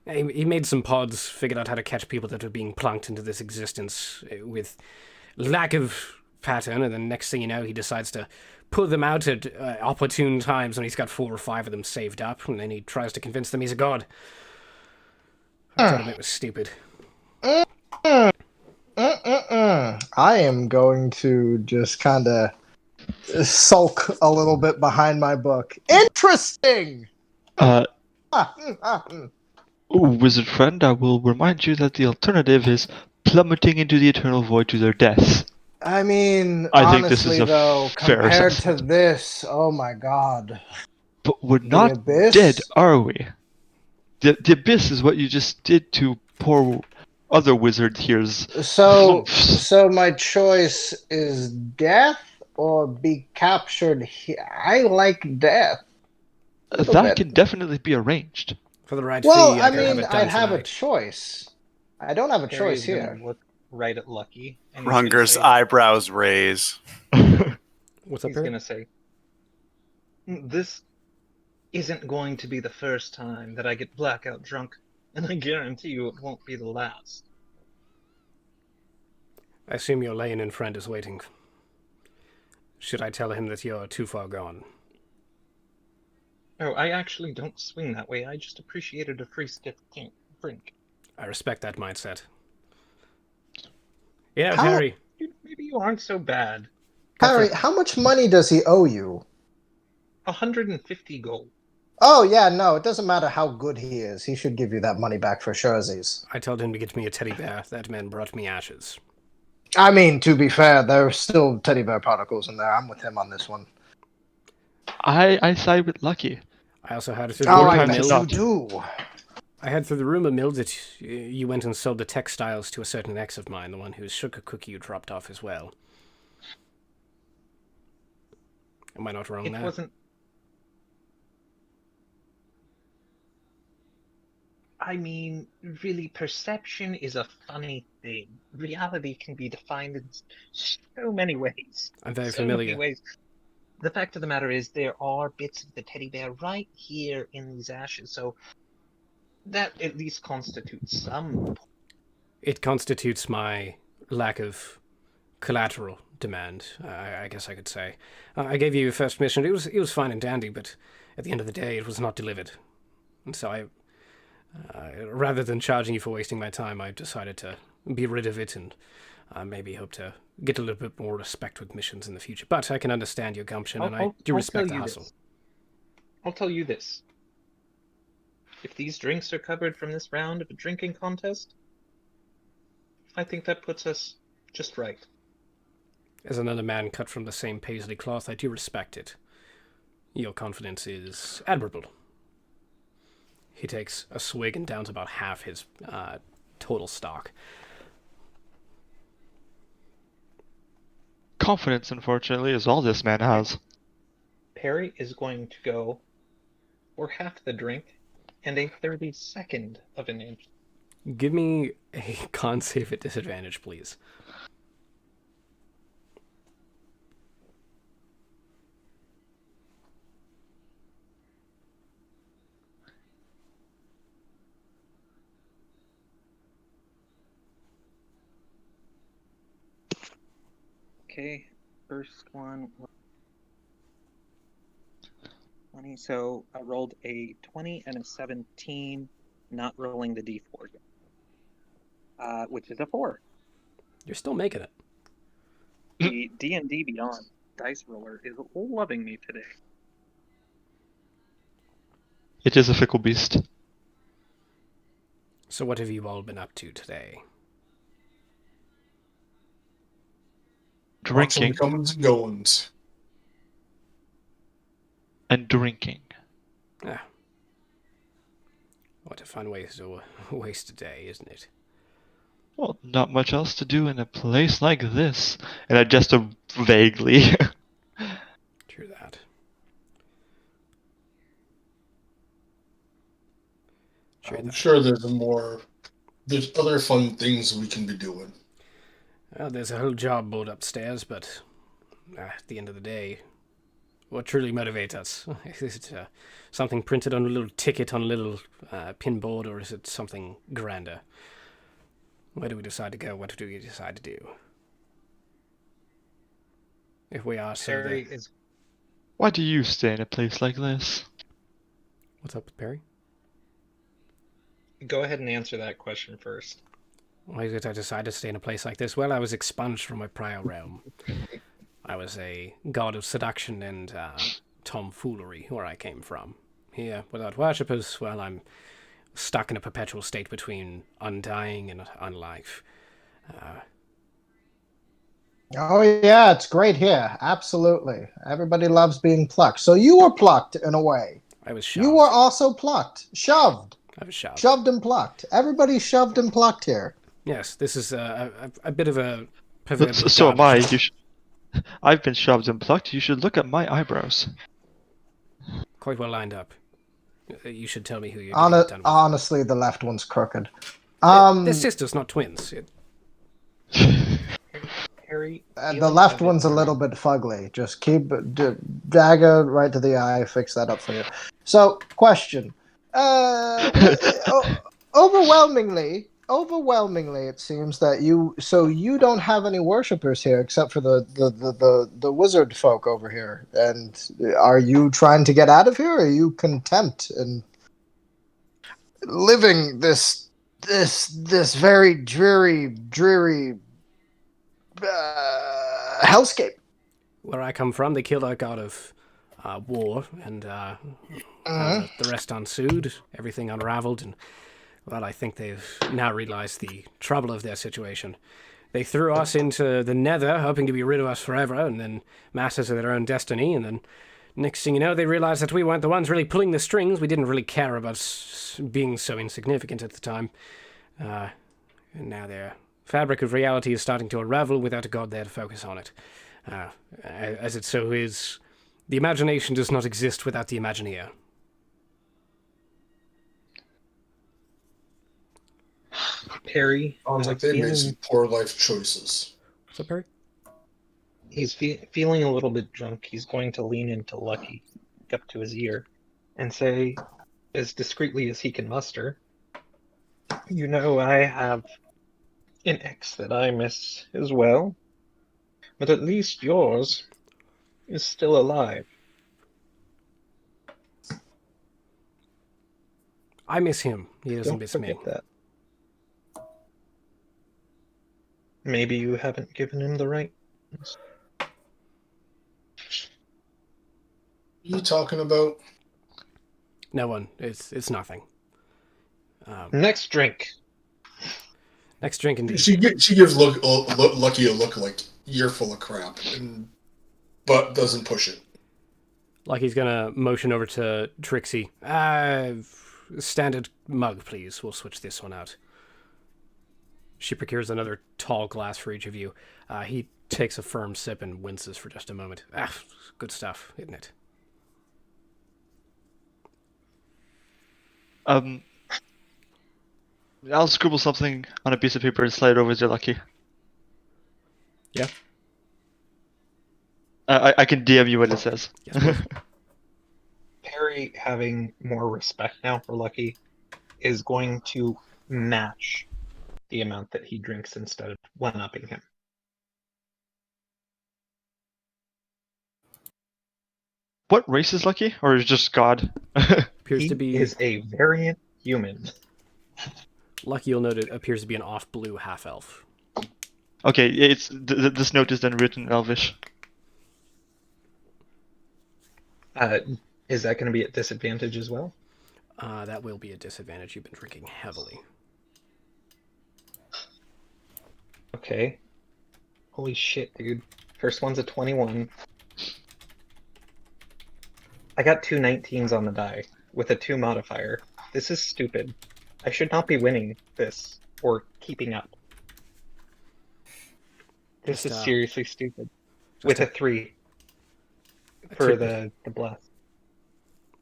he made some pods, figured out how to catch people that were being plunked into this existence with lack of pattern, and then next thing you know, he decides to pull them out at opportune times when he's got 4 or 5 of them saved up, and then he tries to convince them he's a god. I told him it was stupid. I am going to just kind of sulk a little bit behind my book. Interesting! Wizard friend, I will remind you that the alternative is plummeting into the eternal void to their death. I mean, I think this honestly, is a though, fair compared to assessment. this, oh my god. But we're The not abyss? dead, are we? The abyss is what you just did to poor other wizard here's So, humps. so my choice is death or be captured here. I like death. That bit. can definitely be arranged. For the right Well, fee, I can have mean, it done I'd have a tonight. choice. I don't have a choice Perry's gonna here. look right at Lucky. And he's gonna Runger's say- eyebrows raise. What's up, He's Perry? gonna say, "This isn't going to be the first time that I get blackout drunk, and I guarantee you it won't be the last." I assume your laying-in friend is waiting. Should I tell him that you're too far gone? Oh, I actually don't swing that way. I just appreciated a free stiff drink. I respect that mindset. Yeah, How- Harry. Dude, maybe you aren't so bad. Harry, how much money does he owe you? 150 gold. Oh, yeah, no, it doesn't matter how good he is. He should give you that money back for surezies. I told him to get me a teddy bear. That man brought me ashes. I mean, to be fair, there are still teddy bear particles in there. I'm with him on this one. I side with Lucky. I also had through Oh, the I rumor bet mill. you do. I had through the rumor mill that you went and sold the textiles to a certain ex of mine, the one whose sugar cookie you dropped off as well. Am I not wrong It there? wasn't. I mean, really, perception is a funny thing. Reality can be defined in so many ways. I'm very So familiar. many ways. The fact of the matter is, there are bits of the teddy bear right here in these ashes, so that at least constitutes some. It constitutes my lack of collateral demand, I guess I could say. I gave you your first mission. It was fine and dandy, but at the end of the day, it was not delivered. And so rather than charging you for wasting my time, I decided to be rid of it and maybe hope to get a little bit more respect with missions in the future. But I can understand your gumption, and I do respect the hustle. I'll tell you this. If these drinks are covered from this round of a drinking contest, I think that puts us just right. As another man cut from the same paisley cloth, I do respect it. Your confidence is admirable. He takes a swig and downs about half his total stock. Confidence, unfortunately, is all this man has. Perry is going to go for half the drink and a 32nd of an inch. Give me a con save at disadvantage, please. Okay, first one was 20, so I rolled a 20 and a 17, not rolling the d4 yet, which is a 4. You're still making it. The D&D Beyond dice roller is loving me today. It is a fickle beast. So what have you all been up to today? Lots of Drinking comings and goings. and drinking. What a fun way to waste a day, isn't it? Well, not much else to do in a place like this. And I just vaguely. True that. I'm sure there's other fun things we can be doing. Well, there's a whole job board upstairs, but at the end of the day, what truly motivates us? Is it something printed on a little ticket on a little pin board, or is it something grander? Where do we decide to go? What do we decide to do? If we are so Perry is Why do you stay in a place like this? What's up with Perry? Go ahead and answer that question first. Why did I decide to stay in a place like this? Well, I was expunged from my prior realm. I was a god of seduction and tomfoolery where I came from. Here, without worshippers, well, I'm stuck in a perpetual state between undying and unlife. Oh, yeah, it's great here. Absolutely. Everybody loves being plucked. So you were plucked in a way. I was shoved. You were also plucked. Shoved. I was shoved. Shoved and plucked. Everybody's shoved and plucked here. Yes, this is a bit of a proverbial So am I. garbage. I've been shoved and plucked. You should look at my eyebrows. Quite well lined up. You should tell me who you're getting it done with. Honestly, the left one's crooked. They're sisters, not twins. Perry, The left one's a little bit fugly. Just keep dagger right to the eye. Fix that up for you. So, question. Overwhelmingly, overwhelmingly, it seems that you don't have any worshippers here except for the wizard folk over here. And are you trying to get out of here, or are you content in living this very dreary hellscape? Where I come from, they killed our god of war, and the rest ensued. Everything unraveled, and well, I think they've now realized the trouble of their situation. They threw us into the nether, hoping to be rid of us forever, and then masters of their own destiny, and then next thing you know, they realized that we weren't the ones really pulling the strings. We didn't really care about being so insignificant at the time. And now their fabric of reality is starting to unravel without a god there to focus on it. As it so is, the imagination does not exist without the Imagineer. Perry. Sounds like they made some poor life choices. What's up, Perry? He's feeling a little bit drunk. He's going to lean into Lucky, up to his ear, and say, as discreetly as he can muster, "You know, I have an ex that I miss as well, but at least yours is still alive." I miss him. He doesn't Don't miss me. forget that. Maybe you haven't given him the right. What are you talking about? No one. It's nothing. Next drink. Next drink indeed. She gives Lucky a look like you're full of crap, but doesn't push it. Lucky's gonna motion over to Trixie. Standard mug, please. We'll switch this one out. She procures another tall glass for each of you. He takes a firm sip and winces for just a moment. Good stuff, isn't it? I'll scribble something on a piece of paper and slide it over to Lucky. Yeah. I can DM you what it says. Yes, Perry, having more respect now for Lucky, is going to match the amount that he drinks instead of one-upping him. What race is Lucky, or is just God? appears to be He is a variant human. Lucky. You'll note it appears to be an off-blue half-elf. Okay, it's this note is then written in Elvish. Is that going to be at disadvantage as well? That will be a disadvantage. You've been drinking heavily. Okay. Holy shit, dude. First one's a 21. I got two 19s on the die with a 2 modifier. This is stupid. I should not be winning this or keeping up. This is seriously stupid. With a 3 for the bless.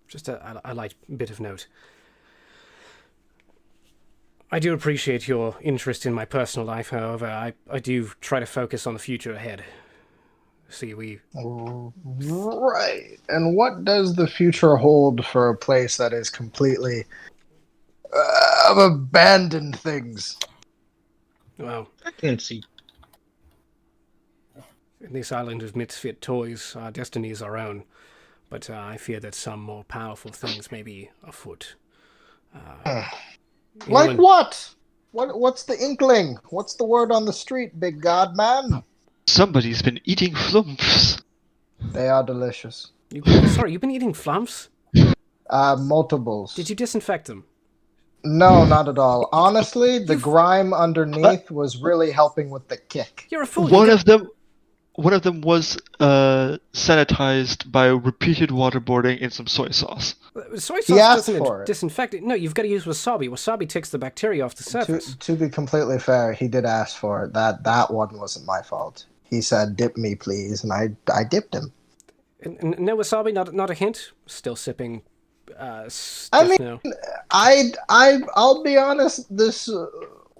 Just a light bit of note. I do appreciate your interest in my personal life, however, I do try to focus on the future ahead. See, Right. And what does the future hold for a place that is completely abandoned things? Well, I can see. in this island of misfit toys, our destiny is our own. But I fear that some more powerful things may be afoot. Like what? What's the inkling? What's the word on the street, big god man? Somebody's been eating flumps. They are delicious. Sorry, you've been eating flumps? Multiples. Did you disinfect them? No, not at all. Honestly, the grime underneath was really helping with the kick. You're a fool. One of them was sanitized by repeated waterboarding in some soy sauce. Soy He sauce asked doesn't for it. disinfect it. No, you've got to use wasabi. Wasabi takes the bacteria off the surface. To be completely fair, he did ask for it. That one wasn't my fault. He said, "Dip me, please," and I dipped him. And no wasabi, not a hint. Still sipping. Stiff I mean, now. I'll be honest. This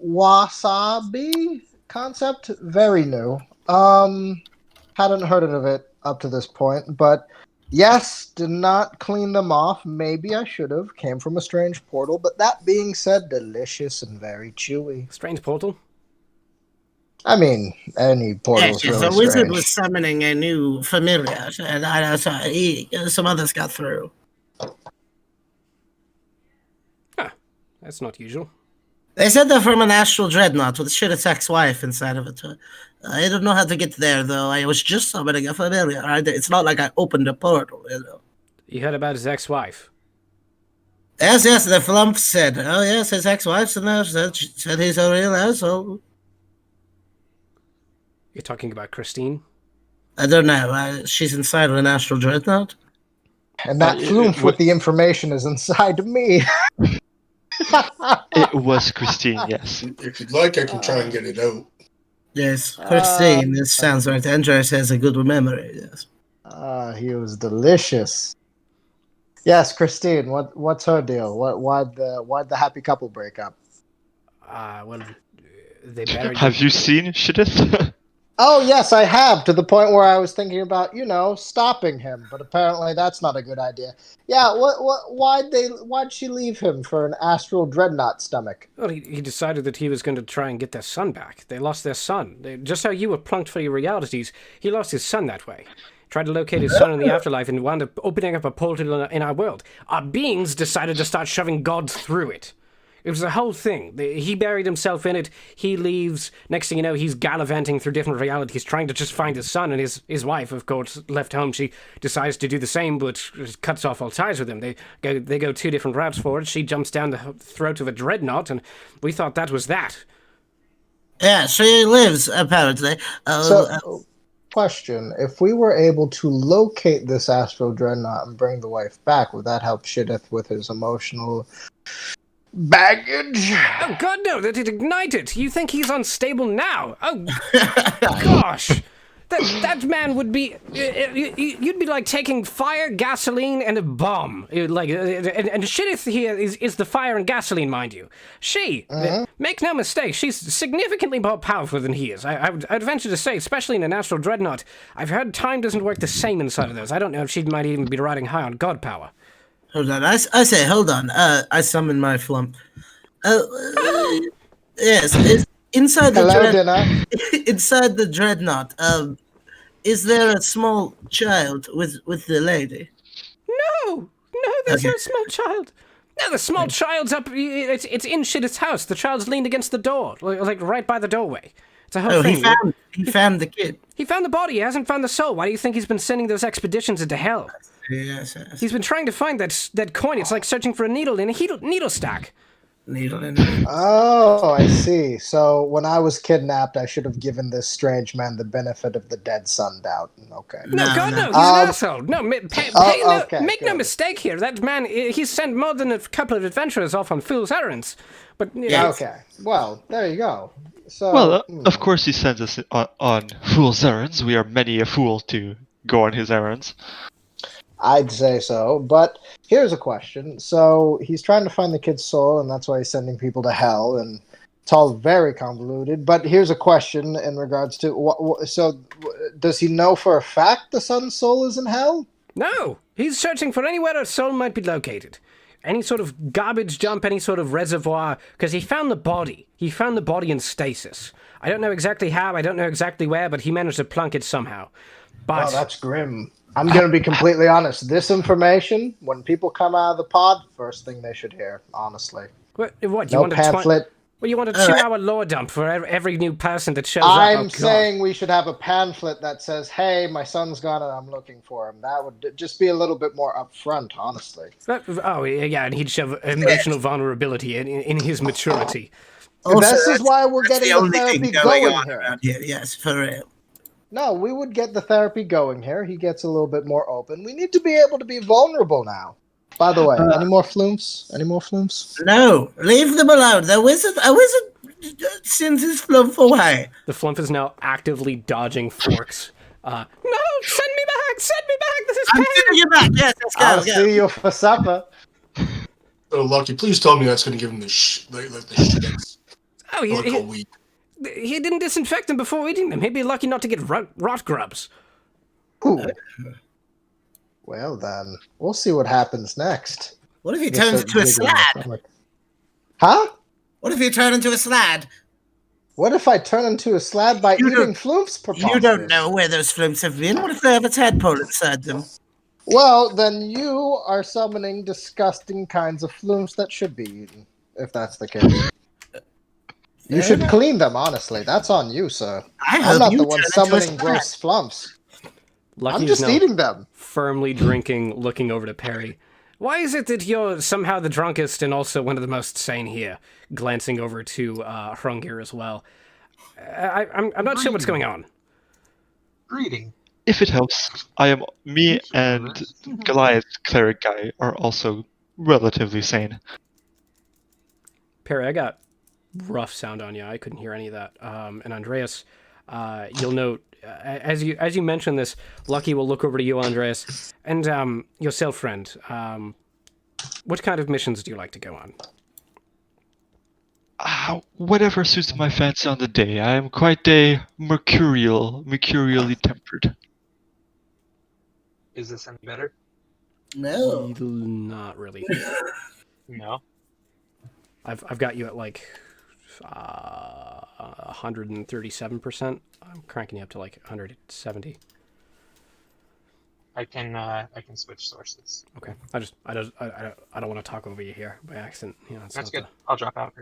wasabi concept very new. Hadn't heard of it up to this point, but Yes, did not clean them off. Maybe I should have. Came from a strange portal, but that being said, delicious and very chewy. Strange portal. I mean, any portal is Yes, really the wizard was strange. summoning a new familiar, and some others got through. That's not usual. They said they're from an astral dreadnought with Shit's ex-wife inside of it. I don't know how to get there, though. I was just summoning a familiar. It's not like I opened a portal, you know. You heard about his ex-wife. Yes, the flump said. Oh, yes, his ex-wife's in there. Said he's a real asshole. You're talking about Christine? I don't know. She's inside of an astral dreadnought. And that flume with the information is inside me. It was Christine, yes. If you'd like, I can try and get it out. Yes, Christine. This sounds right. Andres has a good memory. Yes. He was delicious. Yes, Christine. What's her deal? Why'd the happy couple break up? Well, they buried. Have you seen Shidith? Oh yes, I have, to the point where I was thinking about, stopping him, but apparently that's not a good idea. Yeah, why'd she leave him for an astral dreadnought stomach? Well, he decided that he was going to try and get their son back. They lost their son. Just how you were plunked for your realities, he lost his son that way. Tried to locate his son in the afterlife and wound up opening up a portal in our world. Our beings decided to start shoving gods through it. It was a whole thing. He buried himself in it. He leaves. Next thing you know, he's gallivanting through different realities, trying to just find his son. And his wife, of course, left home. She decides to do the same, but cuts off all ties with him. They go two different routes for it. She jumps down the throat of a dreadnought, and we thought that was that. Yeah, she lives, apparently. Question. If we were able to locate this astral dreadnought and bring the wife back, would that help Shidith with his emotional baggage? Oh, God, no, that it ignited. You think he's unstable now? Oh, gosh. That man would be... You'd be like taking fire, gasoline, and a bomb. And Shidith here is the fire and gasoline, mind you. Make no mistake, she's significantly more powerful than he is. I'd venture to say, especially in an astral dreadnought, I've heard time doesn't work the same inside of those. I don't know if she might even be riding high on god power. Hold on, I say, hold on. I summon my flump. Yes, it's inside the inside the dreadnought. Is there a small child with the lady? No, there's no small child. No, the small child's up. It's in Shidith's house. The child's leaned against the door, like right by the doorway. It's a whole thing. He found the kid. He found the body. He hasn't found the soul. Why do you think he's been sending those expeditions into hell? Yes. He's been trying to find that coin. It's like searching for a needle in a needle stack. Oh, I see. So when I was kidnapped, I should have given this strange man the benefit of the dead son doubt. Okay. No, God, no. He's an asshole. No, make no mistake here. That man, he's sent more than a couple of adventurers off on fool's errands. But okay. Well, there you go. So, of course he sends us on fool's errands. We are many a fool to go on his errands. I'd say so, but here's a question. So he's trying to find the kid's soul, and that's why he's sending people to hell, and it's all very convoluted. But here's a question in regards to so does he know for a fact the son's soul is in hell? No, he's searching for anywhere a soul might be located. Any sort of garbage dump, any sort of reservoir, because he found the body. He found the body in stasis. I don't know exactly how, I don't know exactly where, but he managed to plunk it somehow. But that's grim. I'm going to be completely honest. This information, when people come out of the pod, first thing they should hear, honestly. What? You no want pamphlet. You want a 2-hour lore dump for every new person that shows up? I'm saying we should have a pamphlet that says, hey, my son's gone and I'm looking for him. That would just be a little bit more upfront, honestly. And he'd show emotional vulnerability in his maturity. This is why we're getting the therapy going here. Yes, for real. No, we would get the therapy going here. He gets a little bit more open. We need to be able to be vulnerable now. By the way, any more flumps? No, leave them alone. A wizard sends his flump away. The flump is now actively dodging forks. No, send me back! This is pain! I'm sending you back. Yes, let's go. I'll see you for supper. So, Lucky, please tell me that's going to give him the shits. Oh, he didn't disinfect them before eating them. He'd be lucky not to get rot grubs. Ooh. Well then, we'll see what happens next. What if he They turns start into a jiggling my slad? stomach. Huh? What if you turn into a slad? What if I turn into a slab by You eating floops? You don't Preposterous. know where those flumps have been. What if they have a tadpole inside them? Well, then you are summoning disgusting kinds of floops that should be eaten, if that's the case. You should clean them, honestly. That's on you, sir. I'm not the one summoning gross flumps. I'm just eating them. Firmly drinking, looking over to Perry. Why is it that you're somehow the drunkest and also one of the most sane here? Glancing over to Hrungir as well. I'm not sure what's going on. Greeting. If it helps, me and Goliath cleric guy are also relatively sane. Perry, I got rough sound on you. I couldn't hear any of that. And Andreas, you'll note as you mention this, Lucky will look over to you, Andreas, and yourself, friend. What kind of missions do you like to go on? Whatever suits my fancy on the day. I am quite a mercurially tempered. Is this any better? No. Not really. No. I've got you at like 137%. I'm cranking you up to like 170. I can switch sources. Okay. I don't want to talk over you here by accident. You know, That's good. I'll drop out.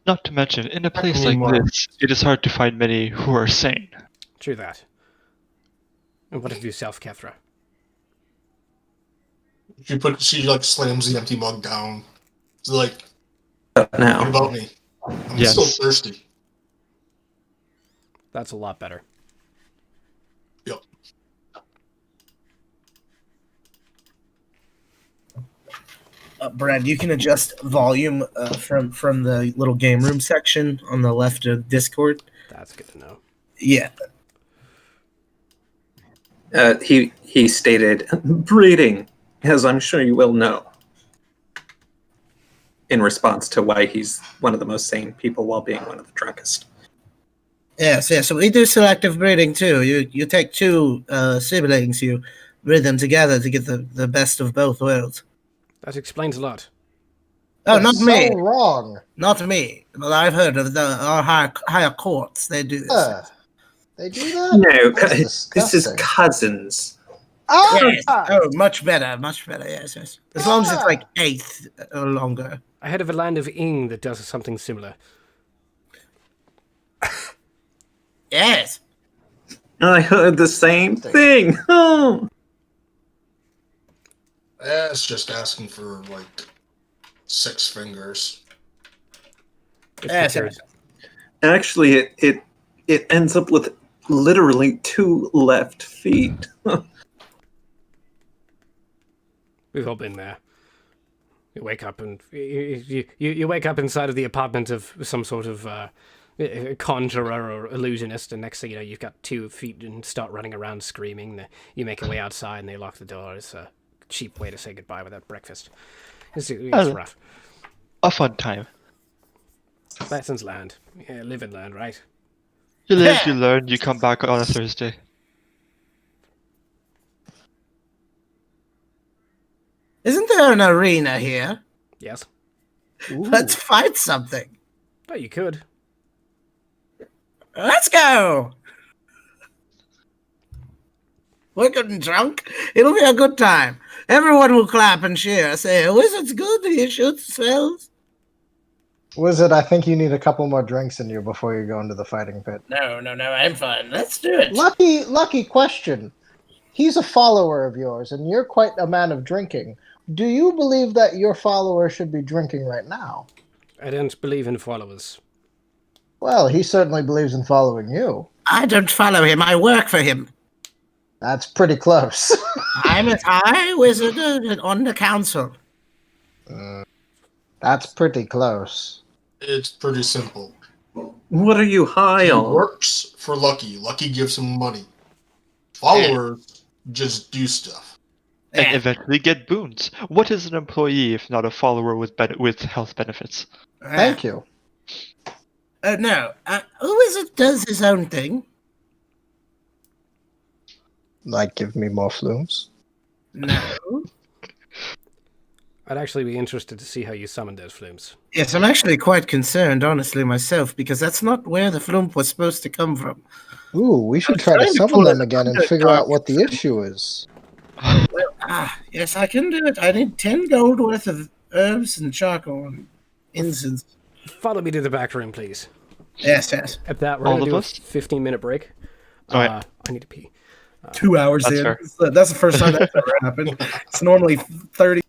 Not to mention, in a place like this, it is hard to find many who are sane. True that. And what of yourself, Kethra? She slams the empty mug down. It's like, now. what about me? I'm still thirsty. That's a lot better. Yep. Brad, you can adjust volume from the little game room section on the left of Discord. That's good to know. Yeah. He stated, "Breeding, as I'm sure you will know," in response to why he's one of the most sane people while being one of the drunkest. Yes. So we do selective breeding too. You take two siblings, you breed them together to get the best of both worlds. That explains a lot. Oh, not me. So wrong. Not me. But I've heard of our higher courts. They do this. They do that? No, That's this is disgusting. cousins. Oh, Yes. Oh, much better. Yes. As long as it's like eighth or longer. I heard of a land of Ing that does something similar. Yes. I heard the same thing. Oh. That's just asking for like 6 fingers. Yes. Actually, it ends up with literally 2 left feet. We've all been there. You wake up and you wake up inside of the apartment of some sort of conjurer or illusionist, and next thing you know, you've got 2 feet and start running around screaming. You make your way outside and they lock the door. It's a cheap way to say goodbye without breakfast. It's rough. A fun time. Lessons learned. Yeah, live and learn, right? You live, you learn, you come back on a Thursday. Isn't there an arena here? Yes. Let's fight something. Oh, you could. Let's go. We're getting drunk. It'll be a good time. Everyone will clap and cheer. Say, "Wizard's good. He shoots spells." Wizard, I think you need a couple more drinks in you before you go into the fighting pit. No, I'm fine. Let's do it. Lucky question. He's a follower of yours, and you're quite a man of drinking. Do you believe that your follower should be drinking right now? I don't believe in followers. Well, he certainly believes in following you. I don't follow him. I work for him. That's pretty close. I'm a high wizard on the council. That's pretty close. It's pretty simple. What are you high He on? works for Lucky. Lucky gives him money. Followers just do stuff. And eventually get boons. What is an employee if not a follower with health benefits? Thank you. No, a wizard does his own thing. like give me more flumes? No. I'd actually be interested to see how you summon those flumes. Yes, I'm actually quite concerned, honestly, myself, because that's not where the flume was supposed to come from. Ooh, we should was try to trying to summon pull them it again and under figure out what the darkness. issue is. Yes, I can do it. I need 10 gold worth of herbs and charcoal and incense. Follow me to the back room, please. Yes, yes. At that, we're All going to of do a us? 15-minute break. All right. I need to pee. 2 hours That's in. fair. That's the first time that's ever happened. It's normally 30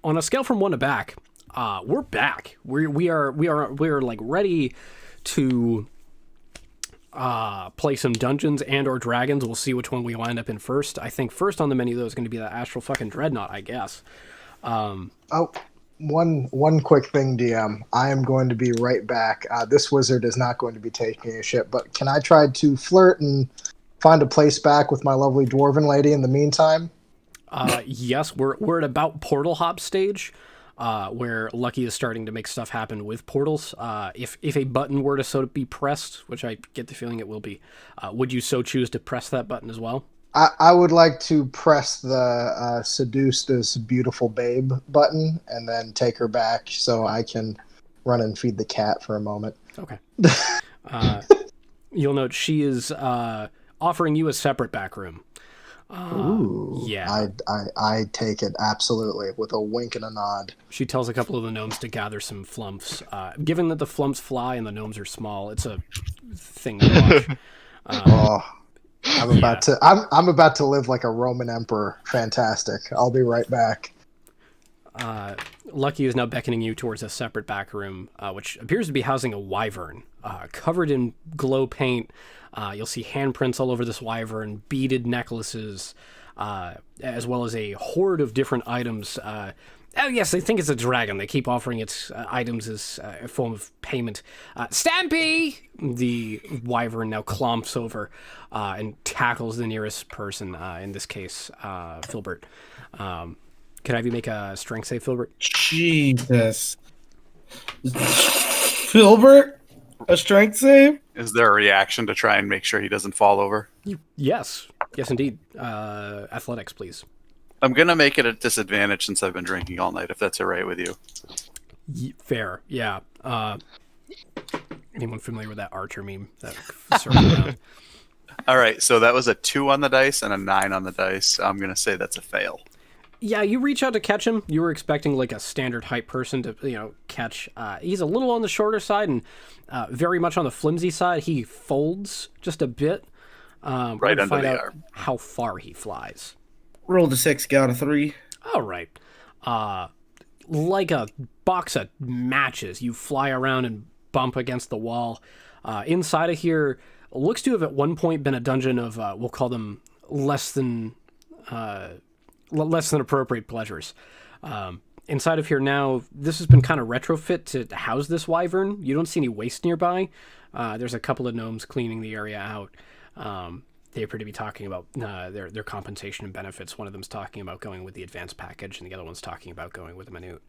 on a scale from 1 to back, we're back. We're like ready to play some Dungeons and or Dragons. We'll see which one we wind up in first. I think first on the menu though is going to be the Astral fucking Dreadnought, I guess. One quick thing, DM. I am going to be right back. This wizard is not going to be taking a shit, but can I try to flirt and find a place back with my lovely dwarven lady in the meantime? Yes, we're at about portal hop stage, where Lucky is starting to make stuff happen with portals. If a button were to so be pressed, which I get the feeling it will be, would you so choose to press that button as well? I would like to press the seduce this beautiful babe button and then take her back so I can run and feed the cat for a moment. Okay. You'll note she is offering you a separate back room. Ooh, yeah. I take it absolutely with a wink and a nod. She tells a couple of the gnomes to gather some flumps. Given that the flumps fly and the gnomes are small, it's a thing to watch. I'm about to live like a Roman emperor. Fantastic. I'll be right back. Lucky is now beckoning you towards a separate back room, which appears to be housing a wyvern, covered in glow paint. You'll see handprints all over this wyvern, beaded necklaces, as well as a horde of different items. Oh yes, I think it's a dragon. They keep offering its items as a form of payment. Stampy! The wyvern now clomps over and tackles the nearest person, in this case, Filbert. Can I have you make a strength save, Filbert? Jesus. Filbert? A strength save? Is there a reaction to try and make sure he doesn't fall over? Yes. Yes, indeed. Athletics, please. I'm going to make it a disadvantage since I've been drinking all night, if that's all right with you. Fair, yeah. Anyone familiar with that Archer meme? That circle around? All right, so that was a 2 on the dice and a 9 on the dice. I'm going to say that's a fail. Yeah, you reach out to catch him. You were expecting like a standard height person to, catch. He's a little on the shorter side and very much on the flimsy side. He folds just a bit. Right under the arm. How far he flies. Rolled a 6, got a 3. All right. Like a box of matches, you fly around and bump against the wall. Inside of here, looks to have at one point been a dungeon of, we'll call them less than appropriate pleasures. Inside of here now, this has been kind of retrofit to house this wyvern. You don't see any waste nearby. There's a couple of gnomes cleaning the area out. They appear to be talking about their compensation and benefits. One of them's talking about going with the advanced package, and the other one's talking about going with the minute.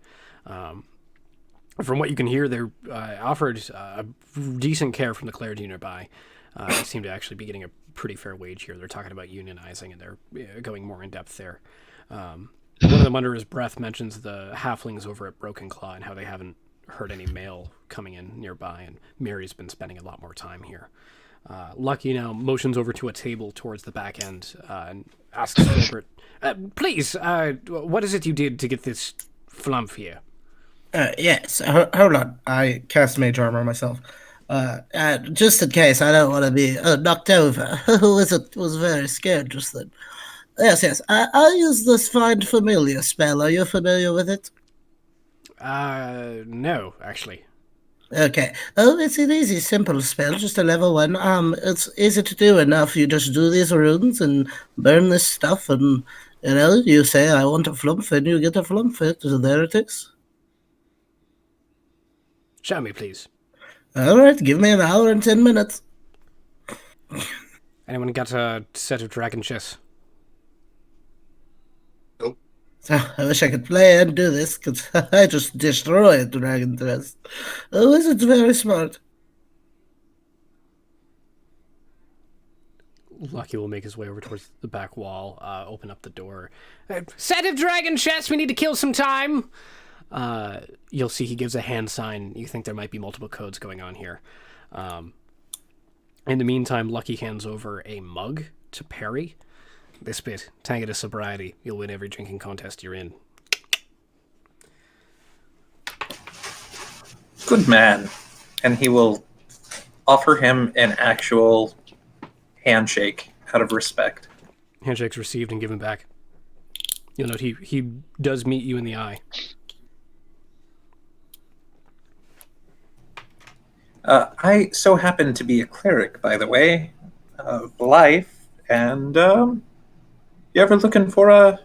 From what you can hear, they're offered decent care from the clergy nearby. They seem to actually be getting a pretty fair wage here. They're talking about unionizing, and they're going more in depth there. One of them, under his breath, mentions the halflings over at Broken Claw and how they haven't heard any mail coming in nearby, and Mary's been spending a lot more time here. Lucky now motions over to a table towards the back end and asks Filbert, please, what is it you did to get this flump here? Yes, hold on. I cast Mage Armor myself. Just in case I don't want to be knocked over. was very scared just then. Yes. I use this Find Familiar spell. Are you familiar with it? No, actually. Okay. Oh, it's an easy, simple spell, just a level 1. It's easy to do enough. You just do these runes and burn this stuff, and you say, I want a flump, and you get a flump. So there it is. Show me, please. All right, give me an hour and 10 minutes. Anyone got a set of dragon chess? Nope. I wish I could play and do this, because I just destroyed Dragon Chest. Oh, is it very smart? Lucky will make his way over towards the back wall, open up the door. Set of dragon chests, we need to kill some time! You'll see he gives a hand sign. You think there might be multiple codes going on here. In the meantime, Lucky hands over a mug to Perry. This bit, tag it as sobriety. You'll win every drinking contest you're in. Good man. And he will offer him an actual handshake out of respect. Handshake's received and given back. You'll note he does meet you in the eye. I so happen to be a cleric, by the way, of life, and you ever looking for a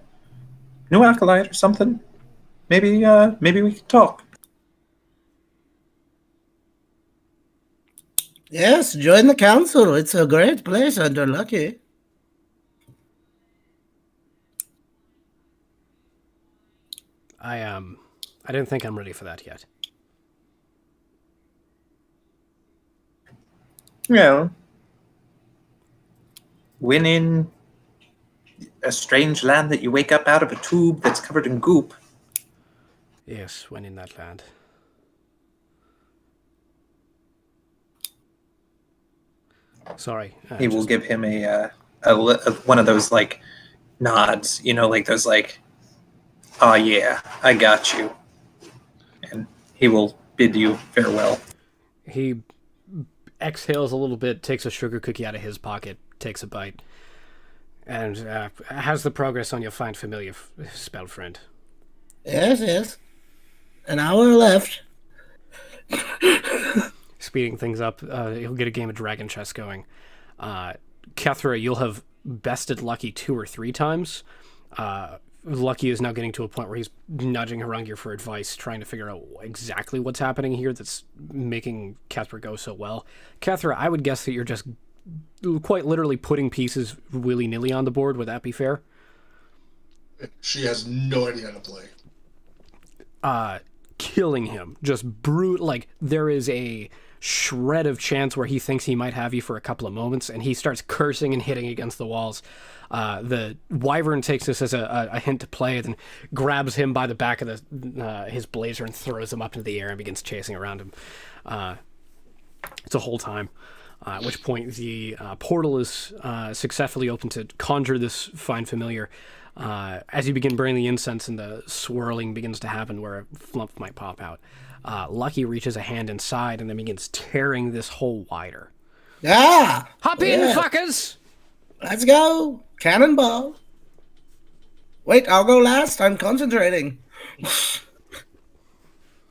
new acolyte or something? Maybe we could talk. Yes, join the council. It's a great place under Lucky. I don't think I'm ready for that yet. Well, when in a strange land that you wake up out of a tube that's covered in goop. Yes, when in that land. Sorry. He will give him a one of those like nods, like those like, oh yeah, I got you, and he will bid you farewell. He exhales a little bit, takes a sugar cookie out of his pocket, takes a bite, and how's the progress on your find familiar spell, friend? Yes. An hour left. Speeding things up, he'll get a game of Dragon Chess going. Kethra, you'll have bested Lucky 2 or 3 times. Lucky is now getting to a point where he's nudging Harungur for advice, trying to figure out exactly what's happening here that's making Kethra go so well. Kethra, I would guess that you're just quite literally putting pieces willy-nilly on the board. Would that be fair? She has no idea how to play. Killing him. Just brute. Like, there is a shred of chance where he thinks he might have you for a couple of moments, and he starts cursing and hitting against the walls. The Wyvern takes this as a hint to play, then grabs him by the back of his blazer and throws him up into the air and begins chasing around him. It's a whole time. At which point the portal is successfully opened to conjure this fine familiar. As you begin burning the incense and the swirling begins to happen where a flump might pop out, Lucky reaches a hand inside and then begins tearing this hole wider. Ah! Hop in, fuckers! Let's go! Cannonball! Wait, I'll go last. I'm concentrating.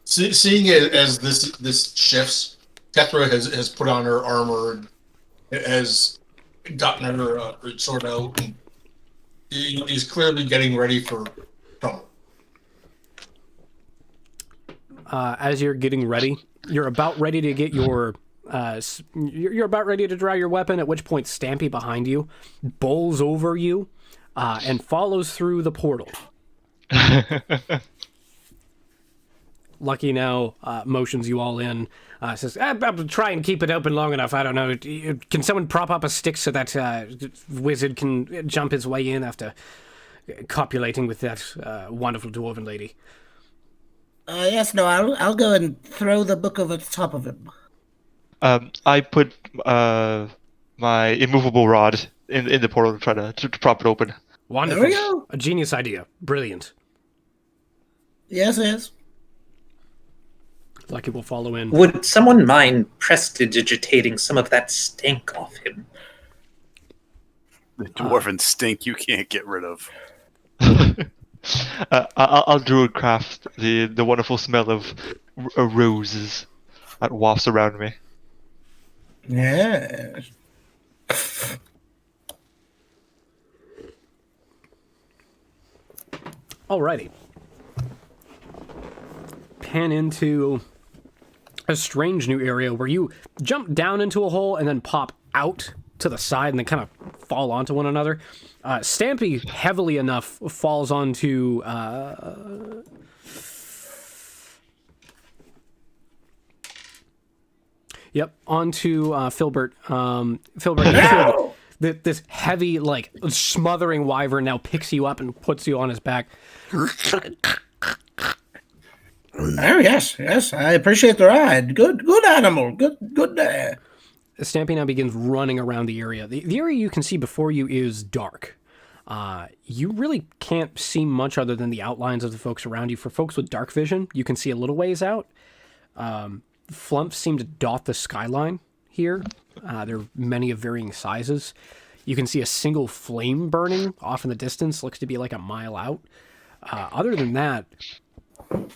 Seeing it as this shifts, Kethra has put on her armor and has gotten her sword out. And he's clearly getting ready for trouble. As you're getting ready, you're about ready to get your you're about ready to draw your weapon, at which point Stampy behind you bowls over you and follows through the portal. Lucky now motions you all in, says, I'll try and keep it open long enough. I don't know. Can someone prop up a stick so that wizard can jump his way in after copulating with that wonderful dwarven lady? Yes, no, I'll go and throw the book over the top of him. I put my immovable rod in the portal to try to prop it open. Wonderful. There we go. A genius idea. Brilliant. Yes. Lucky will follow in. Would someone mind prestidigitating some of that stink off him? The dwarven stink you can't get rid of. I'll druid craft the wonderful smell of roses that wafts around me. Yes. Alrighty. Pan into a strange new area where you jump down into a hole and then pop out to the side and then kind of fall onto one another. Stampy, heavily enough, falls onto onto Filbert. Filbert, this heavy, like, smothering wyvern now picks you up and puts you on his back. Oh, yes, I appreciate the ride. Good animal. Good. Stampy now begins running around the area. The area you can see before you is dark. You really can't see much other than the outlines of the folks around you. For folks with dark vision, you can see a little ways out. Flumps seem to dot the skyline here. There are many of varying sizes. You can see a single flame burning off in the distance, looks to be like a mile out. Other than that,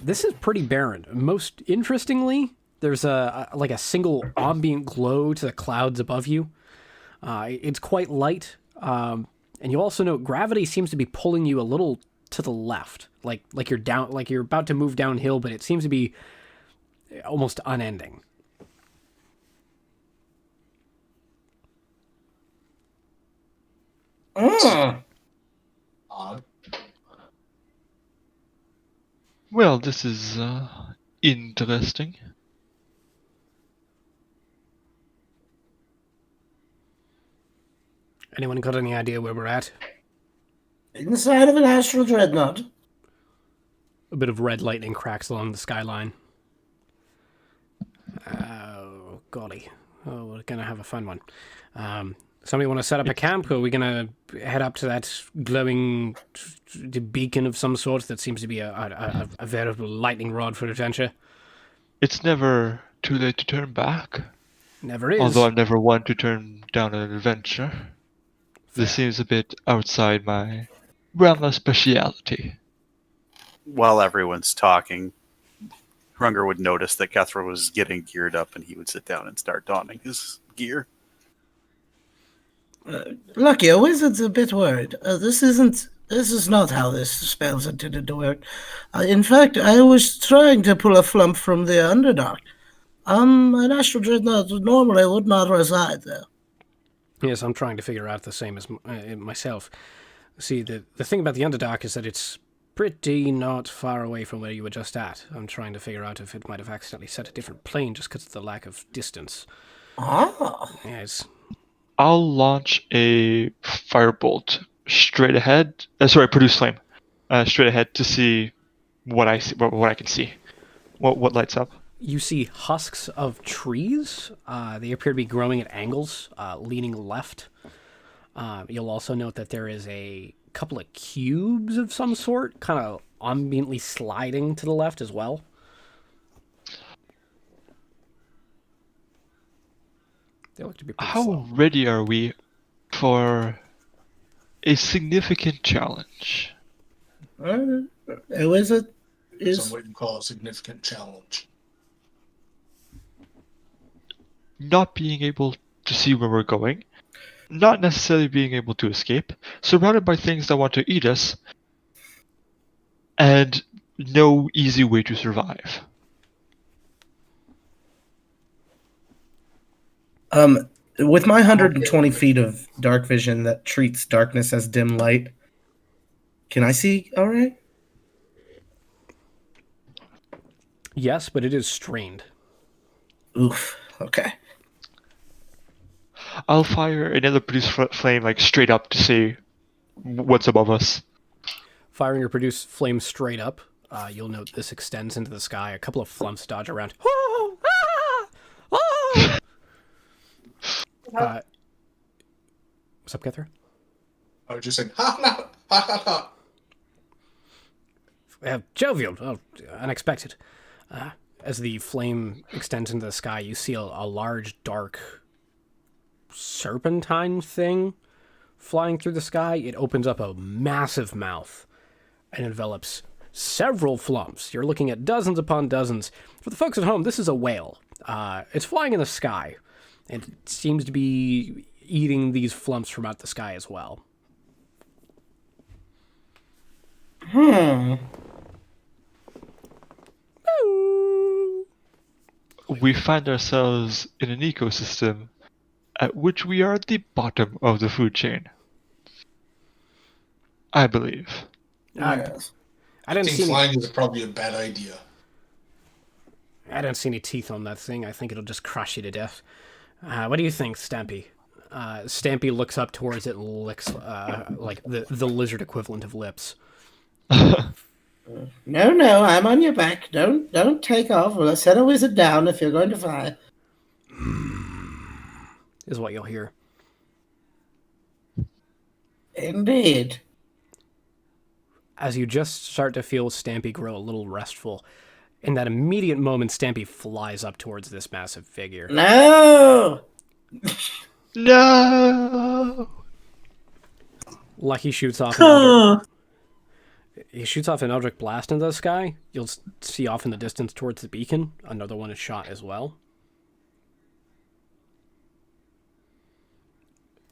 this is pretty barren. Most interestingly, there's a single ambient glow to the clouds above you. It's quite light, and you also note gravity seems to be pulling you a little to the left, like you're about to move downhill, but it seems to be almost unending. Odd. Well, this is interesting. Anyone got any idea where we're at? Inside of an astral dreadnought. A bit of red lightning cracks along the skyline. Oh, golly. Oh, we're going to have a fun one. Somebody want to set up a camp, or are we going to head up to that glowing beacon of some sort that seems to be a veritable lightning rod for adventure? It's never too late to turn back. Never is. Although I'm never one to turn down an adventure. This seems a bit outside my realm of speciality. While everyone's talking, Runger would notice that Kethra was getting geared up, and he would sit down and start donning his gear. Lucky, a wizard's a bit worried. This is not how this spell's intended to work. In fact, I was trying to pull a flump from the Underdark. An astral dreadnought normally would not reside there. Yes, I'm trying to figure out the same as myself. See, the thing about the Underdark is that it's pretty not far away from where you were just at. I'm trying to figure out if it might have accidentally set a different plane just because of the lack of distance. Ah. Yes. I'll launch a firebolt straight ahead. Produce flame straight ahead to see what I see, what I can see. What lights up? You see husks of trees. They appear to be growing at angles, leaning left. You'll also note that there is a couple of cubes of some sort, kind of ambiently sliding to the left as well. They look to be pretty How slow. ready are we for a significant challenge? A wizard is... Some would call a significant challenge. Not being able to see where we're going, not necessarily being able to escape, surrounded by things that want to eat us, and no easy way to survive. With my 120 feet of dark vision that treats darkness as dim light, can I see all right? Yes, but it is strained. Oof. Okay. I'll fire another produce flame straight up to see what's above us. Firing your produce flame straight up, you'll note this extends into the sky. A couple of flumps dodge around. Oh! Ah! Oh! What's up, Kethra? I was just saying, ha ha ha ha. Jovial. Oh, unexpected. As the flame extends into the sky, you see a large, dark serpentine thing flying through the sky. It opens up a massive mouth and envelops several flumps. You're looking at dozens upon dozens. For the folks at home, this is a whale. It's flying in the sky, and it seems to be eating these flumps from out the sky as well. We find ourselves in an ecosystem at which we are at the bottom of the food chain. I believe. Yes. I didn't think see flying is probably a bad idea. I don't see any teeth on that thing. I think it'll just crush you to death. What do you think, Stampy? Stampy looks up towards it and licks like the lizard equivalent of lips. No, I'm on your back. Don't take off. Well, set a wizard down if you're going to fly. Is what you'll hear. Indeed. As you just start to feel Stampy grow a little restful, in that immediate moment, Stampy flies up towards this massive figure. No! No! Lucky shoots off an eldritch. He shoots off an eldritch blast into the sky. You'll see off in the distance towards the beacon. Another one is shot as well.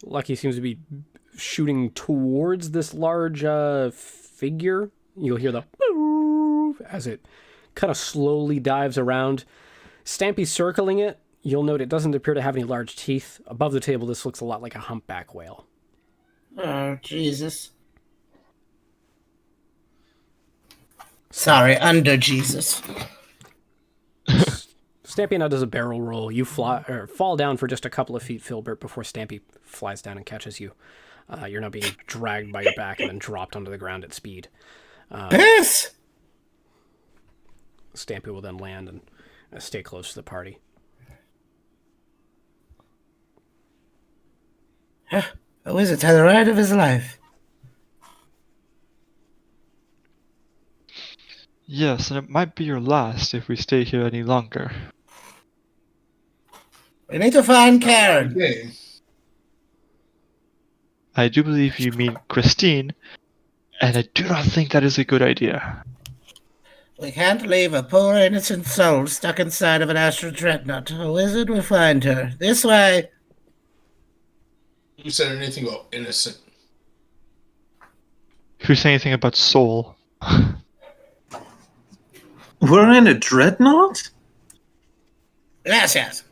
Lucky seems to be shooting towards this large figure. You'll hear the as it kind of slowly dives around. Stampy circling it. You'll note it doesn't appear to have any large teeth. Above the table, this looks a lot like a humpback whale. Oh, Jesus. Sorry, under Jesus. Stampy now does a barrel roll. You fall down for just a couple of feet, Filbert, before Stampy flies down and catches you. You're now being dragged by your back and then dropped onto the ground at speed. Piss! Stampy will then land and stay close to the party. A wizard had the ride of his life. Yes, and it might be your last if we stay here any longer. We need to find Karen. Okay. I do believe you mean Christine, and I do not think that is a good idea. We can't leave a poor innocent soul stuck inside of an astral dreadnought. A wizard will find her. This way. Who said anything about innocent? Who said anything about soul? We're in a dreadnought? Yes, yes.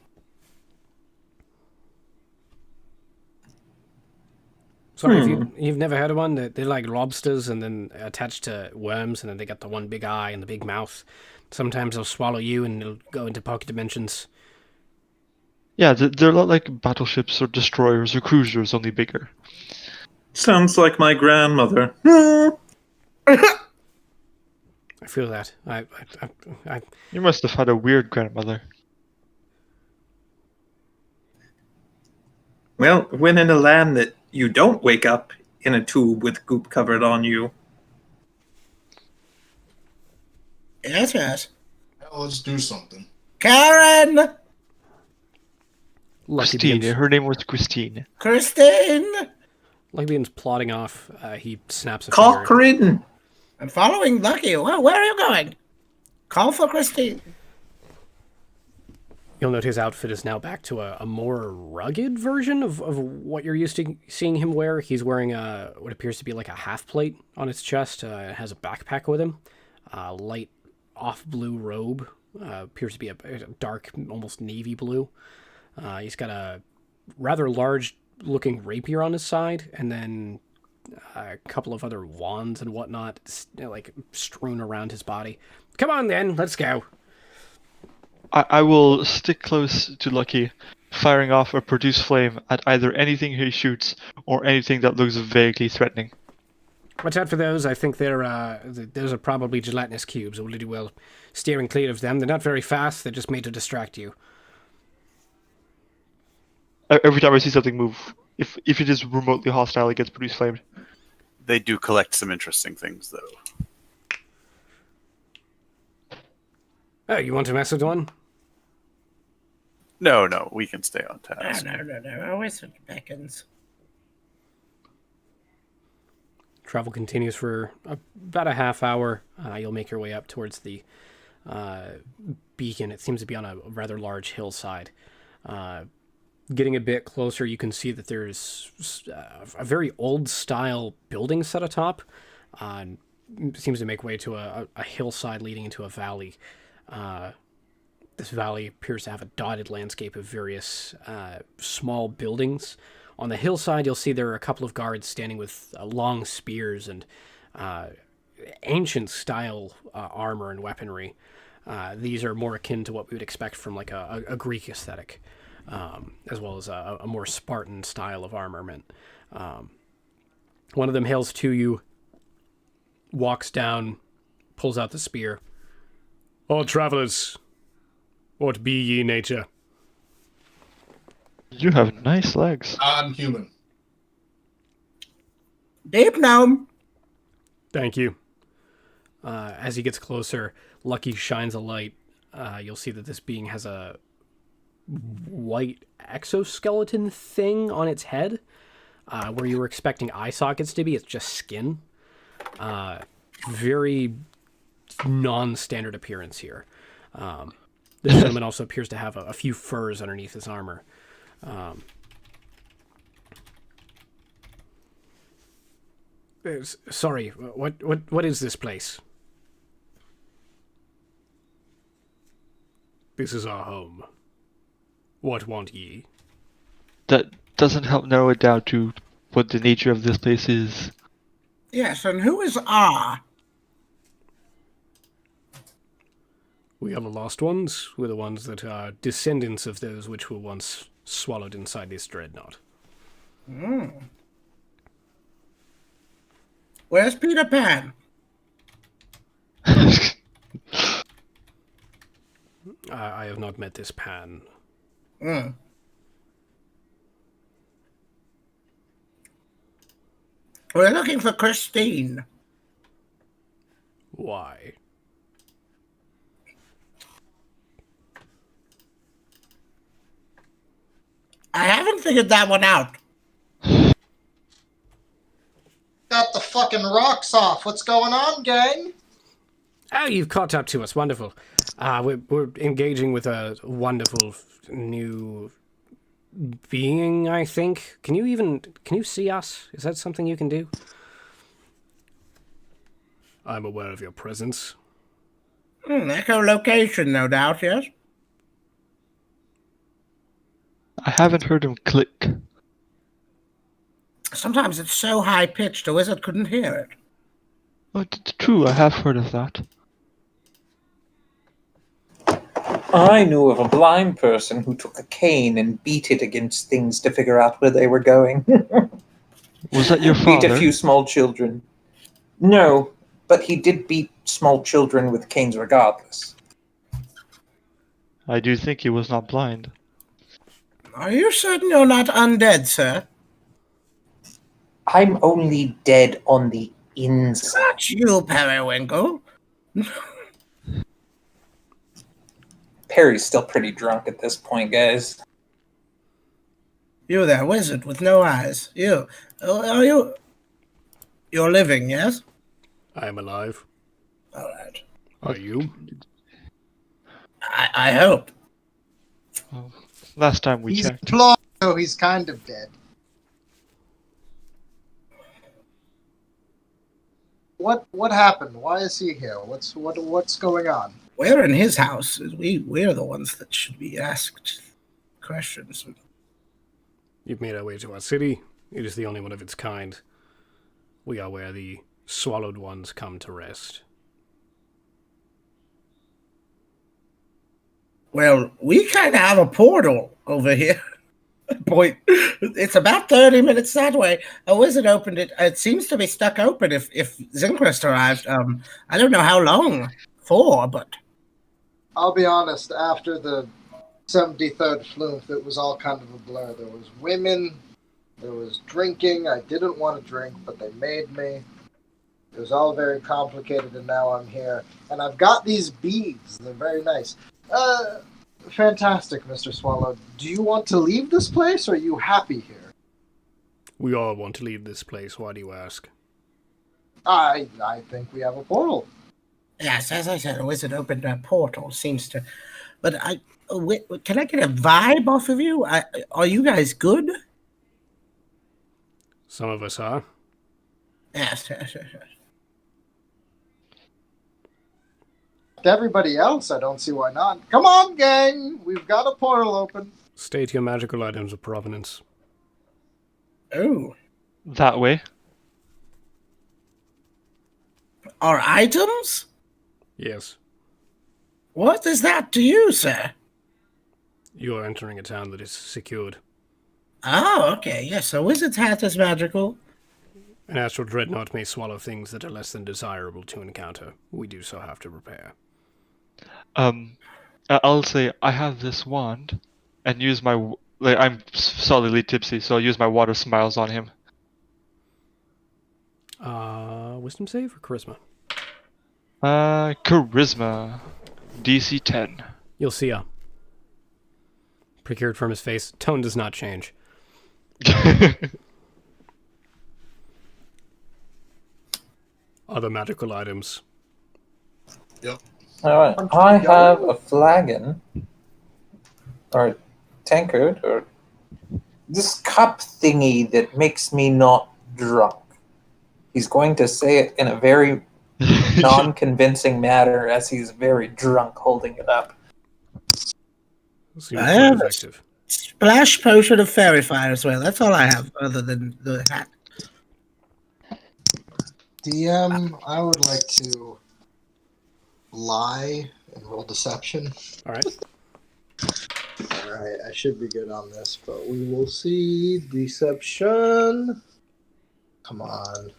Sorry, if you've never had one, they're like lobsters and then attached to worms, and then they got the one big eye and the big mouth. Sometimes they'll swallow you and they'll go into pocket dimensions. Yeah, they're a lot like battleships or destroyers or cruisers, only bigger. Sounds like my grandmother. I feel that. I You must have had a weird grandmother. Well, when in a land that you don't wake up in a tube with goop covered on you. Yes, yes. Well, let's do something. Karen! Lucky Christine, begins, her name was Christine. Christine! Lucky begins plodding off. He snaps a Call finger. Corinne. I'm following Lucky. Where are you going? Call for Christine. You'll note his outfit is now back to a more rugged version of what you're used to seeing him wear. He's wearing what appears to be like a half plate on his chest. It has a backpack with him. Light off blue robe. Appears to be a dark, almost navy blue. He's got a rather large looking rapier on his side, and then a couple of other wands and whatnot, like strewn around his body. Come on then, let's go. I will stick close to Lucky, firing off a produce flame at either anything he shoots or anything that looks vaguely threatening. Watch out for those. I think those are probably gelatinous cubes. We'll do well steering clear of them. They're not very fast. They're just made to distract you. Every time I see something move, if it is remotely hostile, it gets produce flamed. They do collect some interesting things, though. Oh, you want to mess with one? No, we can stay on task. No. A wizard beckons. Travel continues for about a half hour. You'll make your way up towards the beacon. It seems to be on a rather large hillside. Getting a bit closer, you can see that there's a very old-style building set atop. It seems to make way to a hillside leading into a valley. This valley appears to have a dotted landscape of various small buildings. On the hillside, you'll see there are a couple of guards standing with long spears and ancient-style armor and weaponry. These are more akin to what we would expect from like a Greek aesthetic, as well as a more Spartan style of armament. One of them hails to you, walks down, pulls out the spear. "All travelers, what be ye nature?" You have nice legs. I'm human. Deep gnome. Thank you. As he gets closer, Lucky shines a light. You'll see that this being has a white exoskeleton thing on its head. Where you were expecting eye sockets to be, it's just skin. Very non-standard appearance here. This gentleman also appears to have a few furs underneath his armor. Sorry, what is this place? This is our home. What want ye? That doesn't help narrow it down to what the nature of this place is. Yes, and who is R? We are the lost ones. We're the ones that are descendants of those which were once swallowed inside this dreadnought. Where's Peter Pan? I have not met this Pan. Mm. We're looking for Christine. Why? I haven't figured that one out. Got the fucking rocks off. What's going on, gang? Oh, you've caught up to us. Wonderful. We're engaging with a wonderful new being, I think. Can you see us? Is that something you can do? I'm aware of your presence. Echolocation, no doubt, yes? I haven't heard him click. Sometimes it's so high-pitched a wizard couldn't hear it. Oh, it's true, I have heard of that. I knew of a blind person who took a cane and beat it against things to figure out where they were going. Was that your Beat father? a few small children. No, but he did beat small children with canes regardless. I do think he was not blind. Are you certain you're not undead, sir? I'm only dead on the inside. Not you, Periwinkle. Perry's still pretty drunk at this point, guys. You there, wizard with no eyes. You. Are you... You're living, yes? I am alive. All right. Are you? I hope. Well, last time we He's checked. blind, so he's kind of dead. What happened? Why is he here? What's going on? We're in his house. We're the ones that should be asked questions. You've made our way to our city. It is the only one of its kind. We are where the swallowed ones come to rest. Well, we kind of have a portal over here. Boy, it's about 30 minutes that way. A wizard opened it. It seems to be stuck open if Zinkrest arrived. I don't know how long for, but... I'll be honest, after the 73rd flume, it was all kind of a blur. There was women, there was drinking. I didn't want to drink, but they made me. It was all very complicated, and now I'm here. And I've got these beads. They're very nice. Fantastic, Mr. Swallow. Do you want to leave this place, or are you happy here? We all want to leave this place. Why do you ask? I think we have a portal. Yes, as I said, a wizard opened a portal. Seems to... But can I get a vibe off of you? Are you guys good? Some of us are. Yes. To everybody else, I don't see why not. Come on, gang! We've got a portal open. State your magical items of provenance. Oh. That way. Our items? Yes. What is that to you, sir? You are entering a town that is secured. Oh, okay. Yes, a wizard's hat is magical. An astral dreadnought may swallow things that are less than desirable to encounter. We do so have to repair. I'll say I have this wand, and use my... I'm solidly tipsy, so I'll use my water smiles on him. Wisdom save or charisma? Charisma. DC 10. You'll see procured from his face. Tone does not change. other magical items. Yep. Alright, I have a flagon, or tankard, or this cup thingy that makes me not drunk. He's going to say it in a very non-convincing manner as he's very drunk holding it up. Seems I quite have a effective. splash potion of fairy fire as well. That's all I have, other than the hat. DM, I would like to lie and roll deception. All right. Alright, I should be good on this, but we will see. Deception. Come on.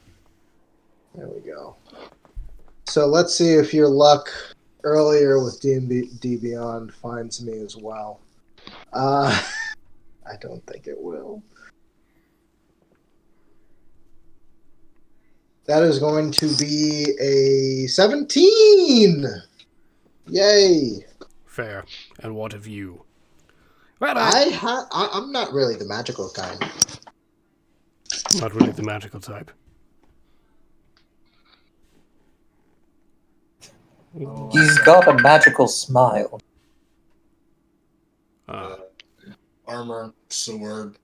There we go. So let's see if your luck earlier with D&D Beyond finds me as well. I don't think it will. That is going to be a 17! Yay! Fair. And what of you? Well, I'm not really the magical kind. not really the magical type. He's got a magical smile. Armor, sword,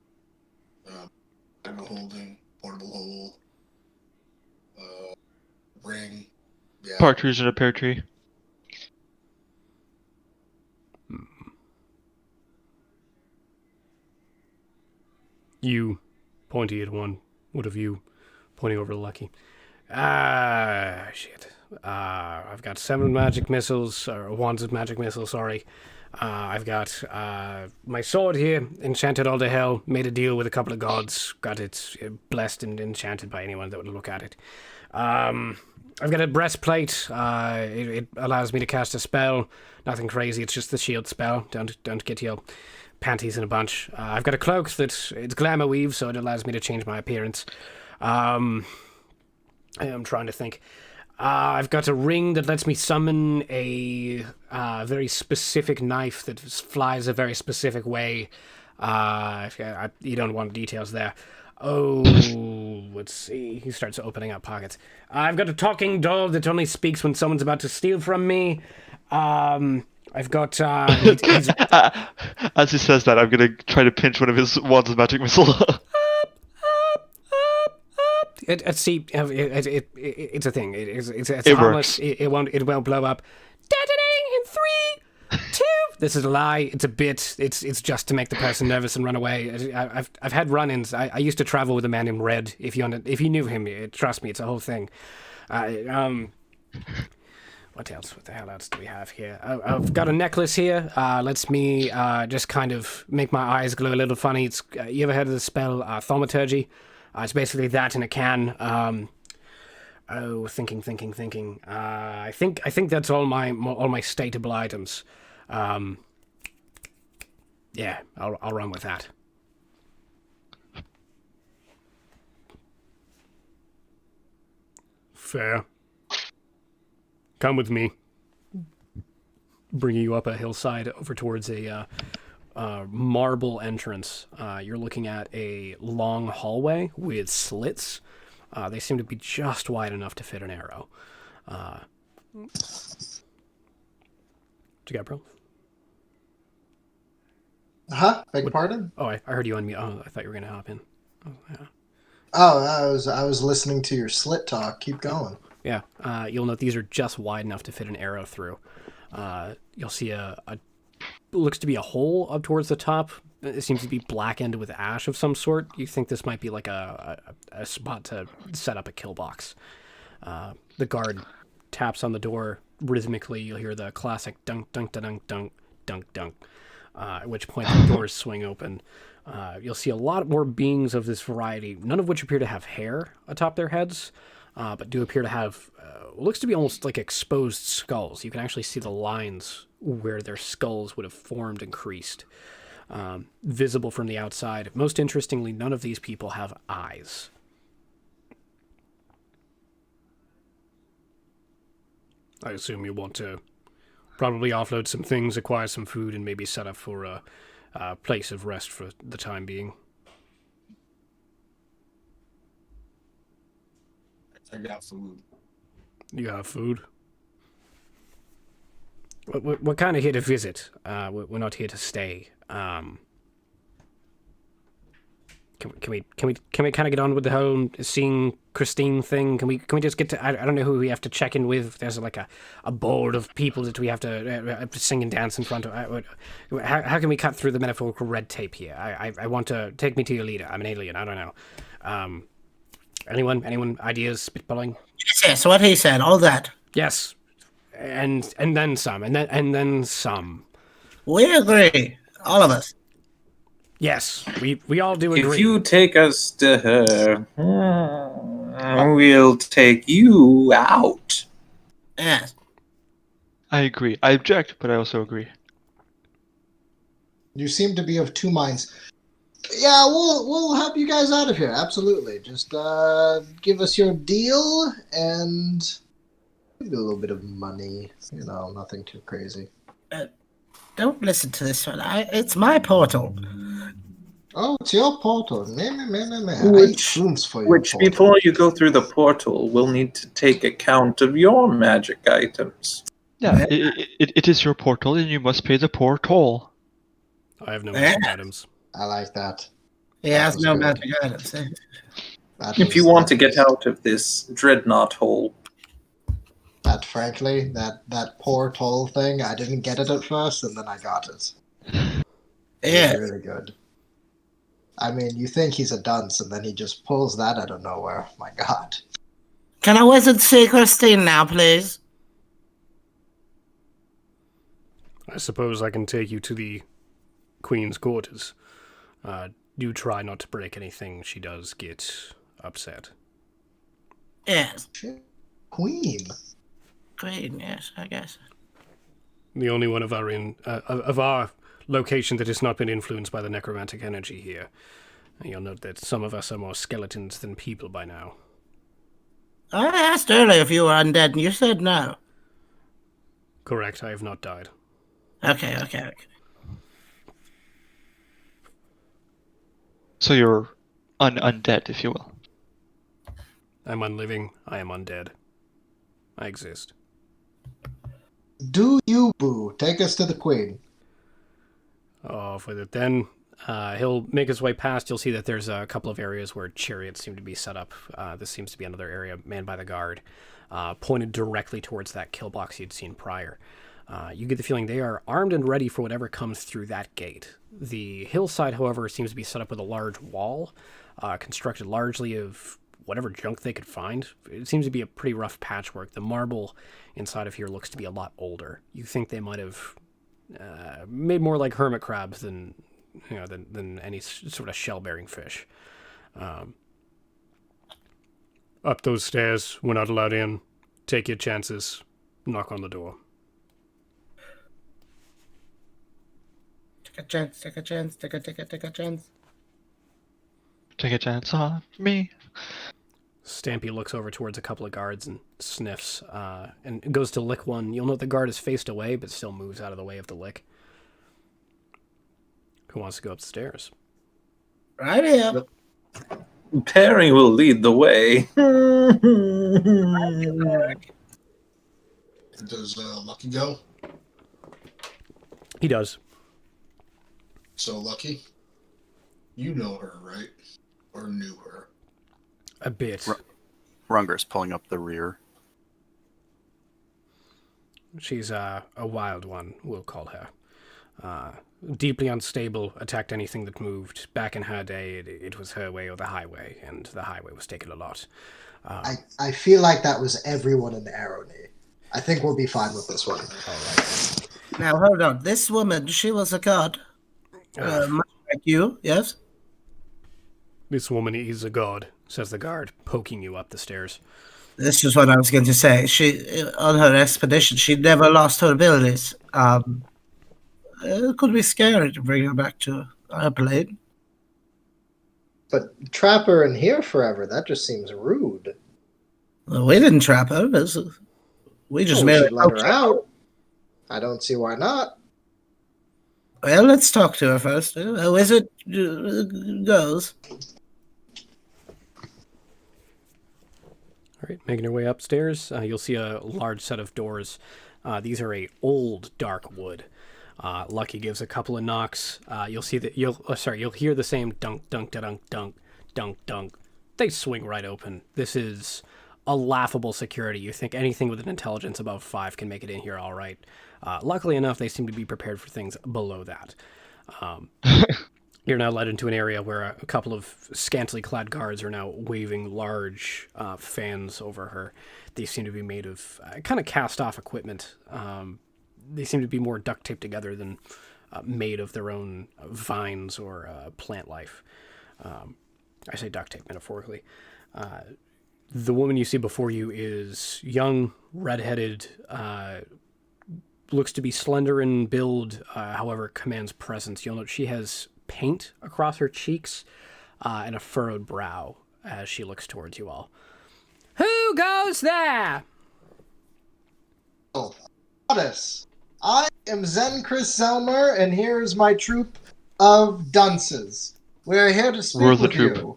bag holding, portable hole, ring. Yeah. Partridge in a pear tree. You, pointing at one. What of you, pointing over to Lucky? Shit. I've got 7 magic missiles, or wands of magic missiles, sorry. I've got my sword here, enchanted all to hell, made a deal with a couple of gods, got it blessed and enchanted by anyone that would look at it. I've got a breastplate, it allows me to cast a spell, nothing crazy, it's just the shield spell, don't get your panties in a bunch. I've got a cloak that's it's glamour weave, so it allows me to change my appearance. I'm trying to think. I've got a ring that lets me summon a very specific knife that flies a very specific way. You don't want details there. Oh, let's see. He starts opening up pockets. I've got a talking doll that only speaks when someone's about to steal from me. I've got... As he says that, I'm going to try to pinch one of his wands of magic missile. It's a thing. It's It harmless. works. It won't blow up. Detonating in 3, 2. This is a lie. It's a bit. It's just to make the person nervous and run away. I've had run-ins. I used to travel with a man named Red. If you knew him, trust me, it's a whole thing. What else? What the hell else do we have here? I've got a necklace here. Lets me just kind of make my eyes glow a little funny. It's you ever heard of the spell thaumaturgy? It's basically that in a can. Thinking. I think that's all my stateable items. Yeah, I'll run with that. Fair. Come with me. Bringing you up a hillside over towards a marble entrance. You're looking at a long hallway with slits. They seem to be just wide enough to fit an arrow. What you got, bro? Beg your pardon? Oh, I heard you on me. Oh, I thought you were gonna hop in. Oh, yeah. Oh, I was listening to your slit talk. Keep going. Yeah. You'll note these are just wide enough to fit an arrow through. You'll see a looks to be a hole up towards the top. It seems to be blackened with ash of some sort. You think this might be like a spot to set up a kill box. The guard taps on the door rhythmically. You'll hear the classic dunk, dunk, dunk, dunk, dunk, dunk. At which point the doors swing open. You'll see a lot more beings of this variety, none of which appear to have hair atop their heads, but do appear to have what looks to be almost like exposed skulls. You can actually see the lines where their skulls would have formed and creased, visible from the outside. Most interestingly, none of these people have eyes. I assume you want to probably offload some things, acquire some food, and maybe set up for a place of rest for the time being. I got food. You have food? We're kind of here to visit. We're not here to stay. Can we kind of get on with the whole seeing Christine thing? Can we just get to? I don't know who we have to check in with. There's like a board of people that we have to sing and dance in front of. How can we cut through the metaphorical red tape here? I want to take me to your leader. I'm an alien. I don't know. Anyone ideas spitballing? Yes, what he said, all that. Yes, and then some, and then some. We agree, all of us. Yes, we all do agree. If you take us to her, we'll take you out. Yes. I agree. I object, but I also agree. You seem to be of two minds. Yeah, we'll help you guys out of here. Absolutely. Just give us your deal and maybe a little bit of money. You know, nothing too crazy. Don't listen to this one. It's my portal. Oh, it's your portal. Man. Which before you go through the portal, we'll need to take account of your magic items. Yeah, it is your portal, and you must pay the toll. I have no magic items. I like that. He That has was no good. magic items. If you want to get out of this dreadnought hole. That, frankly, that poor toll thing, I didn't get it at first, and then I got it. Yeah. Really, really good. I mean, you think he's a dunce, and then he just pulls that out of nowhere. My God. Can a wizard see Christine now, please? I suppose I can take you to the Queen's quarters. Do try not to break anything. She does get upset. Yes. Queen. Queen, yes, I guess. The only one of our location that has not been influenced by the necromantic energy here. You'll note that some of us are more skeletons than people by now. I asked earlier if you were undead, and you said no. Correct, I have not died. Okay. So you're undead, if you will. I'm unliving, I am undead. I exist. Do you, boo? Take us to the Queen. Oh, for that then. He'll make his way past. You'll see that there's a couple of areas where chariots seem to be set up. This seems to be another area manned by the guard, pointed directly towards that kill box you'd seen prior. You get the feeling they are armed and ready for whatever comes through that gate. The hillside, however, seems to be set up with a large wall, constructed largely of whatever junk they could find. It seems to be a pretty rough patchwork. The marble inside of here looks to be a lot older. You think they might have made more like hermit crabs than any sort of shell-bearing fish. Up those stairs. We're not allowed in. Take your chances. Knock on the door. Take a chance. Take a chance on me. Stampy looks over towards a couple of guards and sniffs, and goes to lick one. You'll note the guard is faced away, but still moves out of the way of the lick. Who wants to go upstairs? Right here. Perry will lead the way. Does Lucky go? He does. So, Lucky, you know her, right? Or knew her? A bit. Runger's pulling up the rear. She's a wild one, we'll call her. Deeply unstable, attacked anything that moved. Back in her day, it was her way or the highway, and the highway was taken a lot. I feel like that was everyone in Arrowknee. I think we'll be fine with this one. All right. Now, hold on. This woman, she was a god. Much like you, yes? This woman is a god, says the guard, poking you up the stairs. This is what I was going to say. She, on her expedition, she never lost her abilities. It could be scary to bring her back to our plane. But trap her in here forever, that just seems rude. Well, we didn't trap her. We just We made should let her out. I don't see why not. Well, let's talk to her first. A wizard goes. All right, making your way upstairs, you'll see a large set of doors. These are a old dark wood. Lucky gives a couple of knocks. You'll see that you'll hear the same dunk dunk dunk dunk dunk dunk. They swing right open. This is a laughable security. You think anything with an intelligence above 5 can make it in here all right. Luckily enough, they seem to be prepared for things below that. You're now led into an area where a couple of scantily clad guards are now waving large fans over her. They seem to be made of kind of cast-off equipment. They seem to be more duct taped together than made of their own vines or plant life. I say duct tape metaphorically. The woman you see before you is young, redheaded, looks to be slender in build, however, commands presence. You'll note she has paint across her cheeks and a furrowed brow as she looks towards you all. Who goes there? Goddess, I am Zencris Zelmer, and here's my troop of dunces. We're here to speak with you.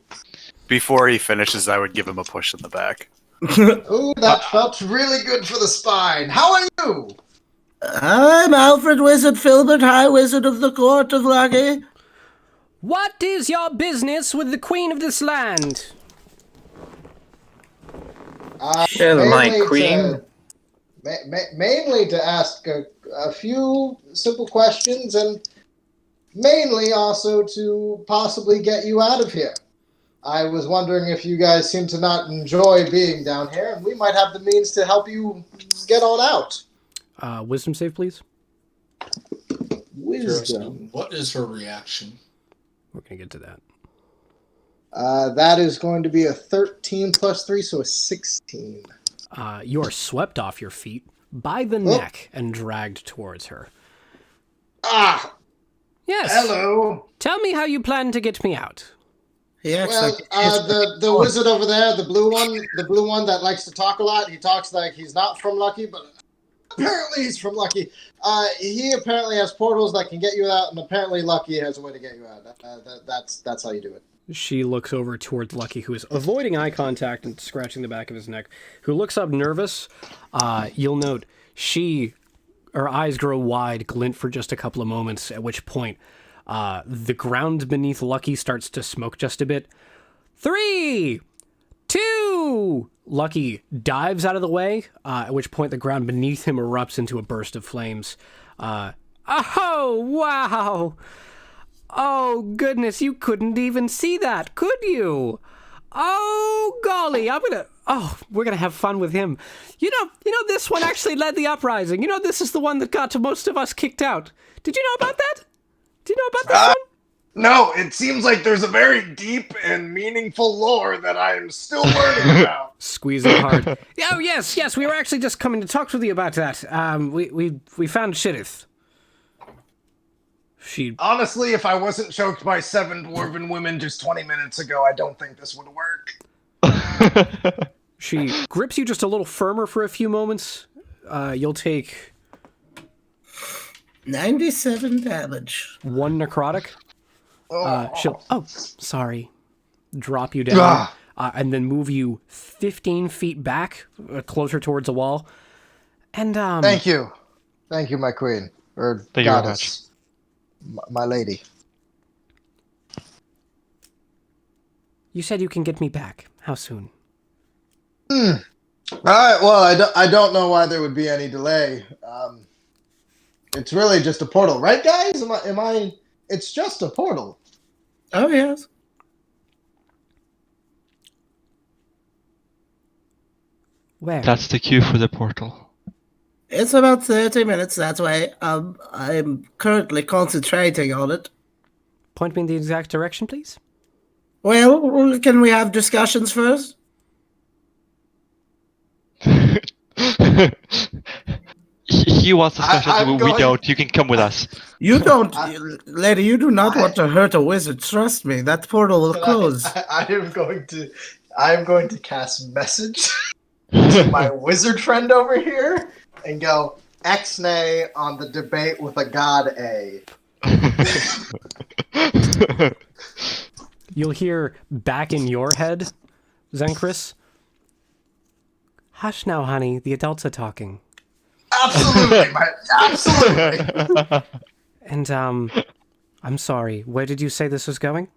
Before he finishes, I would give him a push in the back. Ooh, that felt really good for the spine. How are you? I'm Alfred Wizard Filbert, High Wizard of the Court of Lucky. What is your business with the Queen of this land? My queen. Mainly to ask a few simple questions, and mainly also to possibly get you out of here. I was wondering if you guys seem to not enjoy being down here, and we might have the means to help you get on out. Wisdom save, please. Wisdom. What is her reaction? We're going to get to that. That is going to be a 13 plus 3, so a 16. You are swept off your feet by the neck and dragged towards her. Ah! Yes. Hello. Tell me how you plan to get me out. Well, the wizard over there, the blue one that likes to talk a lot, he talks like he's not from Lucky, but apparently he's from Lucky. He apparently has portals that can get you out, and apparently Lucky has a way to get you out. That's how you do it. She looks over towards Lucky, who is avoiding eye contact and scratching the back of his neck, who looks up nervous. You'll note her eyes grow wide, glint for just a couple of moments, at which point the ground beneath Lucky starts to smoke just a bit. 3, 2... Lucky dives out of the way, at which point the ground beneath him erupts into a burst of flames. Oh, wow! Oh, goodness, you couldn't even see that, could you? Oh, golly, we're gonna have fun with him. You know, this one actually led the uprising. You know, this is the one that got most of us kicked out. Did you know about that? Do you know about this one? No, it seems like there's a very deep and meaningful lore that I'm still learning about. Squeeze it hard. Oh, yes, we were actually just coming to talk with you about that. We found Shidith. Honestly, if I wasn't choked by 7 dwarven women just 20 minutes ago, I don't think this would work. She grips you just a little firmer for a few moments. You'll take 97 damage. 1 necrotic. She'll sorry, drop you down, and then move you 15 feet back, closer towards the wall. And thank you, my queen or thank goddess, my lady. You said you can get me back. How soon? All right. Well, I don't know why there would be any delay. It's really just a portal, right, guys? Am I? It's just a portal. Oh, yes. Where? That's the cue for the portal. It's about 30 minutes that way. I'm currently concentrating on it. Point me in the exact direction, please. Well, can we have discussions first? He wants discussions, we don't. You can come with us. You don't, lady, you do not want to hurt a wizard. Trust me, that portal will close. I am going to cast message to my wizard friend over here and go X-nay on the debate with a god A. You'll hear back in your head, Zencris, Hush now, honey. The adults are talking. Absolutely, absolutely. And, I'm sorry. Where did you say this was going?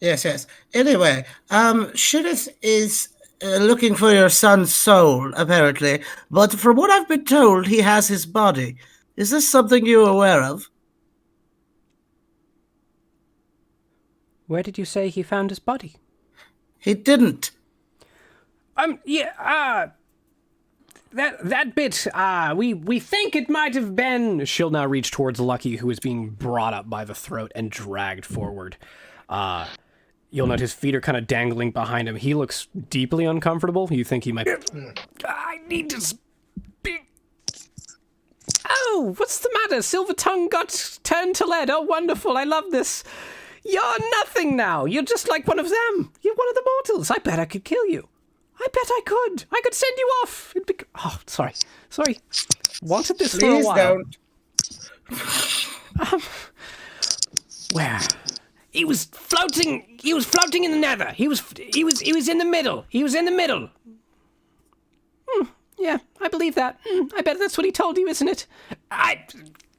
Yes. Anyway, Shidith is looking for your son's soul, apparently. But from what I've been told, he has his body. Is this something you're aware of? Where did you say he found his body? He didn't. That bit, we think it might have been... She'll now reach towards Lucky, who is being brought up by the throat and dragged forward. You'll note his feet are kind of dangling behind him. He looks deeply uncomfortable. You think he might... I need to speak... Oh, what's the matter? Silver Tongue got turned to lead. Oh, wonderful. I love this. You're nothing now. You're just like one of them. You're one of the mortals. I bet I could kill you. I bet I could. I could send you off. Oh, sorry. Wanted this for a while. Please don't. Where? He was floating in the nether. He was in the middle. He was in the middle. Yeah, I believe that. I bet that's what he told you, isn't it? I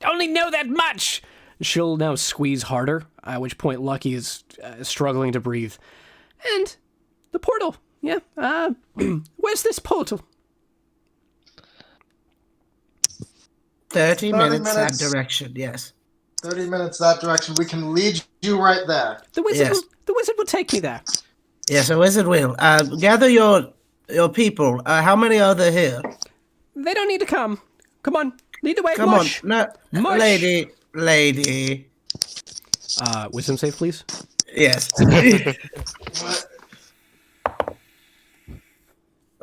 only know that much. She'll now squeeze harder, at which point Lucky is struggling to breathe. And the portal. Yeah. Where's this portal? 30 minutes that direction, yes. 30 minutes that direction. We can lead you right there. The wizard will take me there. Yes, a wizard will. Gather your people. How many are there here? They don't need to come. Come on. Lead the way. Come Mush. on. No, Mush. Lady. Wisdom save, please. Yes.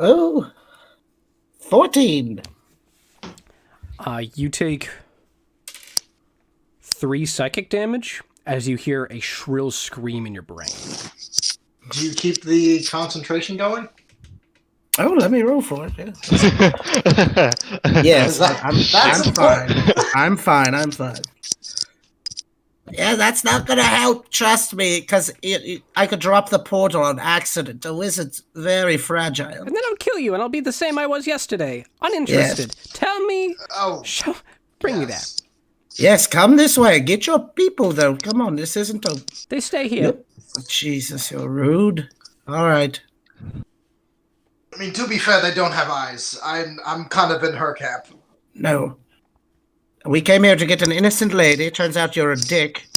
Oh. 14. You take 3 psychic damage as you hear a shrill scream in your brain. Do you keep the concentration going? Oh, let me roll for it. Yeah. Yes, I'm fine. I'm fine. Yeah, that's not gonna help. Trust me, because I could drop the portal on accident. The wizard's very fragile. And then I'll kill you, and I'll be the same I was yesterday. Uninterested. Yes. Tell me. Oh, bring me there. Yes, come this way. Get your people, though. Come on, this isn't a... They stay here. Yep. Jesus, you're rude. All right. I mean, to be fair, they don't have eyes. I'm kind of in her camp. No. We came here to get an innocent lady. Turns out you're a dick.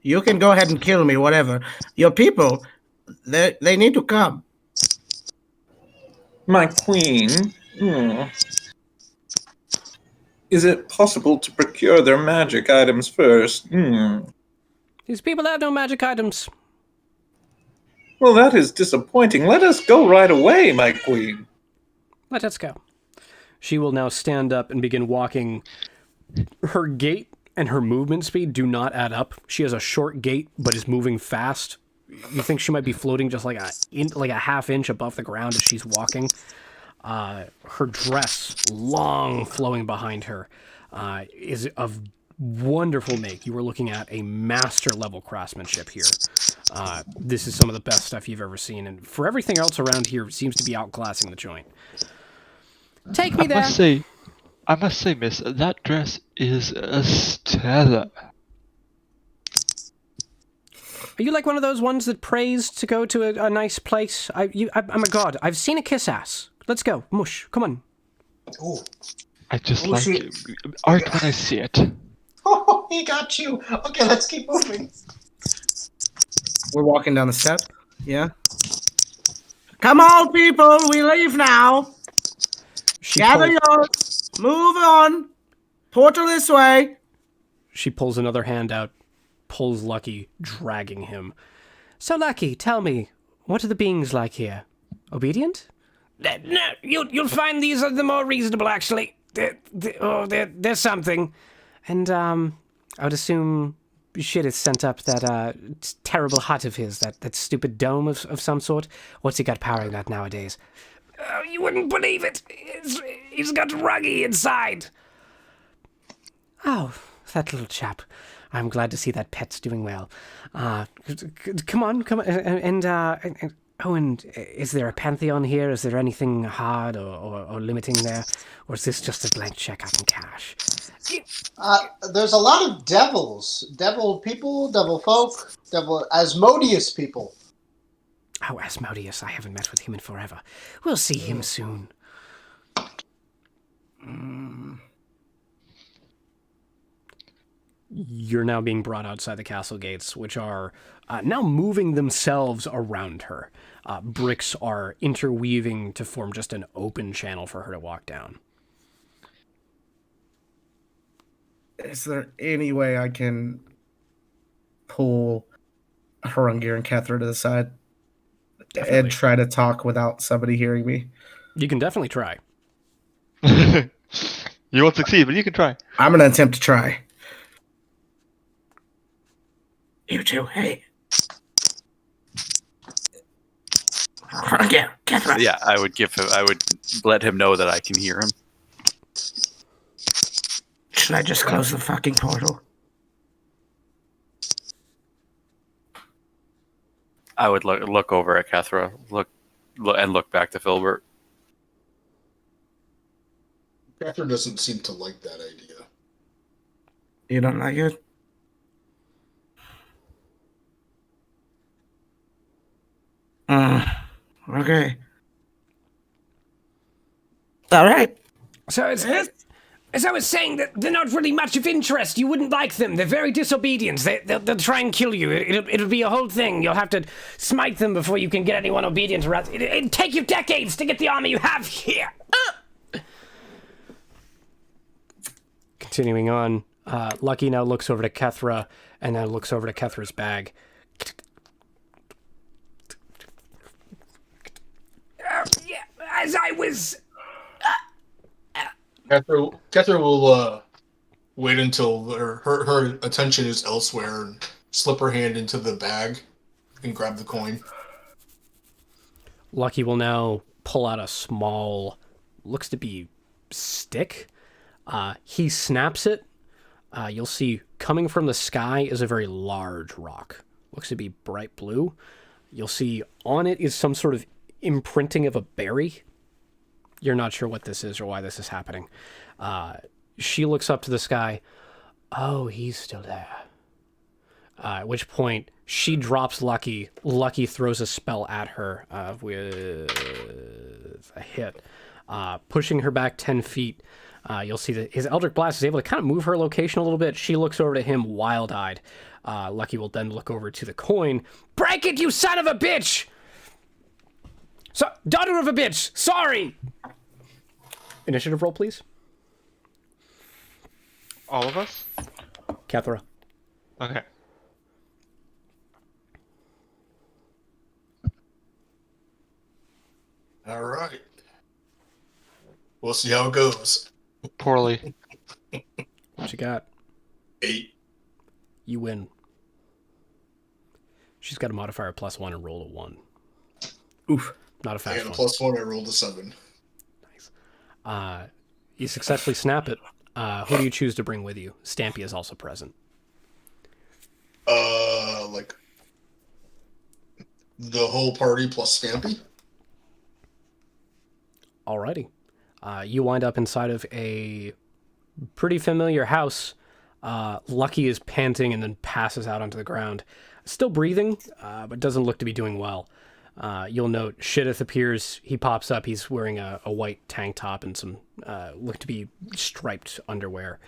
You can go ahead and kill me, whatever. Your people, they need to come. My queen, is it possible to procure their magic items first? These people have no magic items. Well, that is disappointing. Let us go right away, my queen. Let us go. She will now stand up and begin walking. Her gait and her movement speed do not add up. She has a short gait, but is moving fast. You think she might be floating just like a half inch above the ground as she's walking. Her dress, long flowing behind her, is of wonderful make. You are looking at a master level craftsmanship here. This is some of the best stuff you've ever seen, and for everything else around here, it seems to be outclassing the joint. Take me there. I must say, miss, that dress is stellar. Are you like one of those ones that prays to go to a nice place? I'm a god. I've seen a kiss ass. Let's go. Mush. Come on. Ooh. I just like art when I see it. Oh, he got you. Okay, let's keep moving. We're walking down the step. Yeah. Come on, people. We leave now. Gather yours. Move on. Portal this way. She pulls another hand out, pulls Lucky, dragging him. So, Lucky, tell me, what are the beings like here? Obedient? No, you'll find these are the more reasonable, actually. There's something. And, I would assume shit has sent up that, terrible hut of his, that stupid dome of some sort. What's he got powering that nowadays? Oh, you wouldn't believe it. He's got Ruggy inside. Oh, that little chap. I'm glad to see that pet's doing well. Come on, and Oh, and is there a pantheon here? Is there anything hard or limiting there? Or is this just a blank check I can cash? There's a lot of devils. Devil people, devil folk, devil Asmodeus people. Oh, Asmodeus, I haven't met with him in forever. We'll see him soon. You're now being brought outside the castle gates, which are now moving themselves around her. Bricks are interweaving to form just an open channel for her to walk down. Is there any way I can pull Harungir and Kethra to the side Definitely. and try to talk without somebody hearing me? You can definitely try. You won't succeed, but you can try. I'm going to attempt to try. You two, hey. Harungir, Kethra. Yeah, I would let him know that I can hear him. Should I just close the fucking portal? I would look over at Kethra, look back to Filbert. Catherine doesn't seem to like that idea. You don't like it? Okay. All right. So as I was saying, that they're not really much of interest. You wouldn't like them. They're very disobedient. They'll try and kill you. It'll be a whole thing. You'll have to smite them before you can get anyone obedient around. It'll take you decades to get the army you have here. Continuing on, Lucky now looks over to Kethra and then looks over to Kethra's bag. Yeah, as I was... Kethra will wait until her attention is elsewhere and slip her hand into the bag and grab the coin. Lucky will now pull out a small, looks to be stick. He snaps it. You'll see coming from the sky is a very large rock. Looks to be bright blue. You'll see on it is some sort of imprinting of a berry. You're not sure what this is or why this is happening. She looks up to the sky. Oh, he's still there. At which point, she drops Lucky. Lucky throws a spell at her with a hit, pushing her back 10 feet. You'll see that his Eldritch Blast is able to kind of move her location a little bit. She looks over to him wild-eyed. Lucky will then look over to the coin. Break it, you son of a bitch! So, daughter of a bitch, sorry! Initiative roll, please. All of us? Kethra. Okay. All right. We'll see how it goes. Poorly. What you got? 8. You win. She's got a modifier +1 and roll a 1. Oof. Not a I fast got one. a +1. I rolled a 7. Nice. You successfully snap it. Who do you choose to bring with you? Stampy is also present. Like the whole party plus Stampy. Alrighty. You wind up inside of a pretty familiar house. Lucky is panting and then passes out onto the ground. Still breathing, but doesn't look to be doing well. You'll note Shitteth appears. He pops up. He's wearing a white tank top and some look to be striped underwear.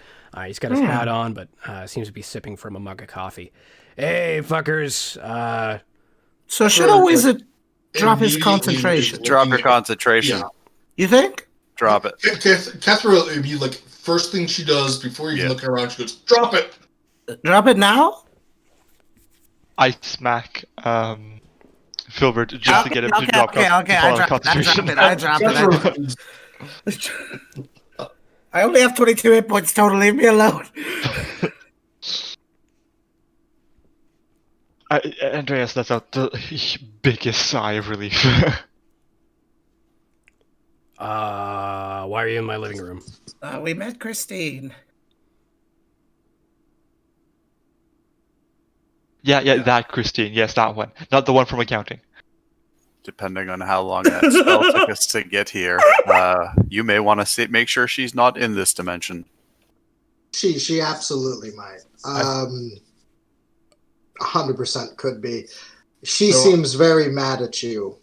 He's got his hat on, but seems to be sipping from a mug of coffee. Hey, fuckers. So should a wizard drop his concentration? Drop your concentration. Yeah. You think? Drop it. Kethra would be like first thing she does before you look around. She goes, "Drop it." Drop it now? I smack Filbert just to get him to drop Okay, I drop it. I only have 22 hit points total. Leave me alone. Andreas lets out the biggest sigh of relief. Why are you in my living room? We met Christine. Yeah, that Christine. Yes, that one. Not the one from accounting. depending on how long that spell took us to get here. You may want to make sure she's not in this dimension. She absolutely might. 100% could be. She seems very mad at you.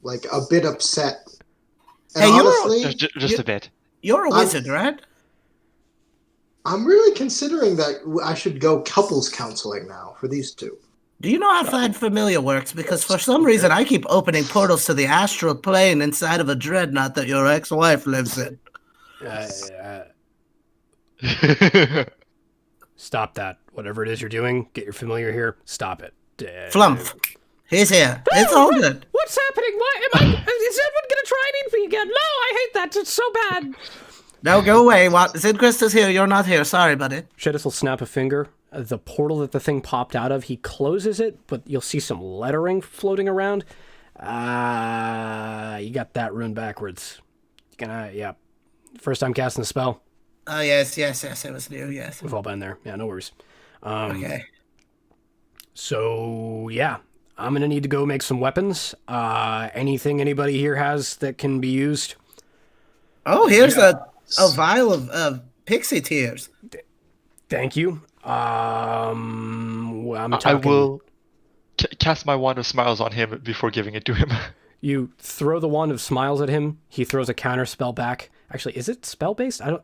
Like a bit upset. And Hey, honestly, just a bit. You're a wizard, right? I'm really considering that I should go couples counseling now for these two. Do you know how Find Familiar works? Because for some reason I keep opening portals to the astral plane inside of a dreadnought that your ex-wife lives in. Stop that. Whatever it is you're doing, get your familiar here. Stop it. Flump. He's here. It's all good. What's happening? Why am I? Is everyone gonna try and eat me again? No, I hate that. It's so bad. Now go away. Zidcrest is here. You're not here. Sorry, buddy. Shedis will snap a finger. The portal that the thing popped out of, he closes it, but you'll see some lettering floating around. You got that rune backwards. Yeah. First time casting the spell. Oh, yes. It was new, yes. We've all been there. Yeah, no worries. Okay. So, yeah. I'm going to need to go make some weapons. Anything anybody here has that can be used? Oh, here's a vial of pixie tears. Thank you. I will cast my wand of smiles on him before giving it to him. You throw the wand of smiles at him. He throws a counter spell back. Actually, is it spell based? I don't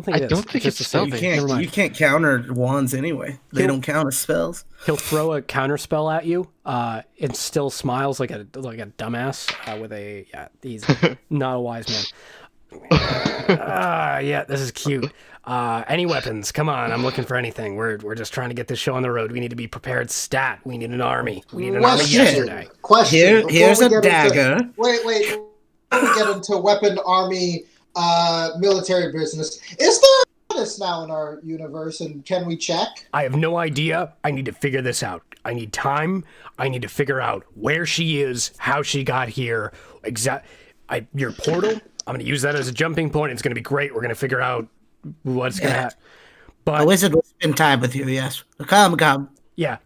think it is. I don't think it's spell based. You can't counter wands anyway. They don't count as spells. He'll throw a counter spell at you, and still smiles like a dumbass with a he's not a wise man. Yeah, this is cute. Any weapons? Come on, I'm looking for anything. We're just trying to get this show on the road. We need to be prepared stat. We need an army. We need an army yesterday. Question. Here's a dagger. Wait. Before we get into weapon, army, military business, is there a goddess now in our universe, and can we check? I have no idea. I need to figure this out. I need time. I need to figure out where she is, how she got here. Your portal, I'm going to use that as a jumping point. It's going to be great. We're going to figure out what's going to happen. But a wizard will spend time with you, yes. Come. Yeah,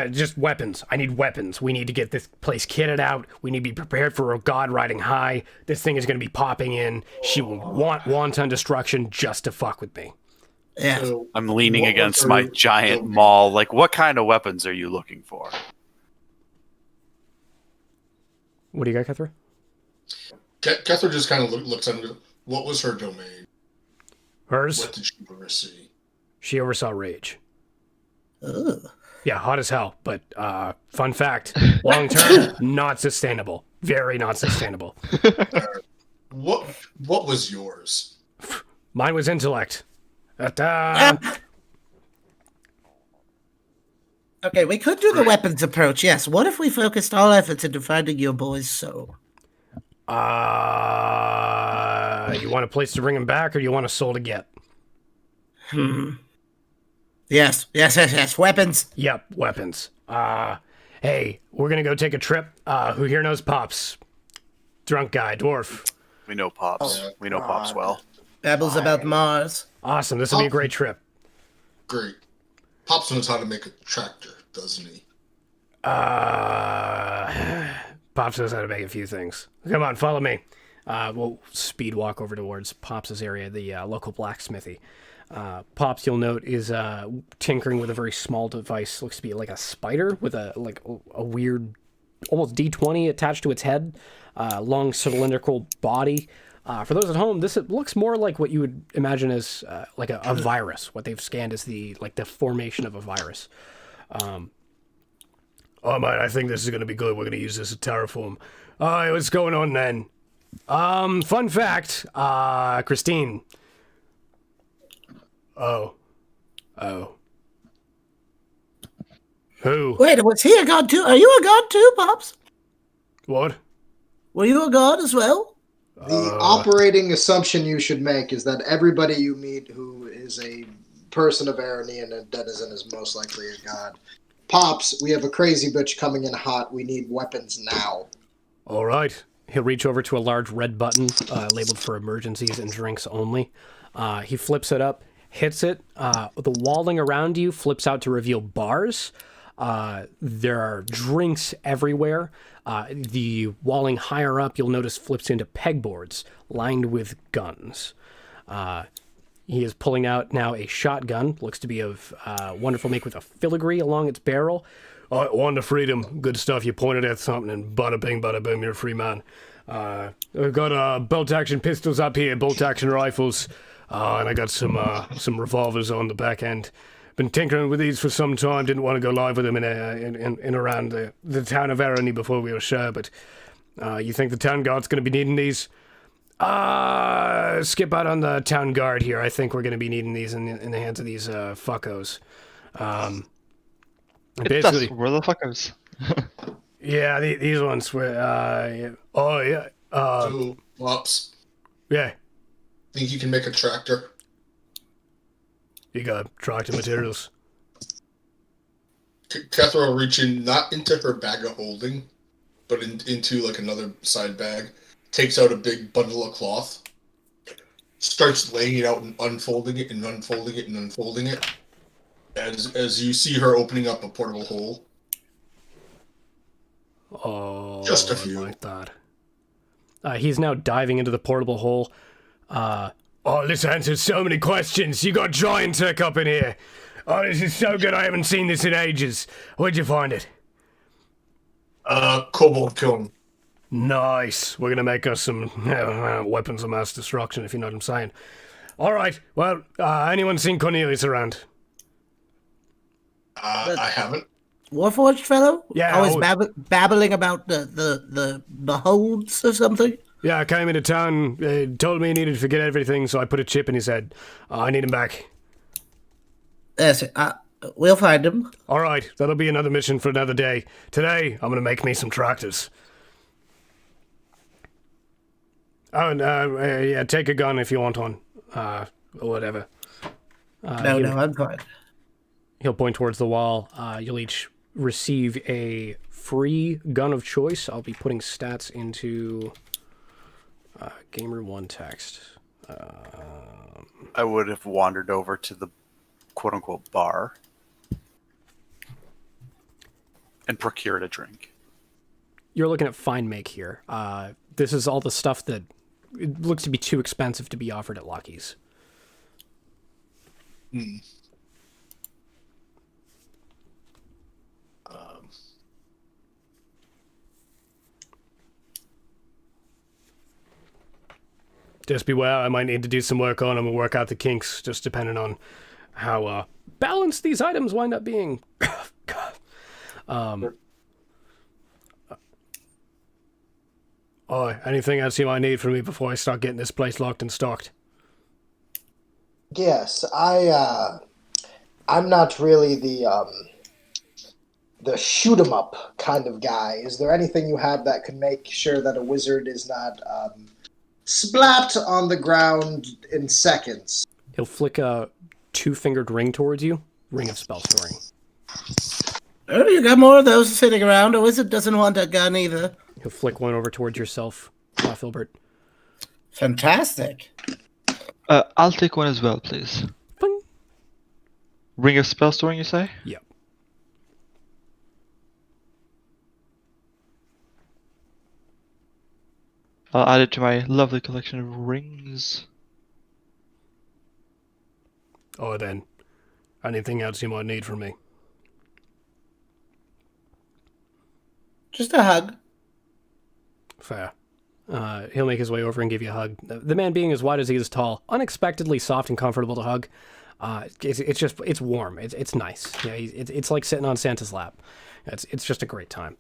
just weapons. I need weapons. We need to get this place kitted out. We need to be prepared for a god riding high. This thing is going to be popping in. She will want wanton destruction just to fuck with me. Yeah. So I'm leaning against my giant maul. Like, what kind of weapons are you looking for? What do you got, Kethra? Kethra just kind of looks under. What was her domain? Hers? What did she oversee? She oversaw rage. Ugh. Yeah, hot as hell. But fun fact, long term, not sustainable. Very not sustainable. What was yours? Mine was intellect. Okay, we could do the weapons approach, yes. What if we focused all efforts into finding your boy's soul? You want a place to bring him back, or you want a soul to get? Yes. Weapons. Yep, weapons. Hey, we're gonna go take a trip. Who here knows Pops? Drunk guy, dwarf. We know Pops. We know Pops well. Babbles about Mars. Awesome, this will be a great trip. Great. Pops knows how to make a tractor, doesn't he? Pops knows how to make a few things. Come on, follow me. We'll speed walk over towards Pops' area, the local blacksmithy. Pops, you'll note, is tinkering with a very small device. Looks to be like a spider with a weird, almost D20 attached to its head. Long cylindrical body. For those at home, it looks more like what you would imagine as like a virus. What they've scanned is the formation of a virus. Oh man, I think this is going to be good. We're going to use this as terraform. Alright, what's going on then? Fun fact, Christine. Oh. Who? Wait, was he a god too? Are you a god too, Pops? What? Were you a god as well? The operating assumption you should make is that everybody you meet who is a person of Arrowknee and a denizen is most likely a god. Pops, we have a crazy bitch coming in hot. We need weapons now. All right. He'll reach over to a large red button labeled for emergencies and drinks only. He flips it up, hits it. The walling around you flips out to reveal bars. There are drinks everywhere. The walling higher up, you'll notice, flips into pegboards lined with guns. He is pulling out now a shotgun. Looks to be of wonderful make with a filigree along its barrel. One to freedom. Good stuff. You pointed at something and bada bing, bada boom, you're a free man. I've got bolt-action pistols up here, bolt-action rifles, and I got some revolvers on the back end. Been tinkering with these for some time. Didn't want to go live with them in around the town of Arrowknee before we were sure, but you think the town guard's going to be needing these? Skip out on the town guard here. I think we're going to be needing these in the hands of these fuckos. Basically, Where the fuckers? yeah, these ones were. Yeah. Oh yeah. So, Mops, Yeah. think you can make a tractor? You got tractor materials. Kethra will reach in, not into her bag of holding, but into like another side bag. Takes out a big bundle of cloth. Starts laying it out and unfolding it and unfolding it and unfolding it. As you see her opening up a portable hole. Oh, Just a few. I like that. He's now diving into the portable hole. Oh, this answers so many questions. You got giant tech up in here. Oh, this is so good. I haven't seen this in ages. Where'd you find it? Kobold kiln. Nice. We're gonna make us some weapons of mass destruction, if you know what I'm saying. All right. Well, anyone seen Cornelius around? I haven't. Warforged fellow? Yeah, Always oh. babbling about the holds or something? Yeah, I came into town, told me he needed to forget everything, so I put a chip in his head. I need him back. Yes, we'll find him. All right, that'll be another mission for another day. Today, I'm gonna make me some tractors. Oh, and yeah, take a gun if you want one. Or whatever. No, I'm fine. He'll point towards the wall. You'll each receive a free gun of choice. I'll be putting stats into Gamer1 text. I would have wandered over to the quote-unquote bar and procured a drink. You're looking at Fine Make here. This is all the stuff that it looks to be too expensive to be offered at Lucky's. Just beware, I might need to do some work on them and work out the kinks, just depending on how balanced these items wind up being. Anything else you might need from me before I start getting this place locked and stocked? Yes, I'm not really the shoot 'em up kind of guy. Is there anything you have that can make sure that a wizard is not splat on the ground in seconds? He'll flick a two-fingered ring towards you. Ring of spell storing. Oh, you got more of those sitting around. A wizard doesn't want a gun either. He'll flick one over towards yourself, Filbert. Fantastic. I'll take one as well, please. Boing. Ring of spell storing, you say? Yep. I'll add it to my lovely collection of rings. Oh, then. Anything else you might need from me? Just a hug. Fair. He'll make his way over and give you a hug. The man being as wide as he is tall, unexpectedly soft and comfortable to hug. It's warm. It's nice. Yeah, it's like sitting on Santa's lap. It's just a great time.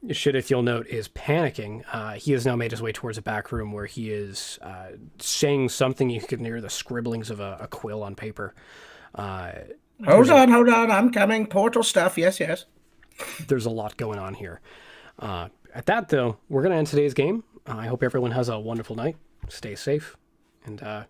Shidith, you'll note, is panicking. He has now made his way towards a back room where he is saying something. You can hear the scribblings of a quill on paper. Hold on. I'm coming. Portal stuff. Yes. There's a lot going on here. At that, though, we're going to end today's game. I hope everyone has a wonderful night. Stay safe. And